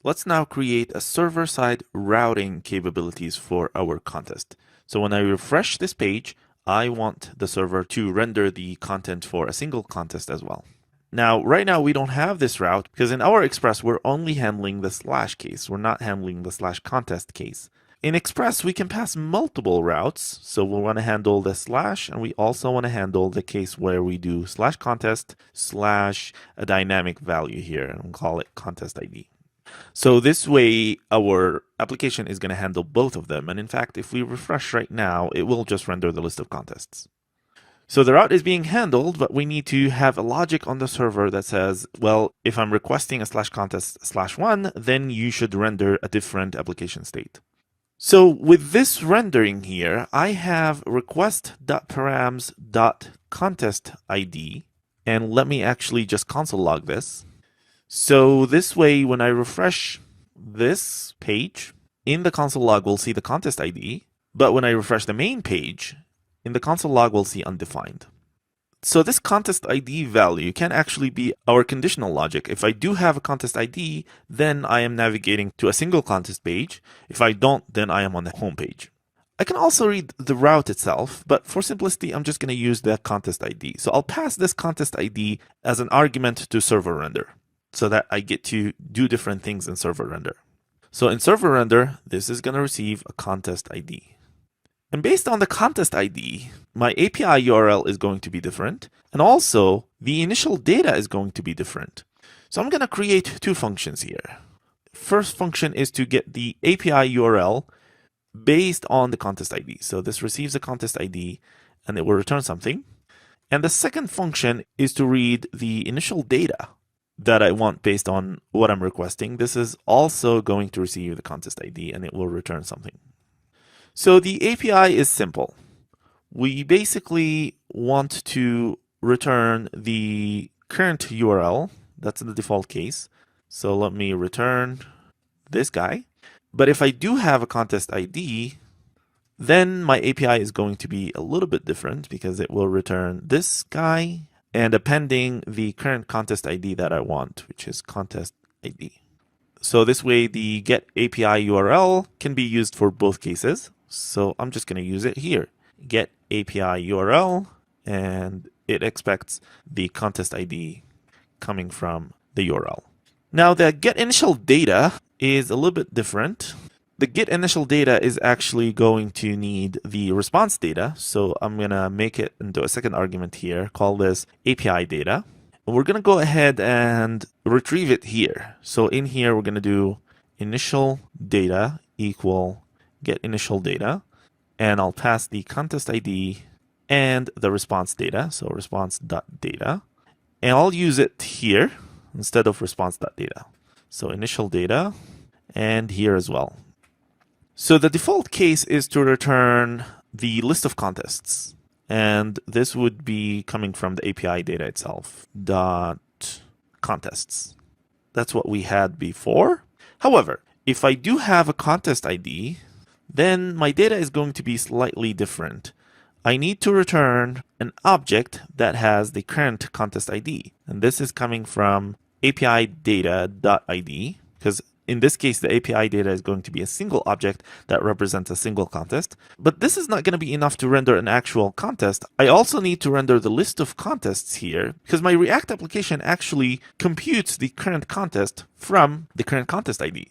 Let's now create a server-side routing capabilities for our contest. So when I refresh this page, I want the server to render the content for a single contest as well. Now, right now, we don't have this route because in our Express, we're only handling the slash case. We're not handling the slash contest case. In Express, we can pass multiple routes. So we'll want to handle the slash, and we also want to handle the case where we do slash contest slash a dynamic value here, and we'll call it contest ID. So this way, our application is going to handle both of them. And in fact, if we refresh right now, it will just render the list of contests. So the route is being handled, but we need to have a logic on the server that says, well, if I'm requesting a slash contest slash one, then you should render a different application state. So with this rendering here, I have request.params.contestID, and let me actually just console log this. So this way, when I refresh this page, in the console log, we'll see the contest ID. But when I refresh the main page, in the console log, we'll see undefined. So this contest ID value can actually be our conditional logic. If I do have a contest ID, then I am navigating to a single contest page. If I don't, then I am on the home page. I can also read the route itself, but for simplicity, I'm just going to use the contest ID. So I'll pass this contest ID as an argument to server render, so that I get to do different things in server render. So in server render, this is going to receive a contest ID. And based on the contest ID, my API URL is going to be different. And also, the initial data is going to be different. So I'm going to create two functions here. First function is to get the API URL based on the contest ID. So this receives a contest ID, and it will return something. And the second function is to read the initial data that I want based on what I'm requesting. This is also going to receive the contest ID, and it will return something. So the API is simple. We basically want to return the current URL. That's the default case. So let me return this guy. But if I do have a contest ID, then my API is going to be a little bit different because it will return this guy and appending the current contest ID that I want, which is contest ID. So this way, the get API URL can be used for both cases. So I'm just going to use it here. Get API URL, and it expects the contest ID coming from the URL. Now the get initial data is a little bit different. The get initial data is actually going to need the response data. So I'm going to make it into a second argument here, call this API data. And we're going to go ahead and retrieve it here. So in here, we're going to do initial data equal get initial data, and I'll pass the contest ID and the response data, so response.data, and I'll use it here instead of response.data. So initial data, and here as well. So the default case is to return the list of contests, and this would be coming from the API data itself, dot contests. That's what we had before. However, if I do have a contest ID, then my data is going to be slightly different. I need to return an object that has the current contest ID. And this is coming from API data.id, because in this case, the API data is going to be a single object that represents a single contest. But this is not going to be enough to render an actual contest. I also need to render the list of contests here, because my React application actually computes the current contest from the current contest ID.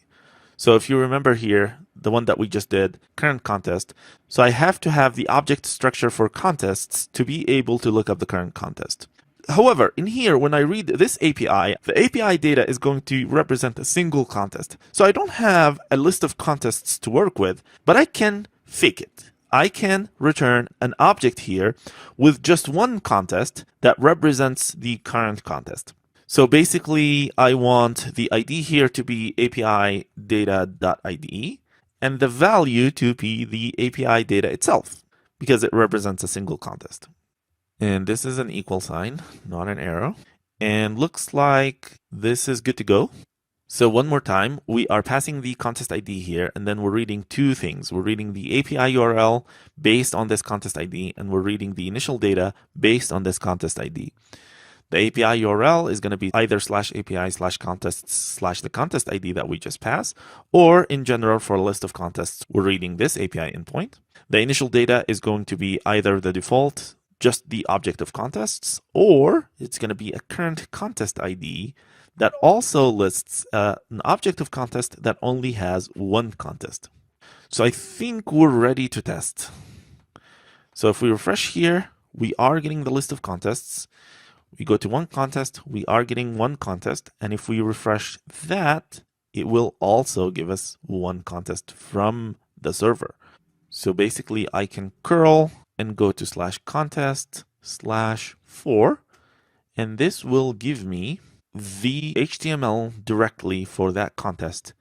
So if you remember here, the one that we just did, current contest. So I have to have the object structure for contests to be able to look up the current contest. However, in here, when I read this API, the API data is going to represent a single contest. So I don't have a list of contests to work with, but I can fake it. I can return an object here with just one contest that represents the current contest. So basically, I want the ID here to be API data.id and the value to be the API data itself, because it represents a single contest. And this is an equal sign, not an arrow. And looks like this is good to go. So one more time, we are passing the contest ID here, and then we're reading two things. We're reading the API URL based on this contest ID, and we're reading the initial data based on this contest ID. The API URL is going to be either /API/contests/ the contest ID that we just passed, or in general for a list of contests, we're reading this API endpoint. The initial data is going to be either the default, just the object of contests, or it's going to be a current contest ID that also lists an object of contest that only has one contest. So I think we're ready to test. So if we refresh here, we are getting the list of contests. We go to one contest, we are getting one contest. And if we refresh that, it will also give us one contest from the server. So basically I can curl and go to /contest/4, and this will give me the HTML directly for that contest,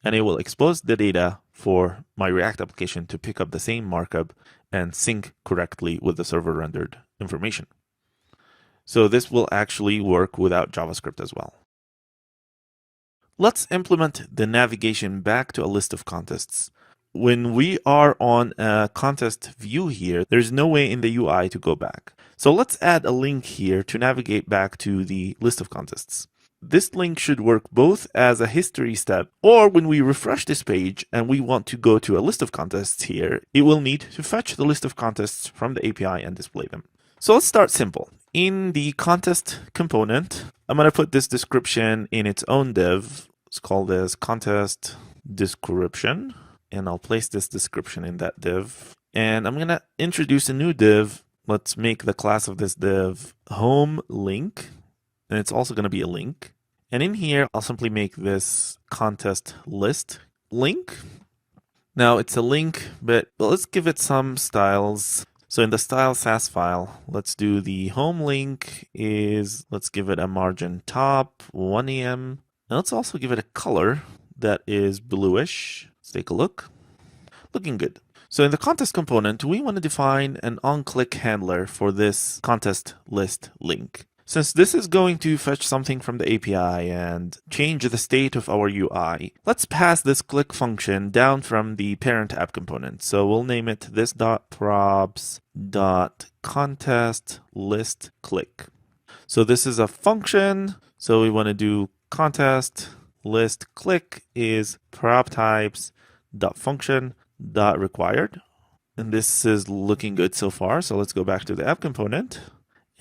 and it will expose the data for my React application to pick up the same markup and sync correctly with the server rendered information. So this will actually work without JavaScript as well. Let's implement the navigation back to a list of contests. When we are on a contest view here, there's no way in the UI to go back. So let's add a link here to navigate back to the list of contests. This link should work both as a history step, or when we refresh this page and we want to go to a list of contests here, it will need to fetch the list of contests from the API and display them. So let's start simple. In the contest component, I'm going to put this description in its own div. Let's call this contest description. And I'll place this description in that div. And I'm going to introduce a new div. Let's make the class of this div home link. And it's also going to be a link. And in here, I'll simply make this contest list link. Now it's a link, but let's give it some styles. So in the style Sass file, let's do the home link is, let's give it a margin top 1 EM. And let's also give it a color that is bluish. Let's take a look. Looking good. So in the contest component, we want to define an onClick handler for this contest list link. Since this is going to fetch something from the API and change the state of our UI, let's pass this click function down from the parent app component. So we'll name it this.probs.contest.list.click. So this is a function. So we want to do contest list click is prob types dot function dot required. And this is looking good so far. So let's go back to the app component.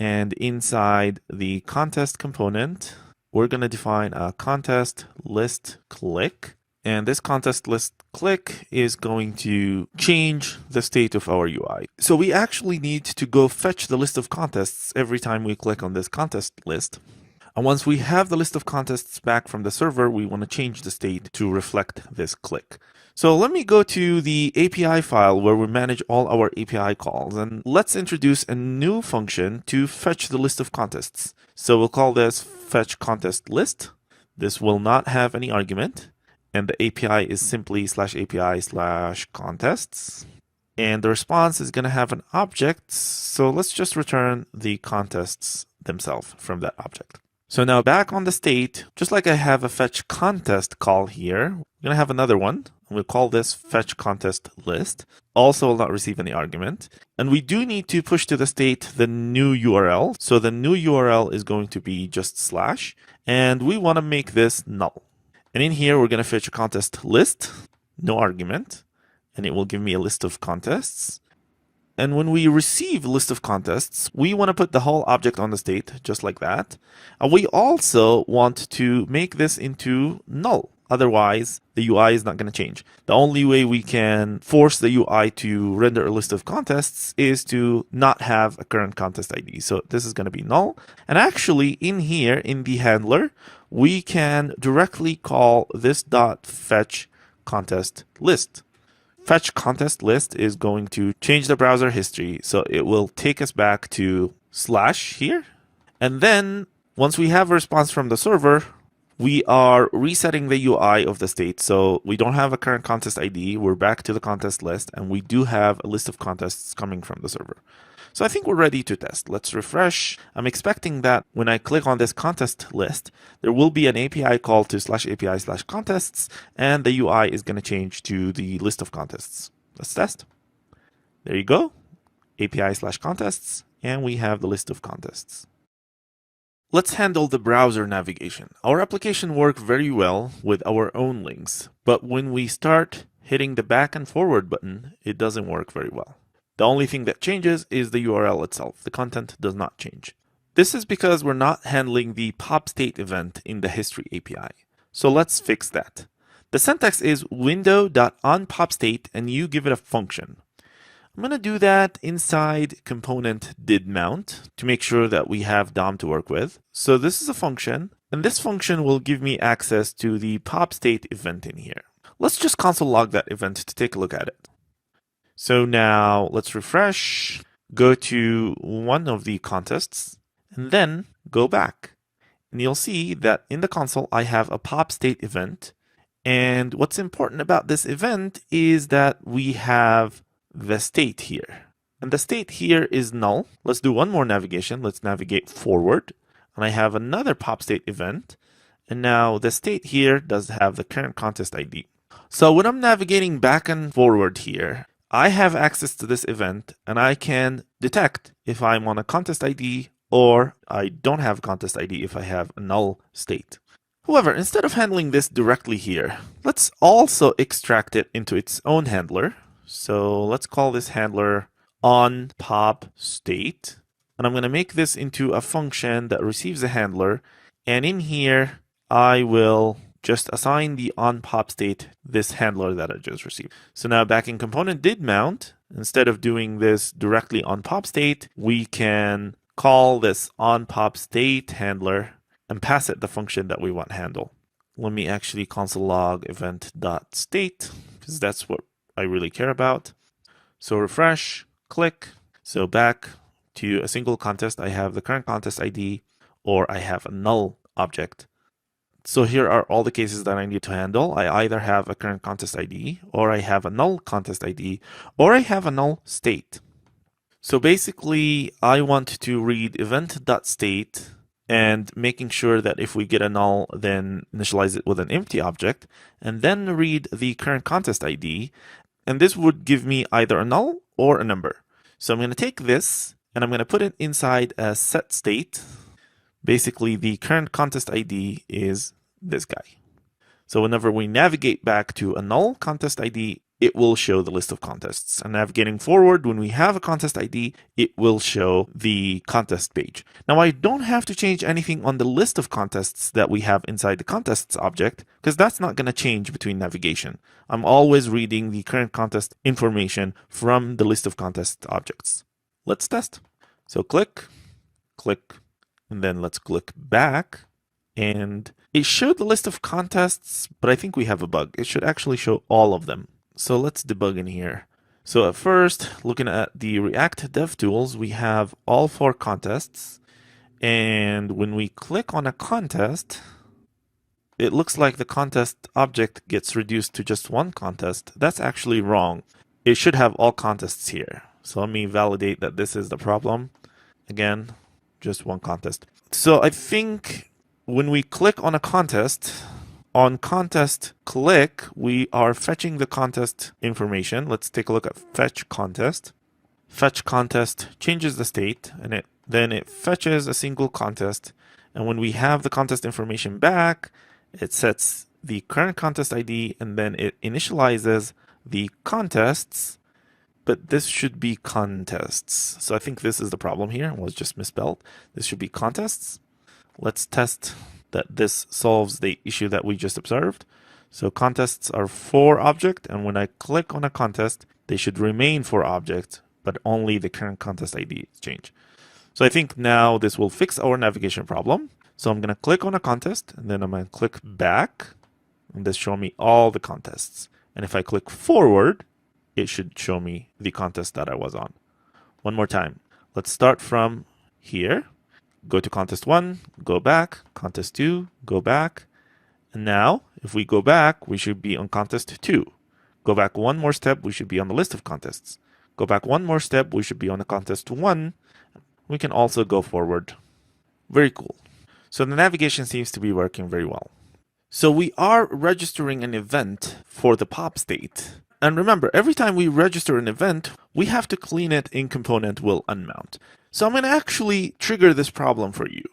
And inside the contest component, we're going to define a contest list click. And this contest list click is going to change the state of our UI. So we actually need to go fetch the list of contests every time we click on this contest list. And once we have the list of contests back from the server, we want to change the state to reflect this click. So let me go to the API file where we manage all our API calls, and let's introduce a new function to fetch the list of contests. So we'll call this fetch contest list. This will not have any argument, and the API is simply /API/contests. And the response is going to have an object, so let's just return the contests themselves from that object. So now back on the state, just like I have a fetch contest call here, we're going to have another one. We'll call this fetch contest list. Also will not receive any argument. And we do need to push to the state the new URL. So the new URL is going to be just /, and we want to make this null. And in here, we're going to fetch a contest list, no argument, and it will give me a list of contests. And when we receive a list of contests, we want to put the whole object on the state, just like that. And we also want to make this into null. Otherwise, the UI is not going to change. The only way we can force the UI to render a list of contests is to not have a current contest ID. So this is going to be null. And actually, in here, in the handler, we can directly call this .fetch contest list. Fetch contest list is going to change the browser history. So it will take us back to / here. And then once we have a response from the server, we are resetting the UI of the state. So we don't have a current contest ID. We're back to the contest list, and we do have a list of contests coming from the server. So I think we're ready to test. Let's refresh. I'm expecting that when I click on this contest list, there will be an API call to /API/contests, and the UI is going to change to the list of contests. Let's test. There you go. API/contests, and we have the list of contests. Let's handle the browser navigation. Our application works very well with our own links, but when we start hitting the back and forward button, it doesn't work very well. The only thing that changes is the URL itself. The content does not change. This is because we're not handling the pop state event in the history API. So let's fix that. The syntax is window.onPopState, and you give it a function. I'm going to do that inside component didMount to make sure that we have DOM to work with. So this is a function, and this function will give me access to the pop state event in here. Let's just console log that event to take a look at it. So now let's refresh, go to one of the contests, and then go back. And you'll see that in the console, I have a pop state event. And what's important about this event is that we have the state here. And the state here is null. Let's do one more navigation. Let's navigate forward. And I have another pop state event. And now the state here does have the current contest ID. So when I'm navigating back and forward here, I have access to this event, and I can detect if I'm on a contest ID or I don't have a contest ID if I have a null state. However, instead of handling this directly here, let's also extract it into its own handler. So let's call this handler onPopState. And I'm going to make this into a function that receives a handler. And in here, I will just assign the onPopState this handler that I just received. So now back in component didMount, instead of doing this directly on popState, we can call this onPopState handler and pass it the function that we want handle. Let me actually console log event.state, because that's what I really care about. So refresh, click. So back to a single contest, I have the current contest ID, or I have a null object. So here are all the cases that I need to handle. I either have a current contest ID, or I have a null contest ID, or I have a null state. So basically, I want to read event.state and making sure that if we get a null, then initialize it with an empty object, and then read the current contest ID. And this would give me either a null or a number. So I'm going to take this and I'm going to put it inside a set state. Basically, the current contest ID is this guy. So whenever we navigate back to a null contest ID, it will show the list of contests. And navigating forward, when we have a contest ID, it will show the contest page. Now, I don't have to change anything on the list of contests that we have inside the contests object, because that's not going to change between navigation. I'm always reading the current contest information from the list of contest objects. Let's test. So click, click, and then let's click back. And it showed the list of contests, but I think we have a bug. It should actually show all of them. So let's debug in here. So at first, looking at the React Dev Tools, we have all 4 contests. And when we click on a contest, it looks like the contest object gets reduced to just 1 contest. That's actually wrong. It should have all contests here. So let me validate that this is the problem. Again, just 1 contest. So I think when we click on a contest, on contest click, we are fetching the contest information. Let's take a look at fetch contest. Fetch contest changes the state, and then it fetches a single contest. And when we have the contest information back, it sets the current contest ID, and then it initializes the contests, but this should be contests. So I think this is the problem here. It was just misspelled. This should be contests. Let's test that this solves the issue that we just observed. So contests are 4 objects, and when I click on a contest, they should remain 4 objects, but only the current contest ID change. So I think now this will fix our navigation problem. So I'm going to click on a contest, and then I'm going to click back, and this show me all the contests. And if I click forward, it should show me the contest that I was on. One more time. Let's start from here. Go to contest 1, go back, contest 2, go back. And now, if we go back, we should be on contest 2. Go back 1 more step, we should be on the list of contests. Go back 1 more step, we should be on the contest 1. We can also go forward. Very cool. So the navigation seems to be working very well. So we are registering an event for the pop state. And remember, every time we register an event, we have to clean it in component will unmount. So I'm going to actually trigger this problem for you.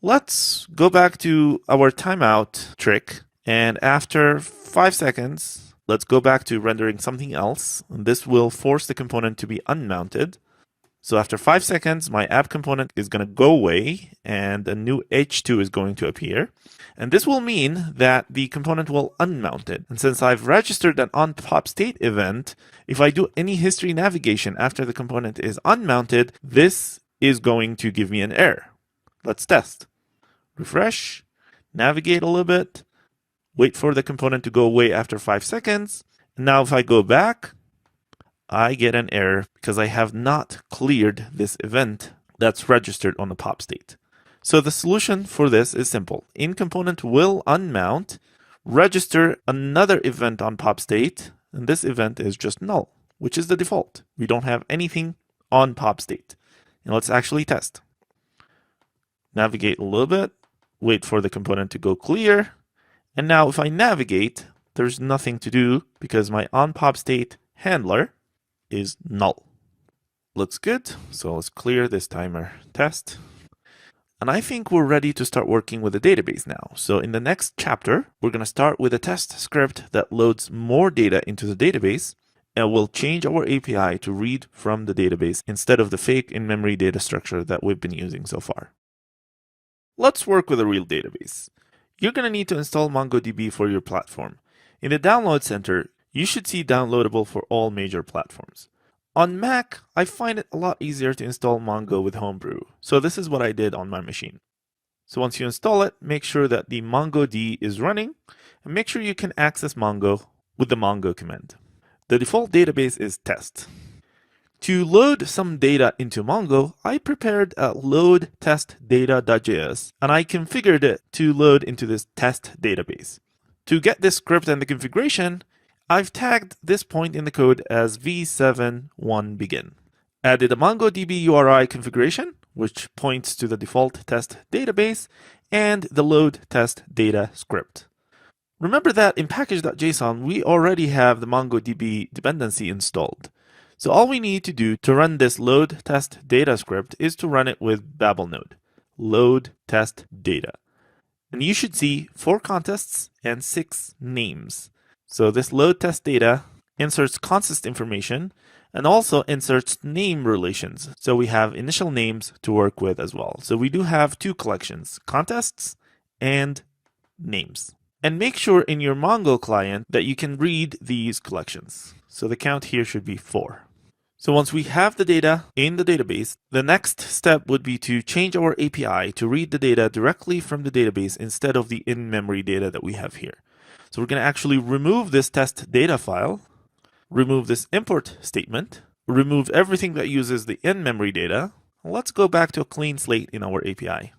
Let's go back to our timeout trick. And after 5 seconds, let's go back to rendering something else. And this will force the component to be unmounted. So after 5 seconds, my app component is going to go away and a new H2 is going to appear. And this will mean that the component will unmount it. And since I've registered an onPopState event, if I do any history navigation after the component is unmounted, this is going to give me an error. Let's test. Refresh, navigate a little bit, wait for the component to go away after 5 seconds. And now if I go back, I get an error because I have not cleared this event that's registered on the pop state. So the solution for this is simple. In component will unmount, register another event on pop state, and this event is just null, which is the default. We don't have anything on pop state. And let's actually test. Navigate a little bit, wait for the component to go clear. And now if I navigate, there's nothing to do because my onPopState handler is null. Looks good. So let's clear this timer test. And I think we're ready to start working with the database now. So in the next chapter, we're going to start with a test script that loads more data into the database and will change our API to read from the database instead of the fake in-memory data structure that we've been using so far. Let's work with a real database. You're going to need to install MongoDB for your platform. In the Download Center, you should see downloadable for all major platforms. On Mac, I find it a lot easier to install Mongo with Homebrew, so this is what I did on my machine. So once you install it, make sure that the MongoD is running, and make sure you can access Mongo with the Mongo command. The default database is test. To load some data into Mongo, I prepared a load test data.js, and I configured it to load into this test database. To get this script and the configuration, I've tagged this point in the code as v7.1begin. Added a MongoDB URI configuration, which points to the default test database, and the load test data script. Remember that in package.json, we already have the MongoDB dependency installed. So all we need to do to run this load test data script is to run it with Babel node, load test data. And you should see 4 contests and 6 names. So this load test data inserts consist information and also inserts name relations. So we have initial names to work with as well. So we do have 2 collections, contests and names. And make sure in your Mongo client that you can read these collections. So the count here should be 4. So once we have the data in the database, the next step would be to change our API to read the data directly from the database instead of the in-memory data that we have here. So we're going to actually remove this test data file, remove this import statement, remove everything that uses the in-memory data. Let's go back to a clean slate in our API,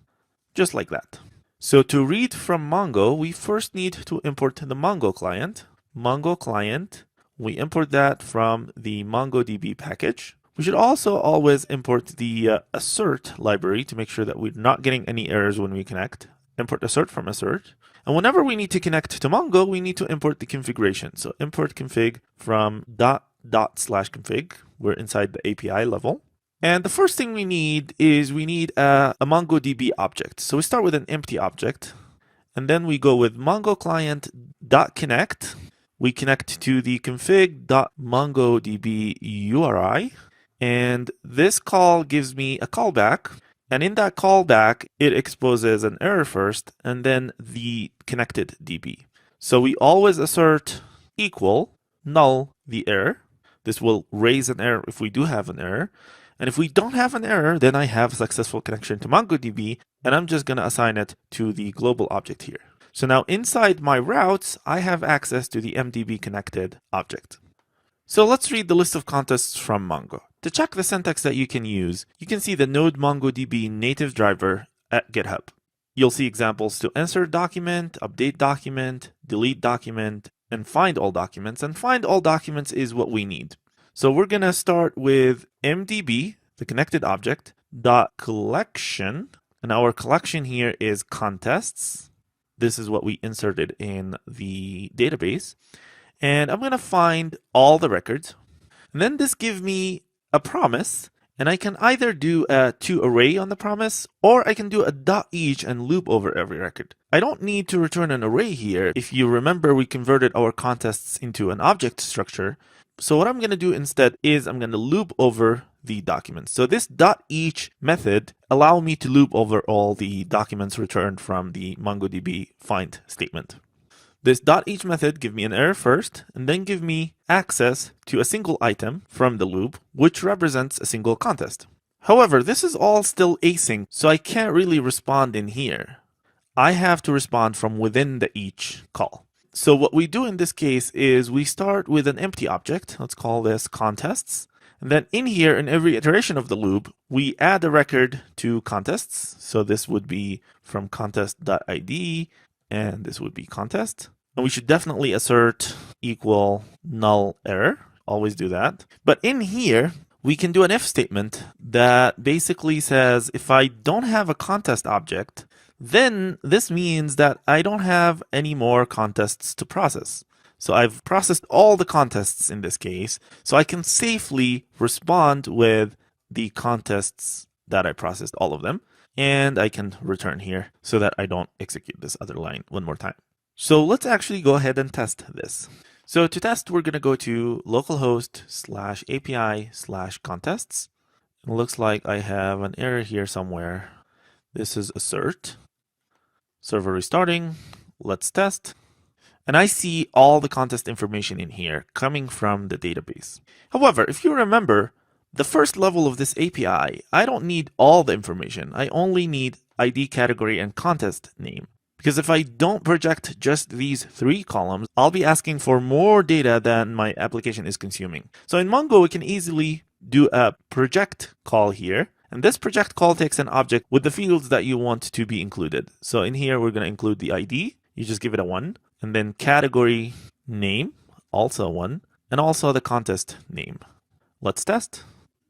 just like that. So to read from Mongo, we first need to import the Mongo client. Mongo client, we import that from the MongoDB package. We should also always import the assert library to make sure that we're not getting any errors when we connect. Import assert from assert. And whenever we need to connect to Mongo, we need to import the configuration. So import config from /config. We're inside the API level. And the first thing we need is a MongoDB object. So we start with an empty object, and then we go with Mongo client.connect. We connect to the config.mongodb URI, and this call gives me a callback. And in that callback, it exposes an error first, and then the connected DB. So we always assert equal null the error. This will raise an error if we do have an error. And if we don't have an error, then I have a successful connection to MongoDB, and I'm just going to assign it to the global object here. So now inside my routes, I have access to the MDB connected object. So let's read the list of contests from Mongo. To check the syntax that you can use, you can see the Node MongoDB native driver at GitHub. You'll see examples to insert document, update document, delete document, and find all documents. And find all documents is what we need. So we're going to start with MDB, the connected object, dot collection. And our collection here is contests. This is what we inserted in the database. And I'm going to find all the records. And then this gives me a promise. And I can either do a toArray on the promise, or I can do a .each and loop over every record. I don't need to return an array here. If you remember, we converted our contests into an object structure. So what I'm going to do instead is I'm going to loop over the documents. So this .each method allows me to loop over all the documents returned from the MongoDB find statement. This .each method give me an error first, and then give me access to a single item from the loop, which represents a single contest. However, this is all still async, so I can't really respond in here. I have to respond from within the each call. So what we do in this case is we start with an empty object. Let's call this contests. And then in here, in every iteration of the loop, we add a record to contests. So this would be from contest.id, and this would be contest. And we should definitely assert equal null error. Always do that. But in here, we can do an if statement that basically says if I don't have a contest object, then this means that I don't have any more contests to process. So I've processed all the contests in this case, so I can safely respond with the contests that I processed, all of them, and I can return here so that I don't execute this other line one more time. So let's actually go ahead and test this. So to test, we're going to go to localhost/API/contests. It looks like I have an error here somewhere. This is assert. Server restarting. Let's test. And I see all the contest information in here coming from the database. However, if you remember, the first level of this API, I don't need all the information. I only need ID, category, and contest name. Because if I don't project just these three columns, I'll be asking for more data than my application is consuming. So in Mongo, we can easily do a project call here. And this project call takes an object with the fields that you want to be included. So in here, we're going to include the ID. You just give it a 1. And then category name, also 1. And also the contest name. Let's test.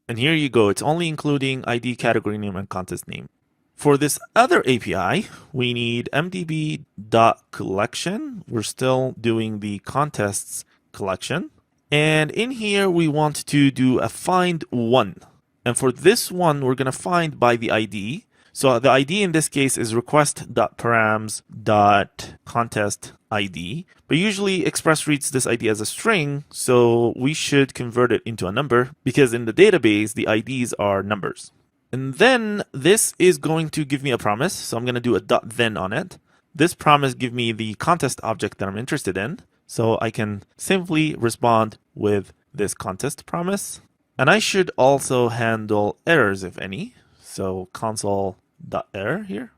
And here you go. It's only including ID, category name, and contest name. For this other API, we need mdb.collection. We're still doing the contests collection. And in here, we want to do a find one. And for this one, we're going to find by the ID. So the ID in this case is request.params.contestID. But usually Express reads this ID as a string, so we should convert it into a number because in the database, the IDs are numbers. And then this is going to give me a promise. So I'm going to do a .then on it. This promise gives me the contest object that I'm interested in. So I can simply respond with this contest promise. And I should also handle errors, if any. So console.error here.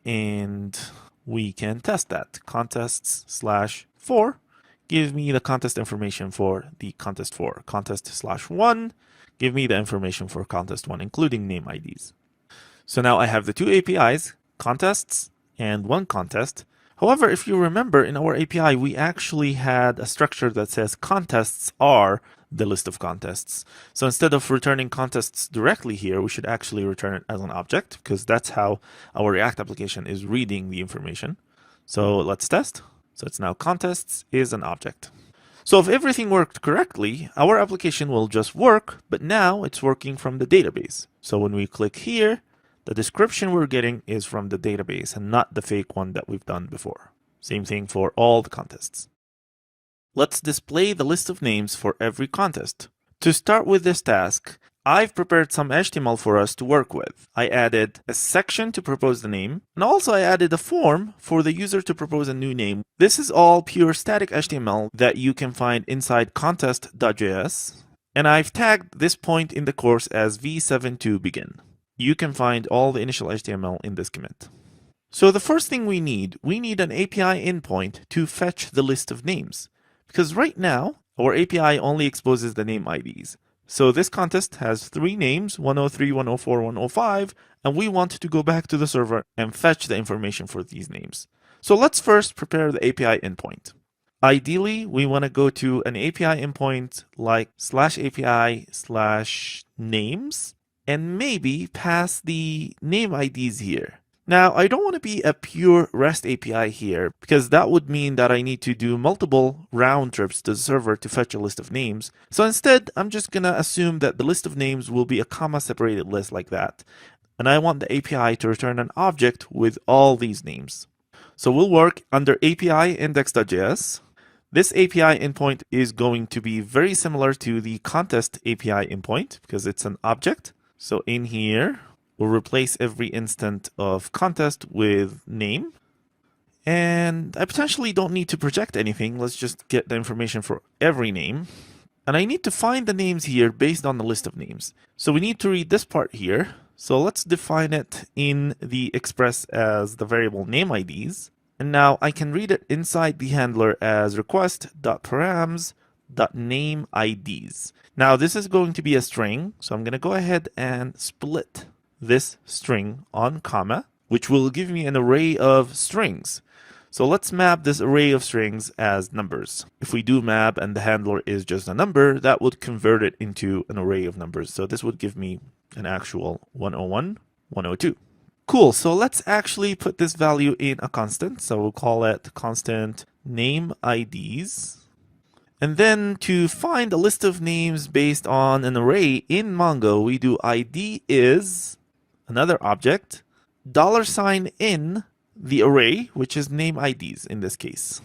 And we can test that. Contests/4 give me the contest information for the contest 4. Contest/1 give me the information for contest 1, including name IDs. So now I have the two APIs, contests and one contest. However, if you remember, in our API, we actually had a structure that says contests are the list of contests. So instead of returning contests directly here, we should actually return it as an object, because that's how our React application is reading the information. So let's test. So it's now contests is an object. So if everything worked correctly, our application will just work, but now it's working from the database. So when we click here, the description we're getting is from the database and not the fake one that we've done before. Same thing for all the contests. Let's display the list of names for every contest. To start with this task, I've prepared some HTML for us to work with. I added a section to propose the name, and also I added a form for the user to propose a new name. This is all pure static HTML that you can find inside contact.js, and I've tagged this point in the course as v72begin. You can find all the initial HTML in this commit. So the first thing we need an API endpoint to fetch the list of names. Because right now, our API only exposes the name IDs. So this contest has 3 names, 103, 104, 105, and we want to go back to the server and fetch the information for these names. So let's first prepare the API endpoint. Ideally, we want to go to an API endpoint like /API/names, and maybe pass the name IDs here. Now, I don't want to be a pure REST API here, because that would mean that I need to do multiple round trips to the server to fetch a list of names. So instead, I'm just going to assume that the list of names will be a comma-separated list like that. And I want the API to return an object with all these names. So we'll work under API index.js. This API endpoint is going to be very similar to the contest API endpoint, because it's an object. So in here, we'll replace every instant of contest with name. And I potentially don't need to project anything. Let's just get the information for every name. And I need to find the names here based on the list of names. So we need to read this part here. So let's define it in the express as the variable name IDs. And now I can read it inside the handler as request.params.nameIDs. Now this is going to be a string. So I'm going to go ahead and split this string on comma, which will give me an array of strings. So let's map this array of strings as numbers. If we do map and the handler is just a number, that would convert it into an array of numbers. So this would give me an actual 101, 102. Cool, so let's actually put this value in a constant. So we'll call it constant name IDs. And then to find a list of names based on an array in Mongo, we do ID is another object, $in the array, which is name IDs in this case.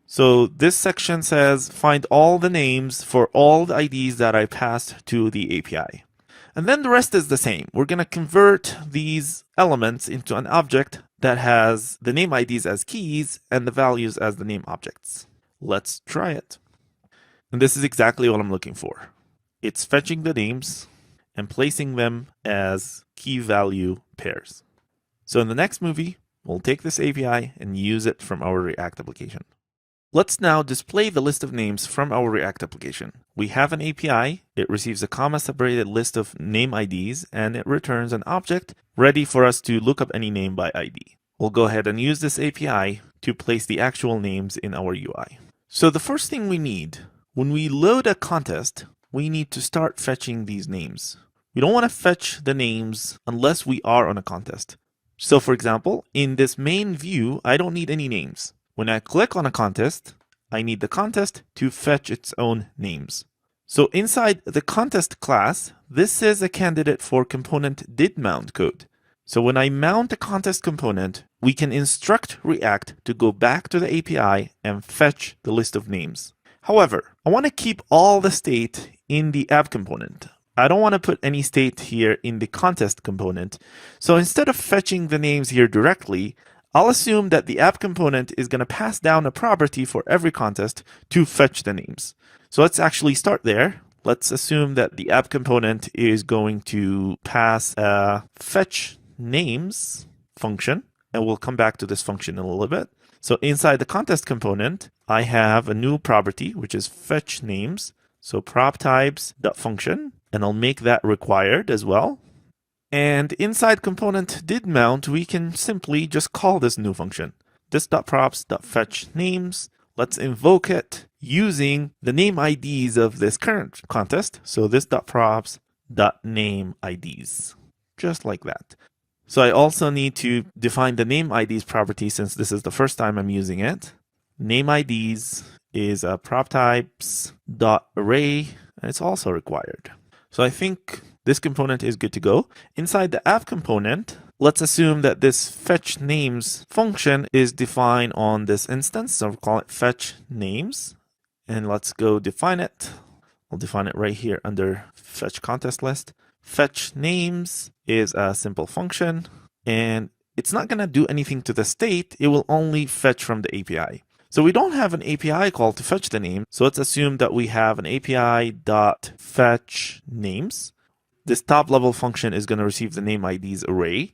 So this section says find all the names for all the IDs that I passed to the API. And then the rest is the same. We're going to convert these elements into an object that has the name IDs as keys and the values as the name objects. Let's try it. And this is exactly what I'm looking for. It's fetching the names and placing them as key value pairs. So in the next movie, we'll take this API and use it from our React application. Let's now display the list of names from our React application. We have an API, it receives a comma-separated list of name IDs, and it returns an object ready for us to look up any name by ID. We'll go ahead and use this API to place the actual names in our UI. So the first thing we need, when we load a contest, we need to start fetching these names. We don't want to fetch the names unless we are on a contest. So for example, in this main view, I don't need any names. When I click on a contest, I need the contest to fetch its own names. So inside the contest class, this is a candidate for component didMount code. So when I mount a contest component, we can instruct React to go back to the API and fetch the list of names. However, I want to keep all the state in the app component. I don't want to put any state here in the contest component. So instead of fetching the names here directly, I'll assume that the app component is going to pass down a property for every contest to fetch the names. So let's actually start there. let's assume that the app component is going to pass a fetch names function, and we'll come back to this function in a little bit. So inside the contest component, I have a new property, which is fetch names. So prop types.function, and I'll make that required as well. And inside component didMount, we can simply just call this new function, this.props.fetchNames. Let's invoke it using the name IDs of this current contest. So this.props.nameIDs, just like that. So I also need to define the name IDs property since this is the first time I'm using it. Name IDs is a prop types.array, and it's also required. So I think this component is good to go. Inside the app component, let's assume that this fetch names function is defined on this instance. So we'll call it fetch names. And let's go define it. I'll define it right here under fetch contest list. Fetch names is a simple function, and it's not going to do anything to the state. It will only fetch from the API. So we don't have an API call to fetch the name. So let's assume that we have an API.fetch names. This top level function is going to receive the name IDs array.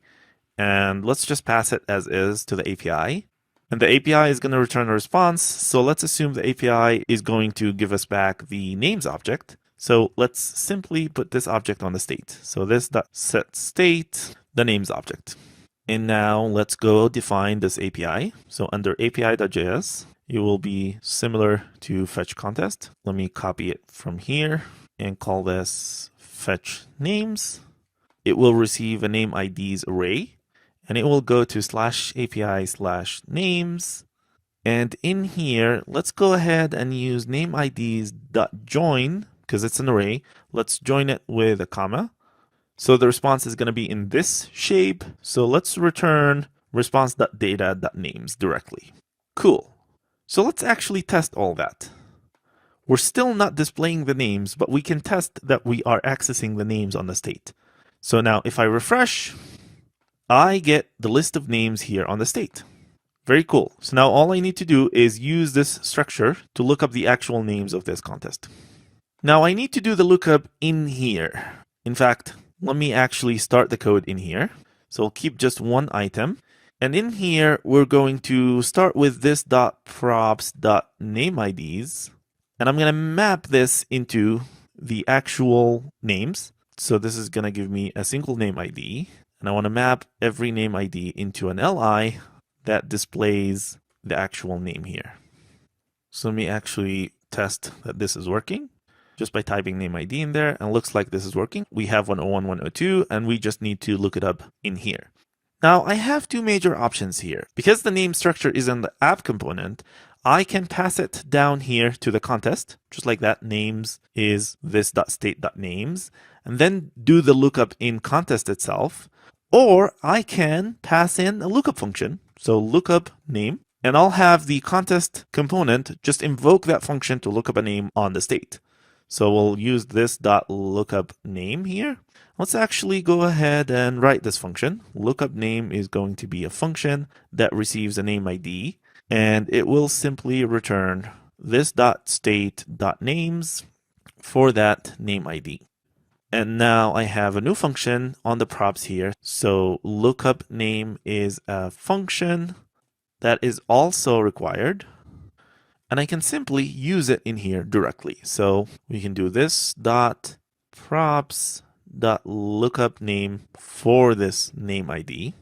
And let's just pass it as is to the API. And the API is going to return a response. So let's assume the API is going to give us back the names object. So let's simply put this object on the state. So this.setState, the names object. And now let's go define this API. So under API.js, it will be similar to fetch contest. Let me copy it from here and call this fetch names. It will receive a name IDs array, and it will go to /API/names. And in here, let's go ahead and use name IDs.join because it's an array. Let's join it with a comma. So the response is going to be in this shape. So let's return response.data.names directly. Cool. So let's actually test all that. We're still not displaying the names, but we can test that we are accessing the names on the state. So now if I refresh, I get the list of names here on the state. Very cool. So now all I need to do is use this structure to look up the actual names of this contest. Now I need to do the lookup in here. In fact, let me actually start the code in here. So I'll keep just one item. And in here, we're going to start with this.props.nameIDs. And I'm going to map this into the actual names. So this is going to give me a single name ID. And I want to map every name ID into an LI that displays the actual name here. So let me actually test that this is working. Just by typing name ID in there, and it looks like this is working. We have 101, 102, and we just need to look it up in here. Now, I have two major options here. Because the name structure is in the app component, I can pass it down here to the contest, just like that. Names is this.state.names, and then do the lookup in contest itself. Or I can pass in a lookup function, so lookup name, and I'll have the contest component just invoke that function to look up a name on the state. So we'll use this.lookupName here. Let's actually go ahead and write this function. LookupName is going to be a function that receives a name ID, and it will simply return this.state.names for that name ID. And now I have a new function on the props here. So LookupName is a function that is also required. And I can simply use it in here directly. So we can do this dot props dot lookup name for this name ID.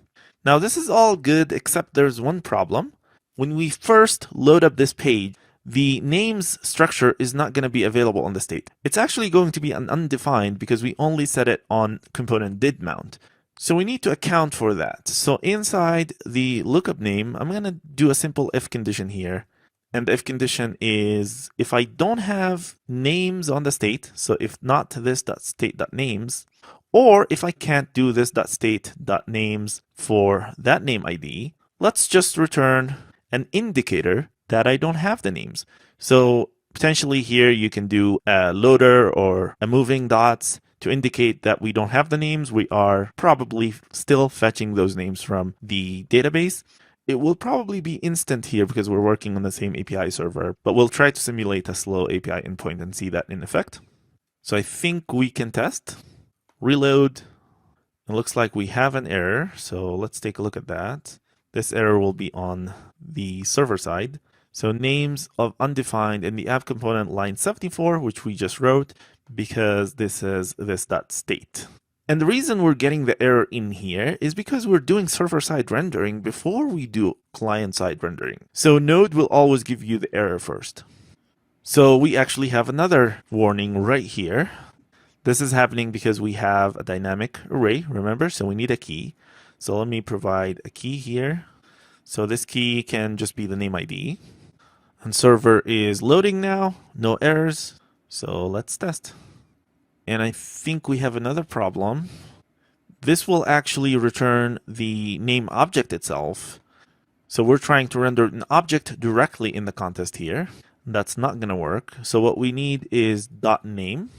Now this is all good, except there's one problem. When we first load up this page, the names structure is not going to be available on the state. It's actually going to be an undefined because we only set it on component didMount. So we need to account for that. So inside the lookup name, I'm going to do a simple if condition here. And the if condition is if I don't have names on the state, so if not this.state.names, or if I can't do this.state.names for that name ID, let's just return an indicator that I don't have the names. So potentially here you can do a loader or a moving dots to indicate that we don't have the names. We are probably still fetching those names from the database. It will probably be instant here because we're working on the same API server, but we'll try to simulate a slow API endpoint and see that in effect. So I think we can test. Reload. It looks like we have an error. So let's take a look at that. This error will be on the server side. So names of undefined in the app component line 74, which we just wrote because this is this.state. And the reason we're getting the error in here is because we're doing server-side rendering before we do client-side rendering. So Node will always give you the error first. So we actually have another warning right here. This is happening because we have a dynamic array, remember? So we need a key. So let me provide a key here. So this key can just be the name ID. And server is loading now, no errors. So let's test. And I think we have another problem. This will actually return the name object itself. So we're trying to render an object directly in the contest here. That's not going to work. So what we need is .name.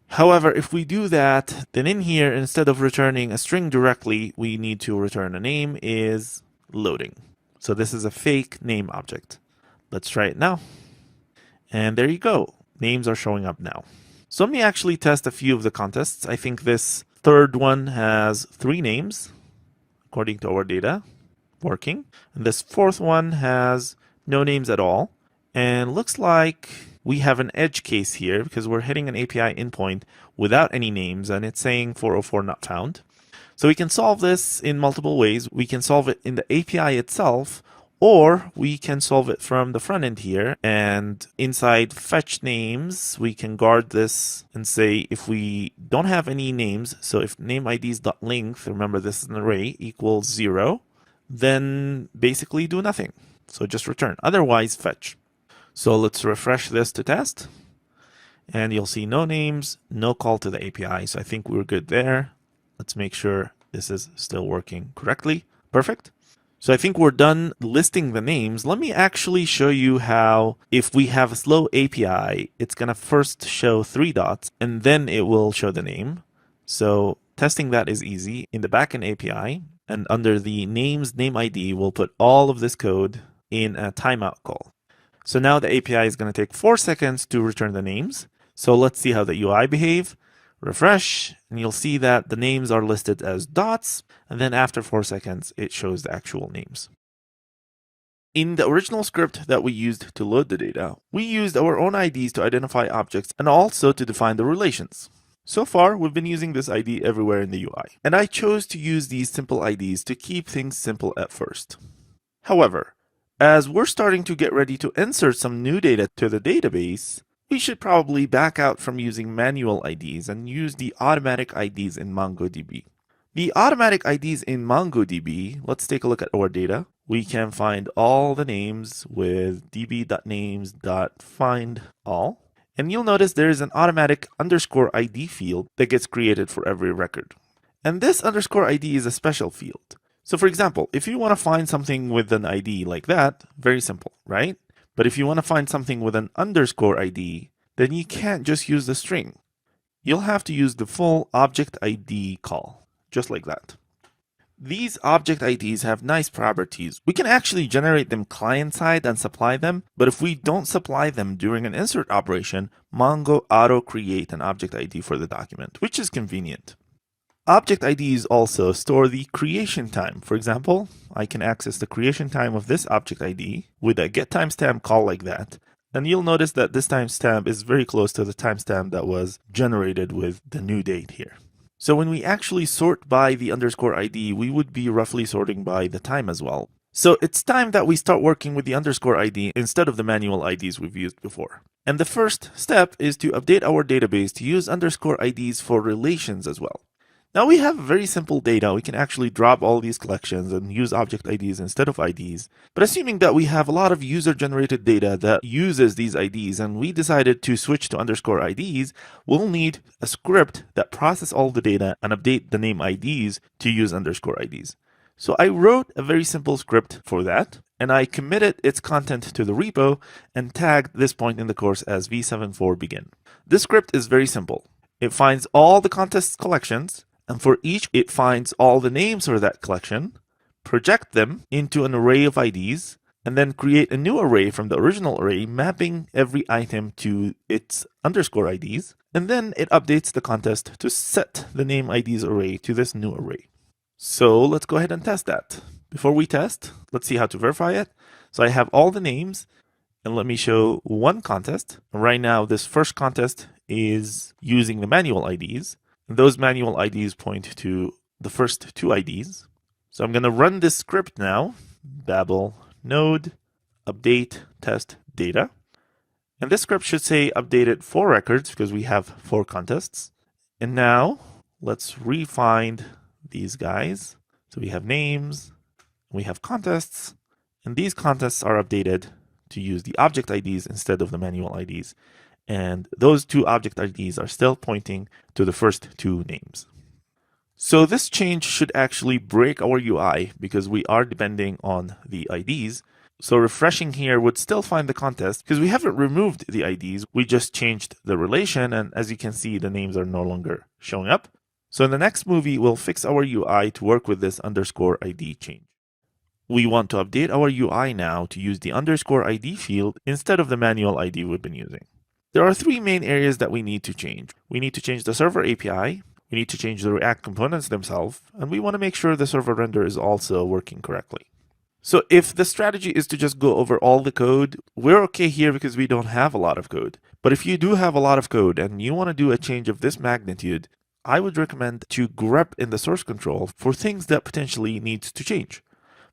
However, if we do that, then in here, instead of returning a string directly, we need to return a name is loading. So this is a fake name object. Let's try it now. And there you go. Names are showing up now. So let me actually test a few of the contests. I think this third one has 3 names, according to our data, working. And this fourth one has no names at all. And looks like we have an edge case here because we're hitting an API endpoint without any names, and it's saying 404 not found. So we can solve this in multiple ways. We can solve it in the API itself, or we can solve it from the front end here. And inside fetch names, we can guard this and say if we don't have any names, so if name IDs.length, remember this is an array, equals 0, then basically do nothing. So just return. Otherwise, fetch. So let's refresh this to test. And you'll see no names, no call to the API. So I think we're good there. Let's make sure this is still working correctly. Perfect. So I think we're done listing the names. Let me actually show you how, if we have a slow API, it's going to first show 3 dots and then it will show the name. So testing that is easy. In the backend API and under the names name ID, we'll put all of this code in a timeout call. So now the API is going to take 4 seconds to return the names. So let's see how the UI behave. Refresh, and you'll see that the names are listed as dots, and then after 4 seconds, it shows the actual names. In the original script that we used to load the data, we used our own IDs to identify objects and also to define the relations. So far, we've been using this ID everywhere in the UI, and I chose to use these simple IDs to keep things simple at first. However, as we're starting to get ready to insert some new data to the database, we should probably back out from using manual IDs and use the automatic IDs in MongoDB. The automatic IDs in MongoDB, let's take a look at our data. We can find all the names with db.names.findAll. And you'll notice there is an automatic _ID field that gets created for every record. And this _ID is a special field. So for example, if you want to find something with an ID like that, very simple, right? But if you want to find something with an _ID, then you can't just use the string. You'll have to use the full object ID call, just like that. These object IDs have nice properties. We can actually generate them client-side and supply them, but if we don't supply them during an insert operation, Mongo auto-create an object ID for the document, which is convenient. Object IDs also store the creation time. For example, I can access the creation time of this object ID with a getTimestamp call like that. And you'll notice that this timestamp is very close to the timestamp that was generated with the new date here. So when we actually sort by the _ID, we would be roughly sorting by the time as well. So it's time that we start working with the _ID instead of the manual IDs we've used before. And the first step is to update our database to use _IDs for relations as well. Now we have very simple data. We can actually drop all these collections and use object IDs instead of IDs. But assuming that we have a lot of user-generated data that uses these IDs and we decided to switch to _IDs, we'll need a script that processes all the data and update the name IDs to use _IDs. So I wrote a very simple script for that, and I committed its content to the repo and tagged this point in the course as v74begin. This script is very simple. It finds all the contest collections, and for each, it finds all the names for that collection, project them into an array of IDs, and then create a new array from the original array, mapping every item to its underscore IDs, and then it updates the contest to set the name IDs array to this new array. So let's go ahead and test that. Before we test, let's see how to verify it. So I have all the names, and let me show one contest. Right now, this first contest is using the manual IDs. And those manual IDs point to the first two IDs. So I'm going to run this script now, babel node update test data. And this script should say updated 4 records because we have 4 contests. And now let's refind these guys. So we have names, we have contests, and these contests are updated to use the object IDs instead of the manual IDs. And those 2 object IDs are still pointing to the first 2 names. So this change should actually break our UI because we are depending on the IDs. So refreshing here would still find the contest because we haven't removed the IDs. We just changed the relation, and as you can see, the names are no longer showing up. So in the next movie, we'll fix our UI to work with this underscore ID change. We want to update our UI now to use the underscore ID field instead of the manual ID we've been using. There are 3 main areas that we need to change. We need to change the server API, we need to change the React components themselves, and we want to make sure the server render is also working correctly. So if the strategy is to just go over all the code, we're okay here because we don't have a lot of code. But if you do have a lot of code and you want to do a change of this magnitude, I would recommend to grep in the source control for things that potentially needs to change.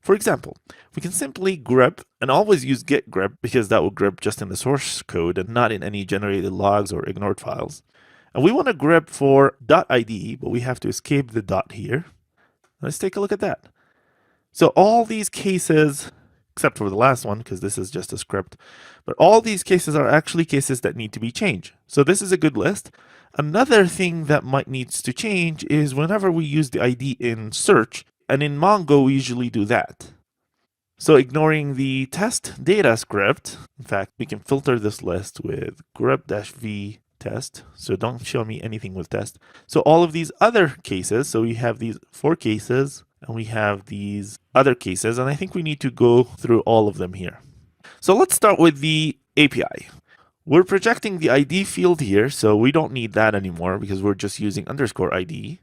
For example, we can simply grep and always use git grep because that will grep just in the source code and not in any generated logs or ignored files. And we want to grep for .id, but we have to escape the dot here. Let's take a look at that. So all these cases, except for the last one, because this is just a script, but all these cases are actually cases that need to be changed. So this is a good list. Another thing that might needs to change is whenever we use the ID in search, and in Mongo, we usually do that. So ignoring the test data script, in fact, we can filter this list with grep-v test. So don't show me anything with test. So all of these other cases, so we have these 4 cases, and we have these other cases, and I think we need to go through all of them here. So let's start with the API. We're projecting the ID field here, so we don't need that anymore because we're just using underscore ID.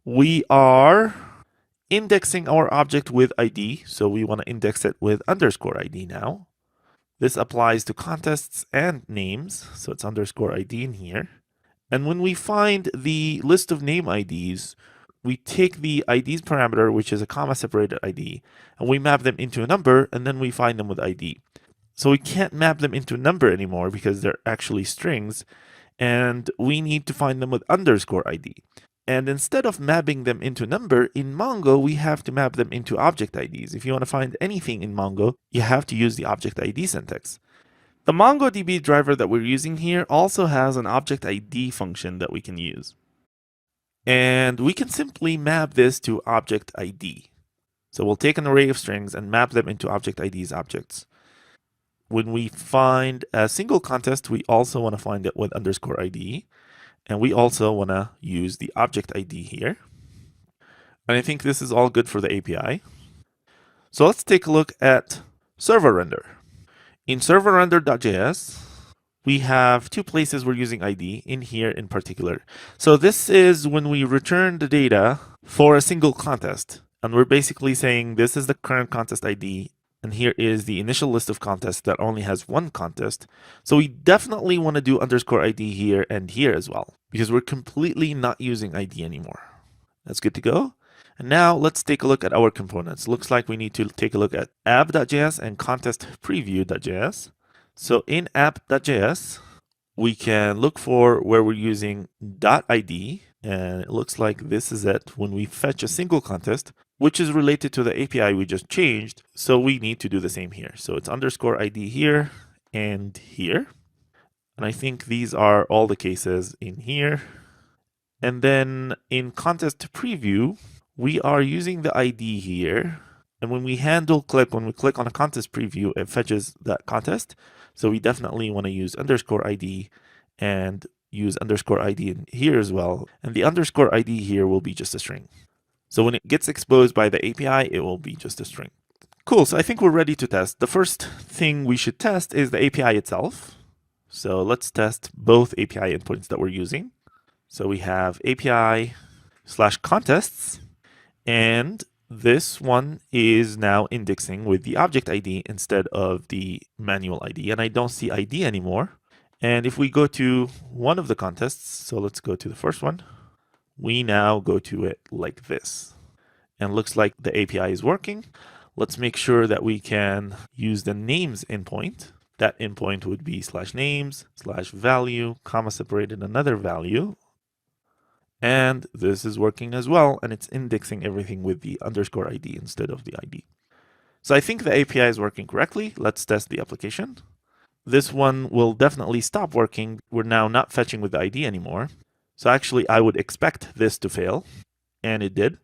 We are indexing our object with ID, so we want to index it with underscore ID now. This applies to contests and names, so it's underscore ID in here. And when we find the list of name IDs, we take the IDs parameter, which is a comma separated ID, and we map them into a number, and then we find them with ID. So we can't map them into a number anymore because they're actually strings, and we need to find them with underscore ID. And instead of mapping them into a number, in Mongo, we have to map them into object IDs. If you want to find anything in Mongo, you have to use the object ID syntax. The MongoDB driver that we're using here also has an object ID function that we can use. And we can simply map this to object ID. So we'll take an array of strings and map them into object IDs objects. When we find a single contest, we also want to find it with underscore ID. And we also want to use the object ID here. And I think this is all good for the API. So let's take a look at server render. In server render.js, we have 2 places we're using ID in here in particular. So this is when we return the data for a single contest. And we're basically saying this is the current contest ID. And here is the initial list of contests that only has 1 contest. So we definitely want to do underscore ID here and here as well, because we're completely not using ID anymore. That's good to go. And now let's take a look at our components. Looks like we need to take a look at app.js and contest preview.js. So in app.js, we can look for where we're using .id. And it looks like this is it when we fetch a single contest, which is related to the API we just changed. So we need to do the same here. So it's underscore ID here and here. And I think these are all the cases in here. And then in contest preview, we are using the ID here. And when we when we click on a contest preview, it fetches that contest. So we definitely want to use underscore ID and use underscore ID in here as well. And the underscore ID here will be just a string. So when it gets exposed by the API, it will be just a string. Cool, so I think we're ready to test. The first thing we should test is the API itself. So let's test both API endpoints that we're using. So we have API/contests, and this one is now indexing with the object ID instead of the manual ID, and I don't see ID anymore. And if we go to one of the contests, so let's go to the first one, we now go to it like this. And it looks like the API is working. Let's make sure that we can use the names endpoint. That endpoint would be /names/value, comma separated another value. And this is working as well, and it's indexing everything with the underscore ID instead of the ID. So I think the API is working correctly. Let's test the application. This one will definitely stop working. We're now not fetching with the ID anymore. So actually, I would expect this to fail, and it did.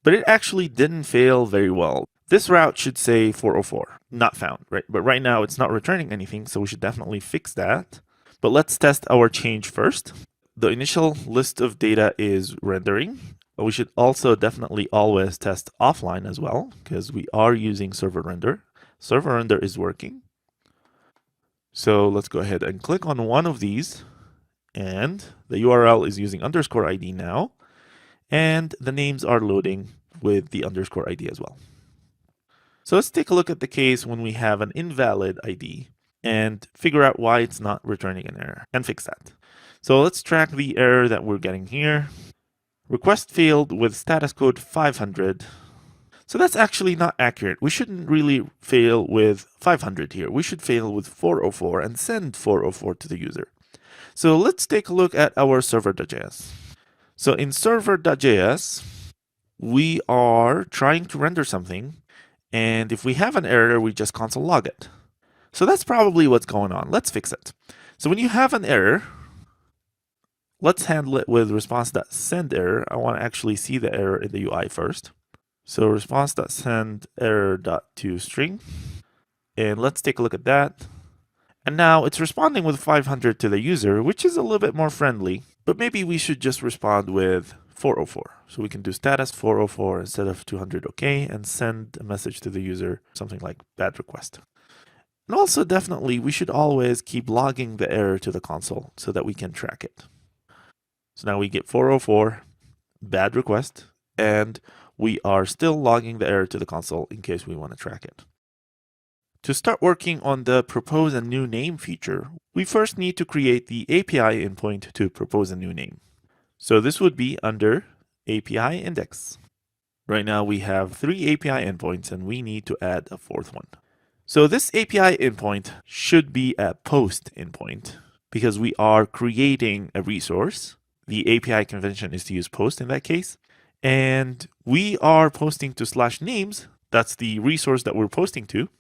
But it actually didn't fail very well. This route should say 404, not found, right? But right now, it's not returning anything, so we should definitely fix that. But let's test our change first. The initial list of data is rendering. But we should also definitely always test offline as well, because we are using server render. Server render is working. So let's go ahead and click on one of these. And the URL is using underscore ID now. And the names are loading with the underscore ID as well. So let's take a look at the case when we have an invalid ID and figure out why it's not returning an error and fix that. So let's track the error that we're getting here. Request failed with status code 500. So that's actually not accurate. We shouldn't really fail with 500 here. We should fail with 404 and send 404 to the user. So let's take a look at our server.js. So in server.js, we are trying to render something. And if we have an error, we just console log it. So that's probably what's going on. Let's fix it. So when you have an error, let's handle it with response.sendError. I want to actually see the error in the UI first. So response.sendError.toString. And let's take a look at that. And now it's responding with 500 to the user, which is a little bit more friendly. But maybe we should just respond with 404. So we can do status 404 instead of 200 OK and send a message to the user, something like bad request. And also definitely we should always keep logging the error to the console so that we can track it. So now we get 404, bad request, and we are still logging the error to the console in case we want to track it. To start working on the propose a new name feature, we first need to create the API endpoint to propose a new name. So this would be under API index. Right now we have 3 API endpoints and we need to add a 4th one. So this API endpoint should be a post endpoint because we are creating a resource. The API convention is to use post in that case. And we are posting to /names. That's the resource that we're posting to.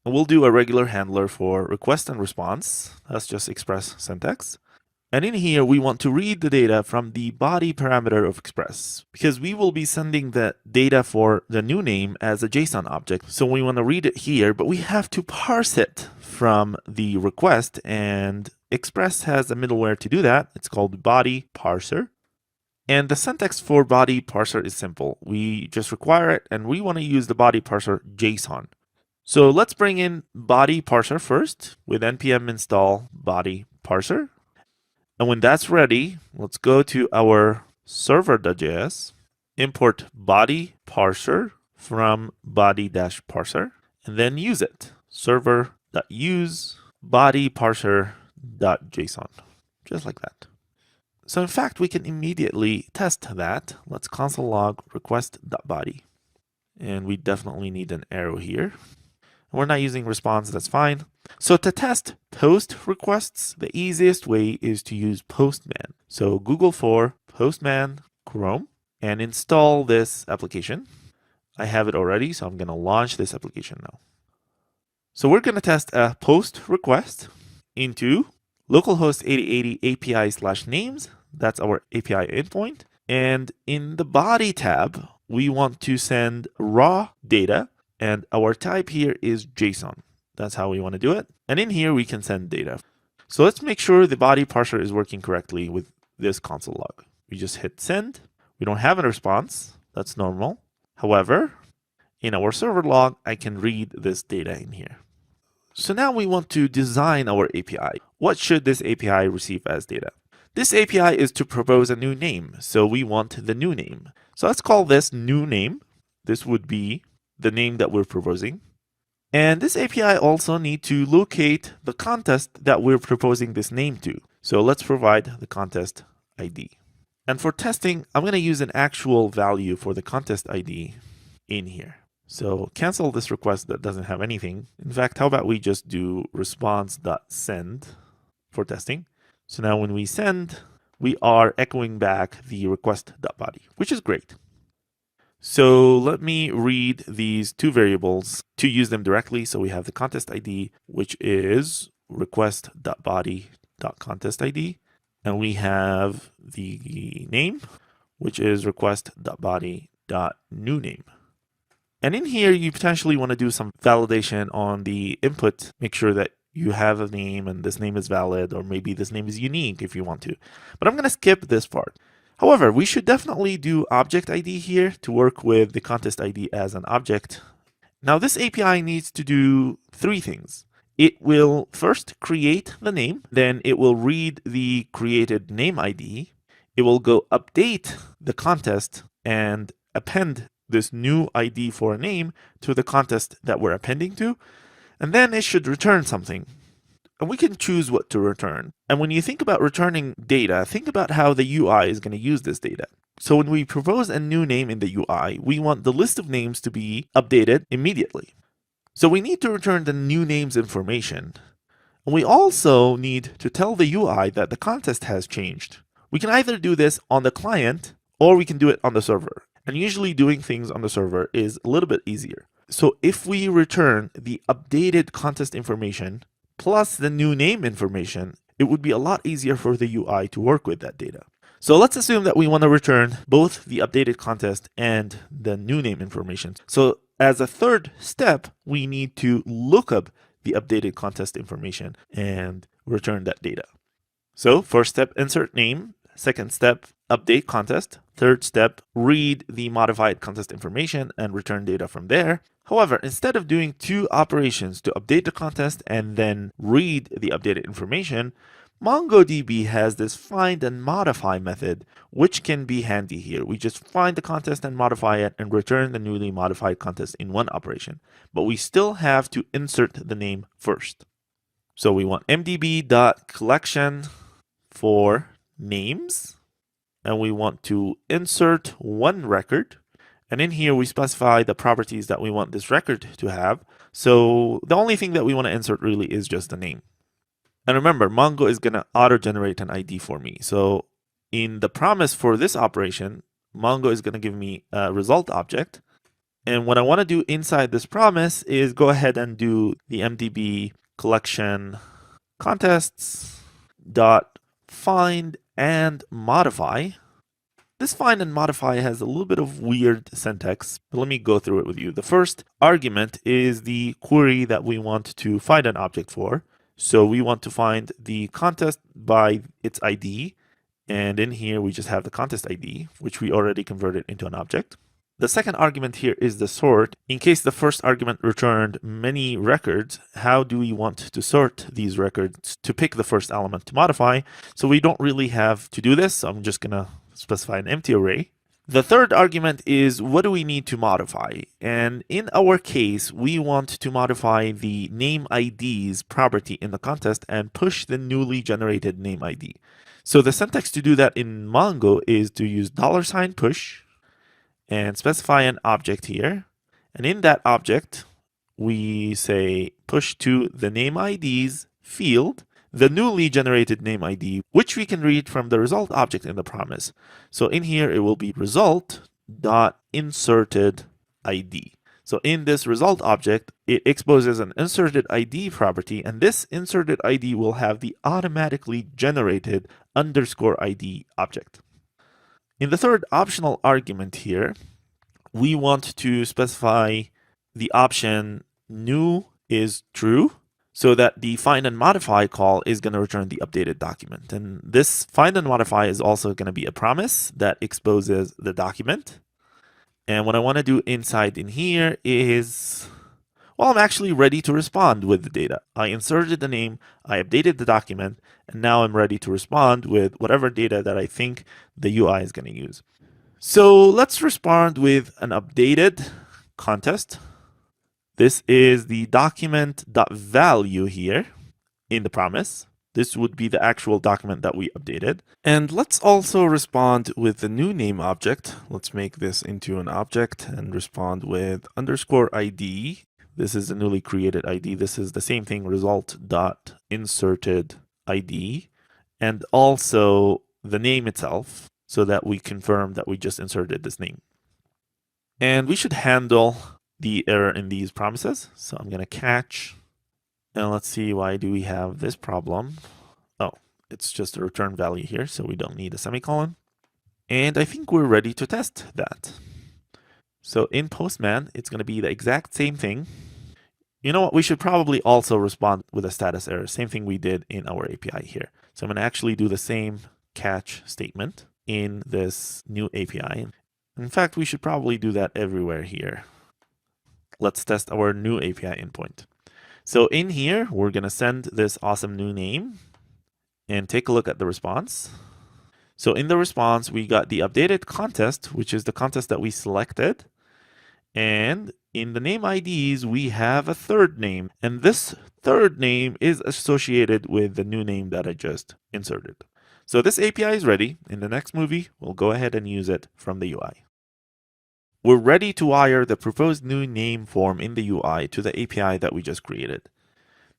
We'll do a regular handler for request and response. That's just express syntax. And in here, we want to read the data from the body parameter of express because we will be sending the data for the new name as a JSON object. So we want to read it here, but we have to parse it from the request, and Express has a middleware to do that. It's called body parser. And the syntax for body parser is simple. We just require it, and we want to use the body parser JSON. So let's bring in body parser first with npm install body parser. And when that's ready, let's go to our server.js, import body parser from body-parser, and then use it. Server.use body parser.json, just like that. So in fact, we can immediately test that. Let's console log request.body. And we definitely need an arrow here. We're not using response, that's fine. So to test post requests, the easiest way is to use Postman. So Google for Postman Chrome and install this application. I have it already, so I'm going to launch this application now. So we're going to test a post request into localhost 8080 API/names. That's our API endpoint. And in the body tab, we want to send raw data. And our type here is JSON. That's how we want to do it. And in here, we can send data. So let's make sure the body parser is working correctly with this console log. We just hit send. We don't have a response. That's normal. However, in our server log, I can read this data in here. So now we want to design our API. What should this API receive as data? This API is to propose a new name. So we want the new name. So let's call this new name. This would be the name that we're proposing. And this API also needs to locate the contest that we're proposing this name to. So let's provide the contest ID. And for testing, I'm going to use an actual value for the contest ID in here. So cancel this request that doesn't have anything. In fact, how about we just do response.send for testing. So now when we send, we are echoing back the request.body, which is great. So let me read these two variables to use them directly. So we have the contest ID, which is request.body.contest ID. And we have the name, which is request.body.newName. And in here, you potentially want to do some validation on the input. Make sure that you have a name and this name is valid, or maybe this name is unique if you want to. But I'm going to skip this part. However, we should definitely do object ID here to work with the contest ID as an object. Now, this API needs to do three things. It will first create the name, then it will read the created name ID. It will go update the contest and append this new ID for a name to the contest that we're appending to, and then it should return something. And we can choose what to return. And when you think about returning data, think about how the UI is going to use this data. So when we propose a new name in the UI, we want the list of names to be updated immediately. So we need to return the new names information. And we also need to tell the UI that the contest has changed. We can either do this on the client or we can do it on the server. And usually doing things on the server is a little bit easier. So if we return the updated contest information plus the new name information, it would be a lot easier for the UI to work with that data. So let's assume that we want to return both the updated contest and the new name information. So as a third step, we need to look up the updated contest information and return that data. So first step, insert name. Second step, update contest. Third step, read the modified contest information and return data from there. However, instead of doing two operations to update the contest and then read the updated information, MongoDB has this find and modify method, which can be handy here. We just find the contest and modify it and return the newly modified contest in one operation. But we still have to insert the name first. So we want mdb.collection for names, and we want to insert one record. And in here, we specify the properties that we want this record to have. So the only thing that we want to insert really is just the name. And remember, Mongo is going to auto-generate an ID for me. So in the promise for this operation, Mongo is going to give me a result object. And what I want to do inside this promise is go ahead and do the MDB collection contests dot find and modify. This find and modify has a little bit of weird syntax, but let me go through it with you. The first argument is the query that we want to find an object for. So we want to find the contest by its ID. And in here, we just have the contest ID, which we already converted into an object. The second argument here is the sort. In case the first argument returned many records, how do we want to sort these records to pick the first element to modify? So we don't really have to do this. So I'm just going to specify an empty array. The third argument is what do we need to modify? And in our case, we want to modify the name ID's property in the contest and push the newly generated name ID. So the syntax to do that in Mongo is to use $push and specify an object here. And in that object, we say push to the name ID's field, the newly generated name ID, which we can read from the result object in the promise. So in here, it will be result.inserted ID. So in this result object, it exposes an inserted ID property, and this inserted ID will have the automatically generated _ID object. In the third optional argument here, we want to specify the option new is true, so that the find and modify call is going to return the updated document. And this find and modify is also going to be a promise that exposes the document. And what I want to do inside in here is, well, I'm actually ready to respond with the data. I inserted the name, I updated the document, and now I'm ready to respond with whatever data that I think the UI is going to use. So let's respond with an updated contest. This is the document.value here in the promise. This would be the actual document that we updated. And let's also respond with the new name object. Let's make this into an object and respond with _ID. This is a newly created ID. This is the same thing, result.inserted ID, and also the name itself, so that we confirm that we just inserted this name. And we should handle the error in these promises. So I'm going to catch. And let's see, why do we have this problem? Oh, it's just a return value here, so we don't need a semicolon. And I think we're ready to test that. So in Postman, it's going to be the exact same thing. You know what? We should probably also respond with a status error. Same thing we did in our API here. So I'm going to actually do the same catch statement in this new API. In fact, we should probably do that everywhere here. Let's test our new API endpoint. So in here, we're going to send this awesome new name and take a look at the response. So in the response, we got the updated contest, which is the contest that we selected. And in the name IDs, we have a third name. And this third name is associated with the new name that I just inserted. So this API is ready. In the next movie, we'll go ahead and use it from the UI. We're ready to wire the proposed new name form in the UI to the API that we just created.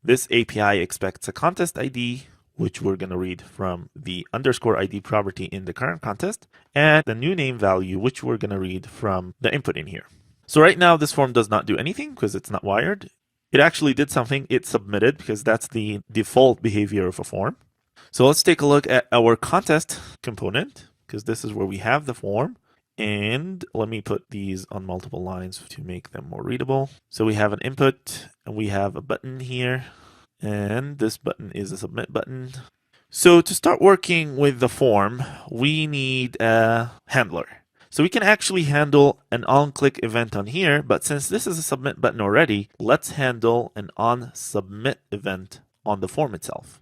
This API expects a contest ID, which we're going to read from the _ID property in the current contest, and the new name value, which we're going to read from the input in here. So right now, this form does not do anything because it's not wired. It actually did something. It submitted because that's the default behavior of a form. So let's take a look at our contest component, because this is where we have the form. And let me put these on multiple lines to make them more readable. So we have an input and we have a button here. And this button is a submit button. So to start working with the form, we need a handler. So we can actually handle an on-click event on here, but since this is a submit button already, let's handle an on-submit event on the form itself.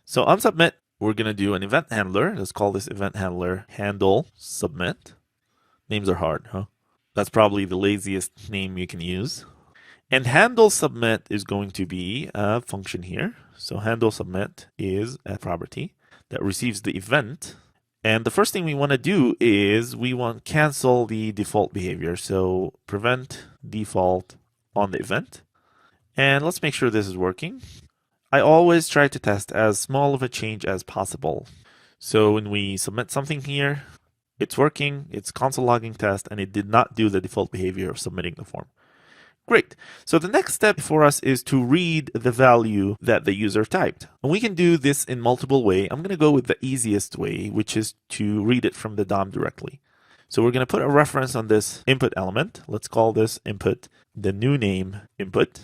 So on submit, we're going to do an event handler. Let's call this event handler handle submit. Names are hard, huh? That's probably the laziest name you can use. And handle submit is going to be a function here. So handle submit is a property that receives the event. And the first thing we want to do is we want to cancel the default behavior. So prevent default on the event. And let's make sure this is working. I always try to test as small of a change as possible. So when we submit something here, it's working, it's console logging test, and it did not do the default behavior of submitting the form. Great. So the next step for us is to read the value that the user typed. And we can do this in multiple ways. I'm going to go with the easiest way, which is to read it from the DOM directly. So we're going to put a reference on this input element. Let's call this input the new name input.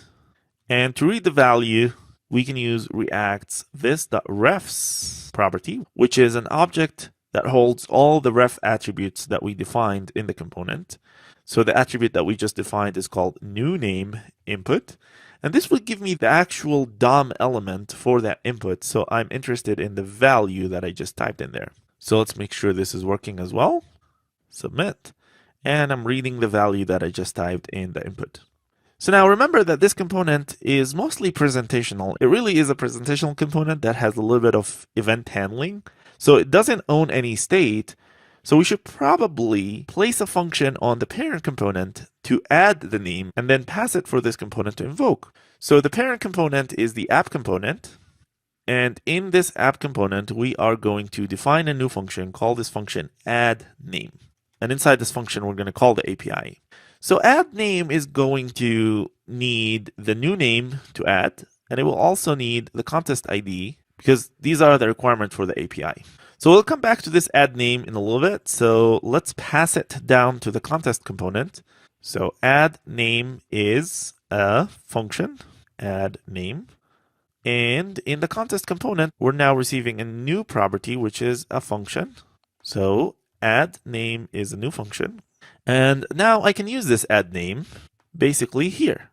And to read the value, we can use React's this.refs property, which is an object that holds all the ref attributes that we defined in the component. So the attribute that we just defined is called new name input. And this will give me the actual DOM element for that input. So I'm interested in the value that I just typed in there. So let's make sure this is working as well. Submit. And I'm reading the value that I just typed in the input. So now remember that this component is mostly presentational. It really is a presentational component that has a little bit of event handling. So it doesn't own any state. So we should probably place a function on the parent component to add the name and then pass it for this component to invoke. So the parent component is the app component. And in this app component, we are going to define a new function, call this function add name. And inside this function, we're going to call the API. So add name is going to need the new name to add, and it will also need the contest ID because these are the requirements for the API. So we'll come back to this add name in a little bit. So let's pass it down to the contest component. So add name is a function, add name. And in the contest component, we're now receiving a new property, which is a function. So add name is a new function. And now I can use this add name basically here.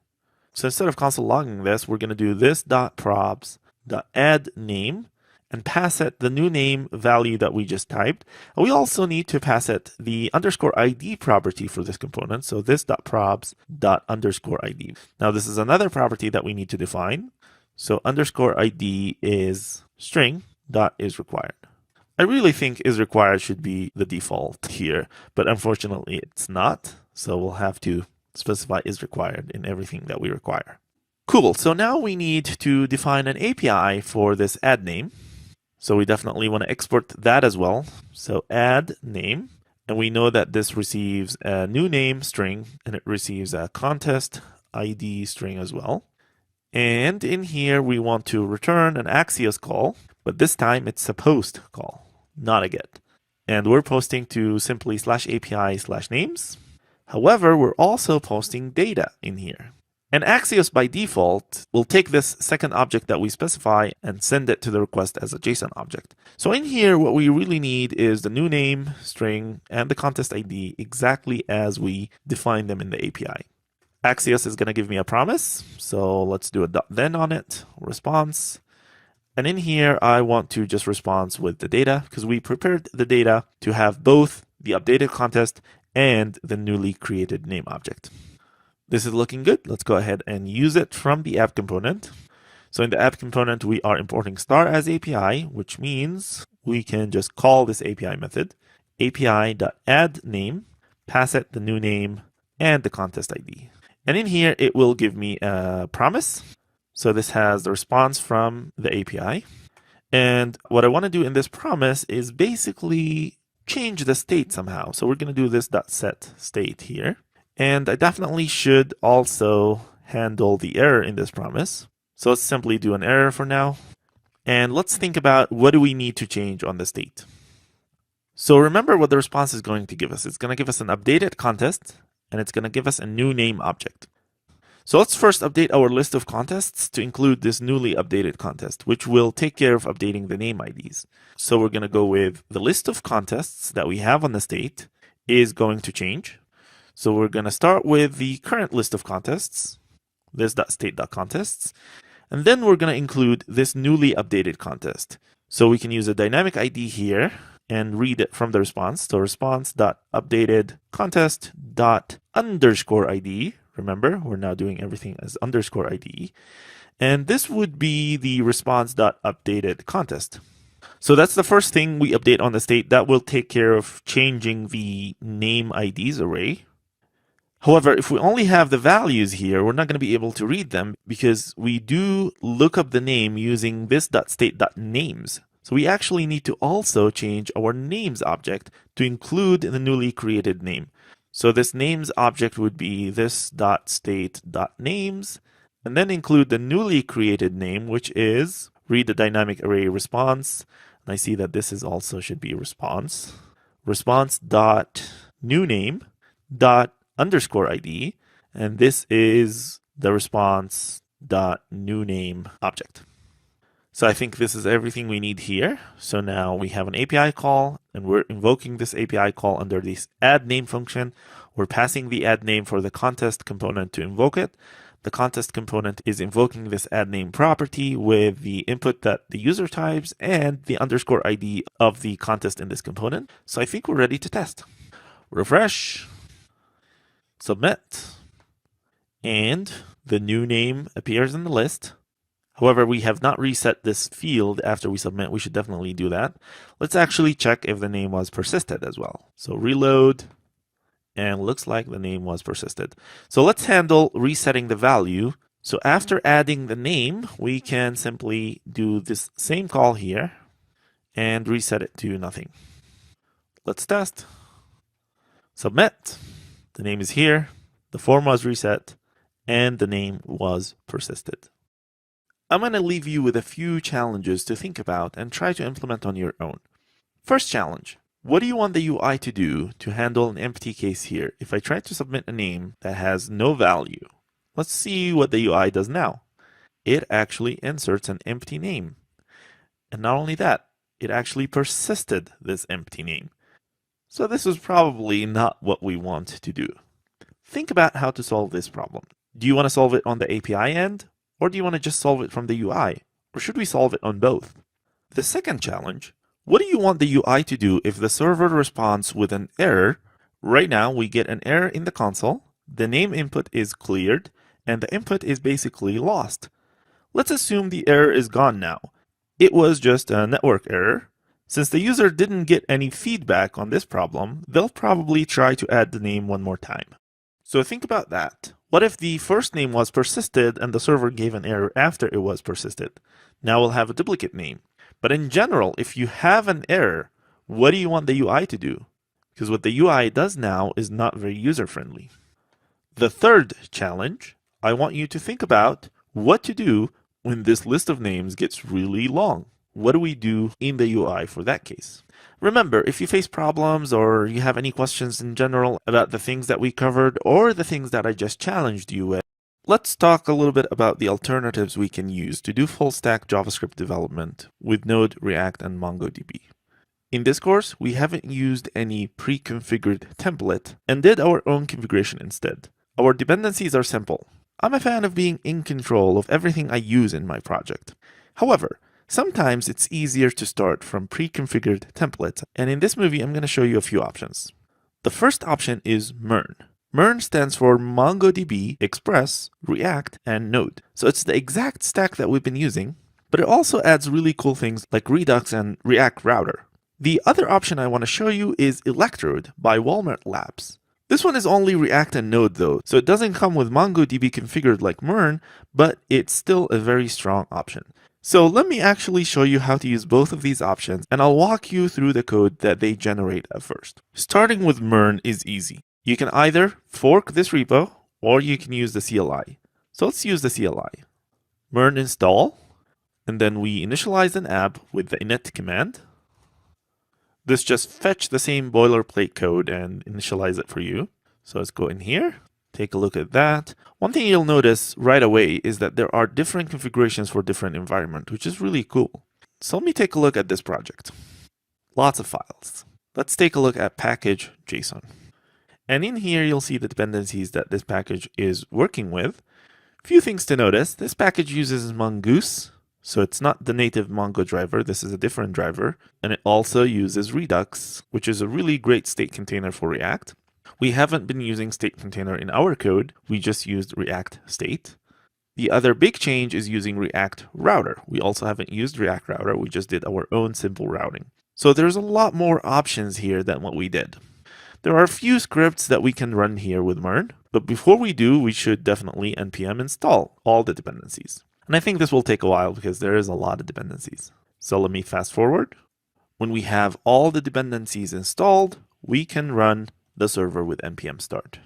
So instead of console logging this, we're going to do this .probs.add name and pass it the new name value that we just typed. And we also need to pass it the _ID property for this component. So this .probs._ID. Now this is another property that we need to define. So _ID is string is required. I really think is required should be the default here, but unfortunately it's not. So we'll have to specify is required in everything that we require. Cool. So now we need to define an API for this add name. So we definitely want to export that as well. So add name, and we know that this receives a new name string and it receives a contest ID string as well. And in here, we want to return an Axios call, but this time it's a post call, not a get. And we're posting to simply /API/names. However, we're also posting data in here. And Axios by default will take this second object that we specify and send it to the request as a JSON object. So in here, what we really need is the new name string and the contest ID exactly as we define them in the API. Axios is going to give me a promise. So let's do a .then on it, response. And in here, I want to just respond with the data because we prepared the data to have both the updated contest and the newly created name object. This is looking good. Let's go ahead and use it from the app component. So in the app component, we are importing star as API, which means we can just call this API method, api.addName, pass it the new name and the contest ID. And in here, it will give me a promise. So this has the response from the API. And what I want to do in this promise is basically change the state somehow. So we're going to do this .set state here. And I definitely should also handle the error in this promise. So let's simply do an error for now. And let's think about what do we need to change on the state. So remember what the response is going to give us. It's going to give us an updated contest, and it's going to give us a new name object. So let's first update our list of contests to include this newly updated contest, which will take care of updating the name IDs. So we're going to go with the list of contests that we have on the state is going to change. So we're going to start with the current list of contests, this .state.contests, and then we're going to include this newly updated contest. So we can use a dynamic ID here and read it from the response. So response.updatedContest._ID. Remember, we're now doing everything as _ID. And this would be the response.updatedContest. So that's the first thing we update on the state. That will take care of changing the name IDs array. However, if we only have the values here, we're not going to be able to read them because we do look up the name using this .state.names. So we actually need to also change our names object to include the newly created name. So this names object would be this .state.names, and then include the newly created name, which is read the dynamic array response. And I see that this is also should be response. Response.newName._ID, and this is the response.newName object. So I think this is everything we need here. So now we have an API call, and we're invoking this API call under this add name function. We're passing the add name for the contest component to invoke it. The contest component is invoking this add name property with the input that the user types and the _ID of the contest in this component. So I think we're ready to test. Refresh. Submit, and the new name appears in the list. However, we have not reset this field after we submit. We should definitely do that. Let's actually check if the name was persisted as well. So reload, and looks like the name was persisted. So let's handle resetting the value. So after adding the name, we can simply do this same call here and reset it to nothing. Let's test. Submit. The name is here, the form was reset, and the name was persisted. I'm going to leave you with a few challenges to think about and try to implement on your own. First challenge, what do you want the UI to do to handle an empty case here if I try to submit a name that has no value? Let's see what the UI does now. It actually inserts an empty name. And not only that, it actually persisted this empty name. So this is probably not what we want to do. Think about how to solve this problem. Do you want to solve it on the API end, or do you want to just solve it from the UI? Or should we solve it on both? The second challenge, what do you want the UI to do if the server responds with an error? Right now, we get an error in the console, the name input is cleared, and the input is basically lost. Let's assume the error is gone now. It was just a network error. Since the user didn't get any feedback on this problem, they'll probably try to add the name one more time. So think about that. What if the first name was persisted and the server gave an error after it was persisted? Now we'll have a duplicate name. But in general, if you have an error, what do you want the UI to do? Because what the UI does now is not very user-friendly. The third challenge, I want you to think about what to do when this list of names gets really long. What do we do in the UI for that case? Remember, if you face problems or you have any questions in general about the things that we covered or the things that I just challenged you with, let's talk a little bit about the alternatives we can use to do full-stack JavaScript development with Node, React, and MongoDB. In this course, we haven't used any pre-configured template and did our own configuration instead. Our dependencies are simple. I'm a fan of being in control of everything I use in my project. However, sometimes it's easier to start from pre-configured templates, and in this movie I'm going to show you a few options. The first option is MERN. MERN stands for MongoDB, Express, React, and Node. So it's the exact stack that we've been using, but it also adds really cool things like Redux and React Router. The other option I want to show you is Electrode by Walmart Labs. This one is only React and Node though, so it doesn't come with MongoDB configured like MERN, but it's still a very strong option. So let me actually show you how to use both of these options, and I'll walk you through the code that they generate at first. Starting with MERN is easy. You can either fork this repo, or you can use the CLI. So let's use the CLI. MERN install, and then we initialize an app with the init command. This just fetch the same boilerplate code and initialize it for you. So let's go in here, take a look at that. One thing you'll notice right away is that there are different configurations for different environments, which is really cool. So let me take a look at this project. Lots of files. Let's take a look at package.json. And in here, you'll see the dependencies that this package is working with. Few things to notice. This package uses Mongoose. So it's not the native Mongo driver, this is a different driver. And it also uses Redux, which is a really great state container for React. We haven't been using state container in our code, we just used React state. The other big change is using React Router. We also haven't used React Router, we just did our own simple routing. So there's a lot more options here than what we did. There are a few scripts that we can run here with MERN, but before we do, we should definitely npm install all the dependencies. And I think this will take a while because there is a lot of dependencies. So let me fast forward. When we have all the dependencies installed, we can run the server with npm start.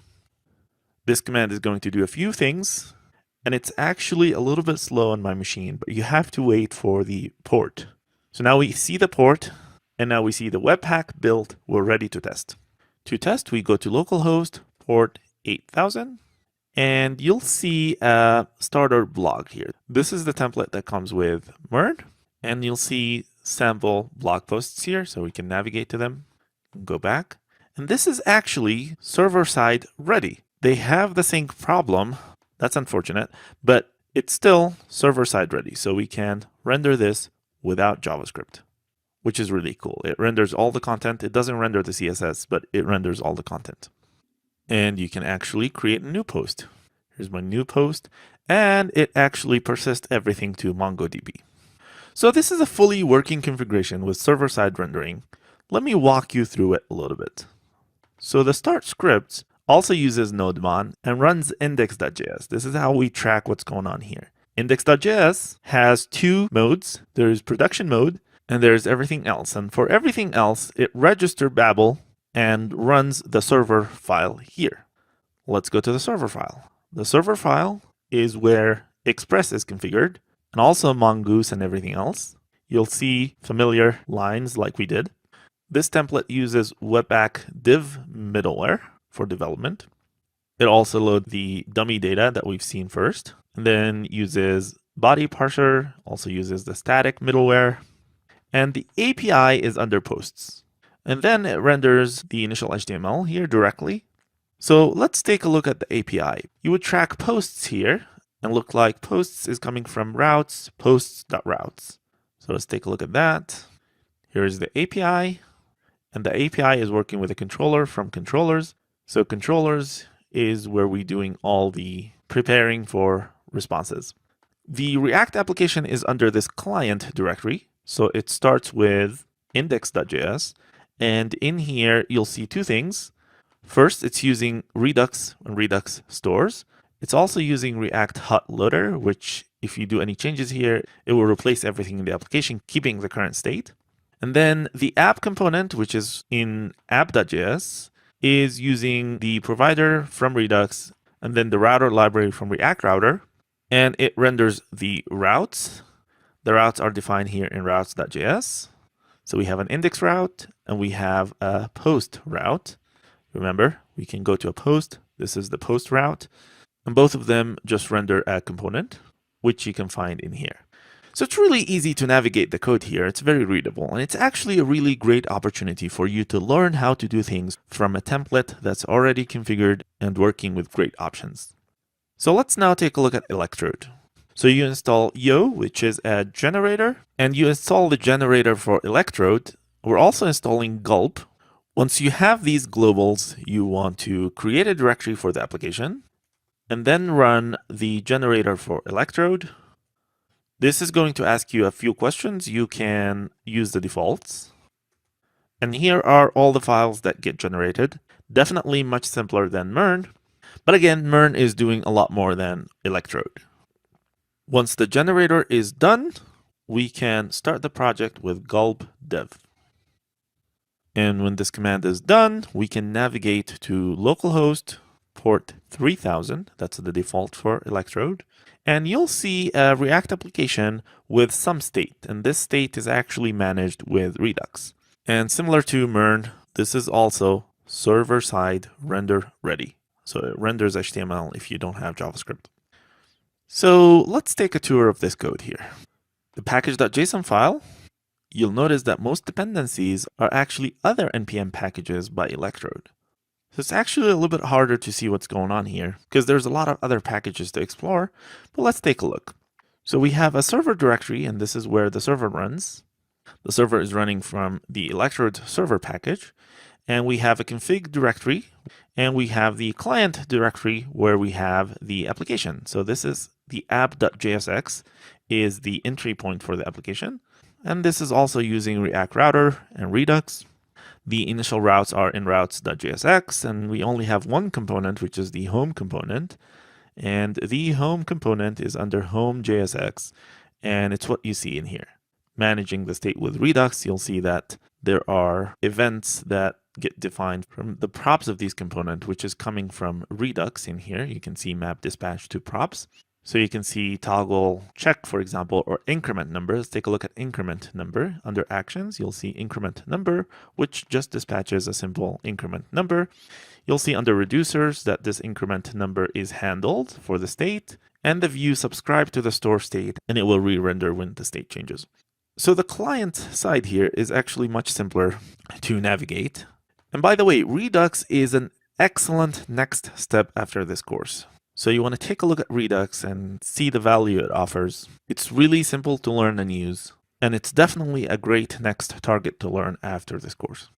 This command is going to do a few things, and it's actually a little bit slow on my machine, but you have to wait for the port. So now we see the port, and now we see the Webpack built. We're ready to test. To test, we go to localhost port 8000. And you'll see a starter blog here. This is the template that comes with MERN, and you'll see sample blog posts here, so we can navigate to them, go back. And this is actually server-side ready. They have the sync problem, that's unfortunate, but it's still server-side ready, so we can render this without JavaScript, which is really cool. It renders all the content. It doesn't render the CSS, but it renders all the content. And you can actually create a new post. Here's my new post, and it actually persists everything to MongoDB. So this is a fully working configuration with server-side rendering. Let me walk you through it a little bit. So the start script also uses NodeMon and runs index.js. This is how we track what's going on here. Index.js has two modes. There's production mode, and there's everything else. And for everything else, it registers Babel and runs the server file here. Let's go to the server file. The server file is where Express is configured, and also Mongoose and everything else. You'll see familiar lines like we did. This template uses Webpack div middleware for development. It also loads the dummy data that we've seen first, and then uses body parser, also uses the static middleware, and the API is under posts. And then it renders the initial HTML here directly. So let's take a look at the API. You would track posts here and look like posts is coming from routes, posts.routes. So let's take a look at that. Here's the API, and the API is working with a controller from controllers. So controllers is where we're doing all the preparing for responses. The React application is under this client directory. So it starts with index.js. And in here, you'll see two things. First, it's using Redux and Redux stores. It's also using React Hot Loader, which if you do any changes here, it will replace everything in the application, keeping the current state. And then the app component, which is in app.js, is using the provider from Redux and then the router library from React Router. And it renders the routes. The routes are defined here in routes.js. So we have an index route and we have a post route. Remember, we can go to a post. This is the post route. And both of them just render a component, which you can find in here. So it's really easy to navigate the code here. It's very readable. And it's actually a really great opportunity for you to learn how to do things from a template that's already configured and working with great options. So let's now take a look at Electrode. So you install Yo, which is a generator, and you install the generator for Electrode. We're also installing Gulp. Once you have these globals, you want to create a directory for the application and then run the generator for Electrode. This is going to ask you a few questions. You can use the defaults. And here are all the files that get generated. Definitely much simpler than MERN. But again, MERN is doing a lot more than Electrode. Once the generator is done, we can start the project with gulp dev. And when this command is done, we can navigate to localhost port 3000. That's the default for Electrode. And you'll see a React application with some state. And this state is actually managed with Redux. And similar to MERN, this is also server-side render ready. So it renders HTML if you don't have JavaScript. So let's take a tour of this code here. The package.json file, you'll notice that most dependencies are actually other NPM packages by Electrode. So it's actually a little bit harder to see what's going on here because there's a lot of other packages to explore, but let's take a look. So we have a server directory, and this is where the server runs. The server is running from the Electrode server package, and we have a config directory, and we have the client directory where we have the application. So this is the app.jsx is the entry point for the application. And this is also using React Router and Redux. The initial routes are in routes.jsx, and we only have one component, which is the home component. And the home component is under home.jsx, and it's what you see in here. Managing the state with Redux, you'll see that there are events that get defined from the props of these components, which is coming from Redux in here. You can see map dispatch to props. So you can see toggle check, for example, or increment number. Let's take a look at increment number. Under actions, you'll see increment number, which just dispatches a simple increment number. You'll see under reducers that this increment number is handled for the state, and the view subscribe to the store state, and it will re-render when the state changes. So the client side here is actually much simpler to navigate. And by the way, Redux is an excellent next step after this course. So you want to take a look at Redux and see the value it offers. It's really simple to learn and use, and it's definitely a great next target to learn after this course.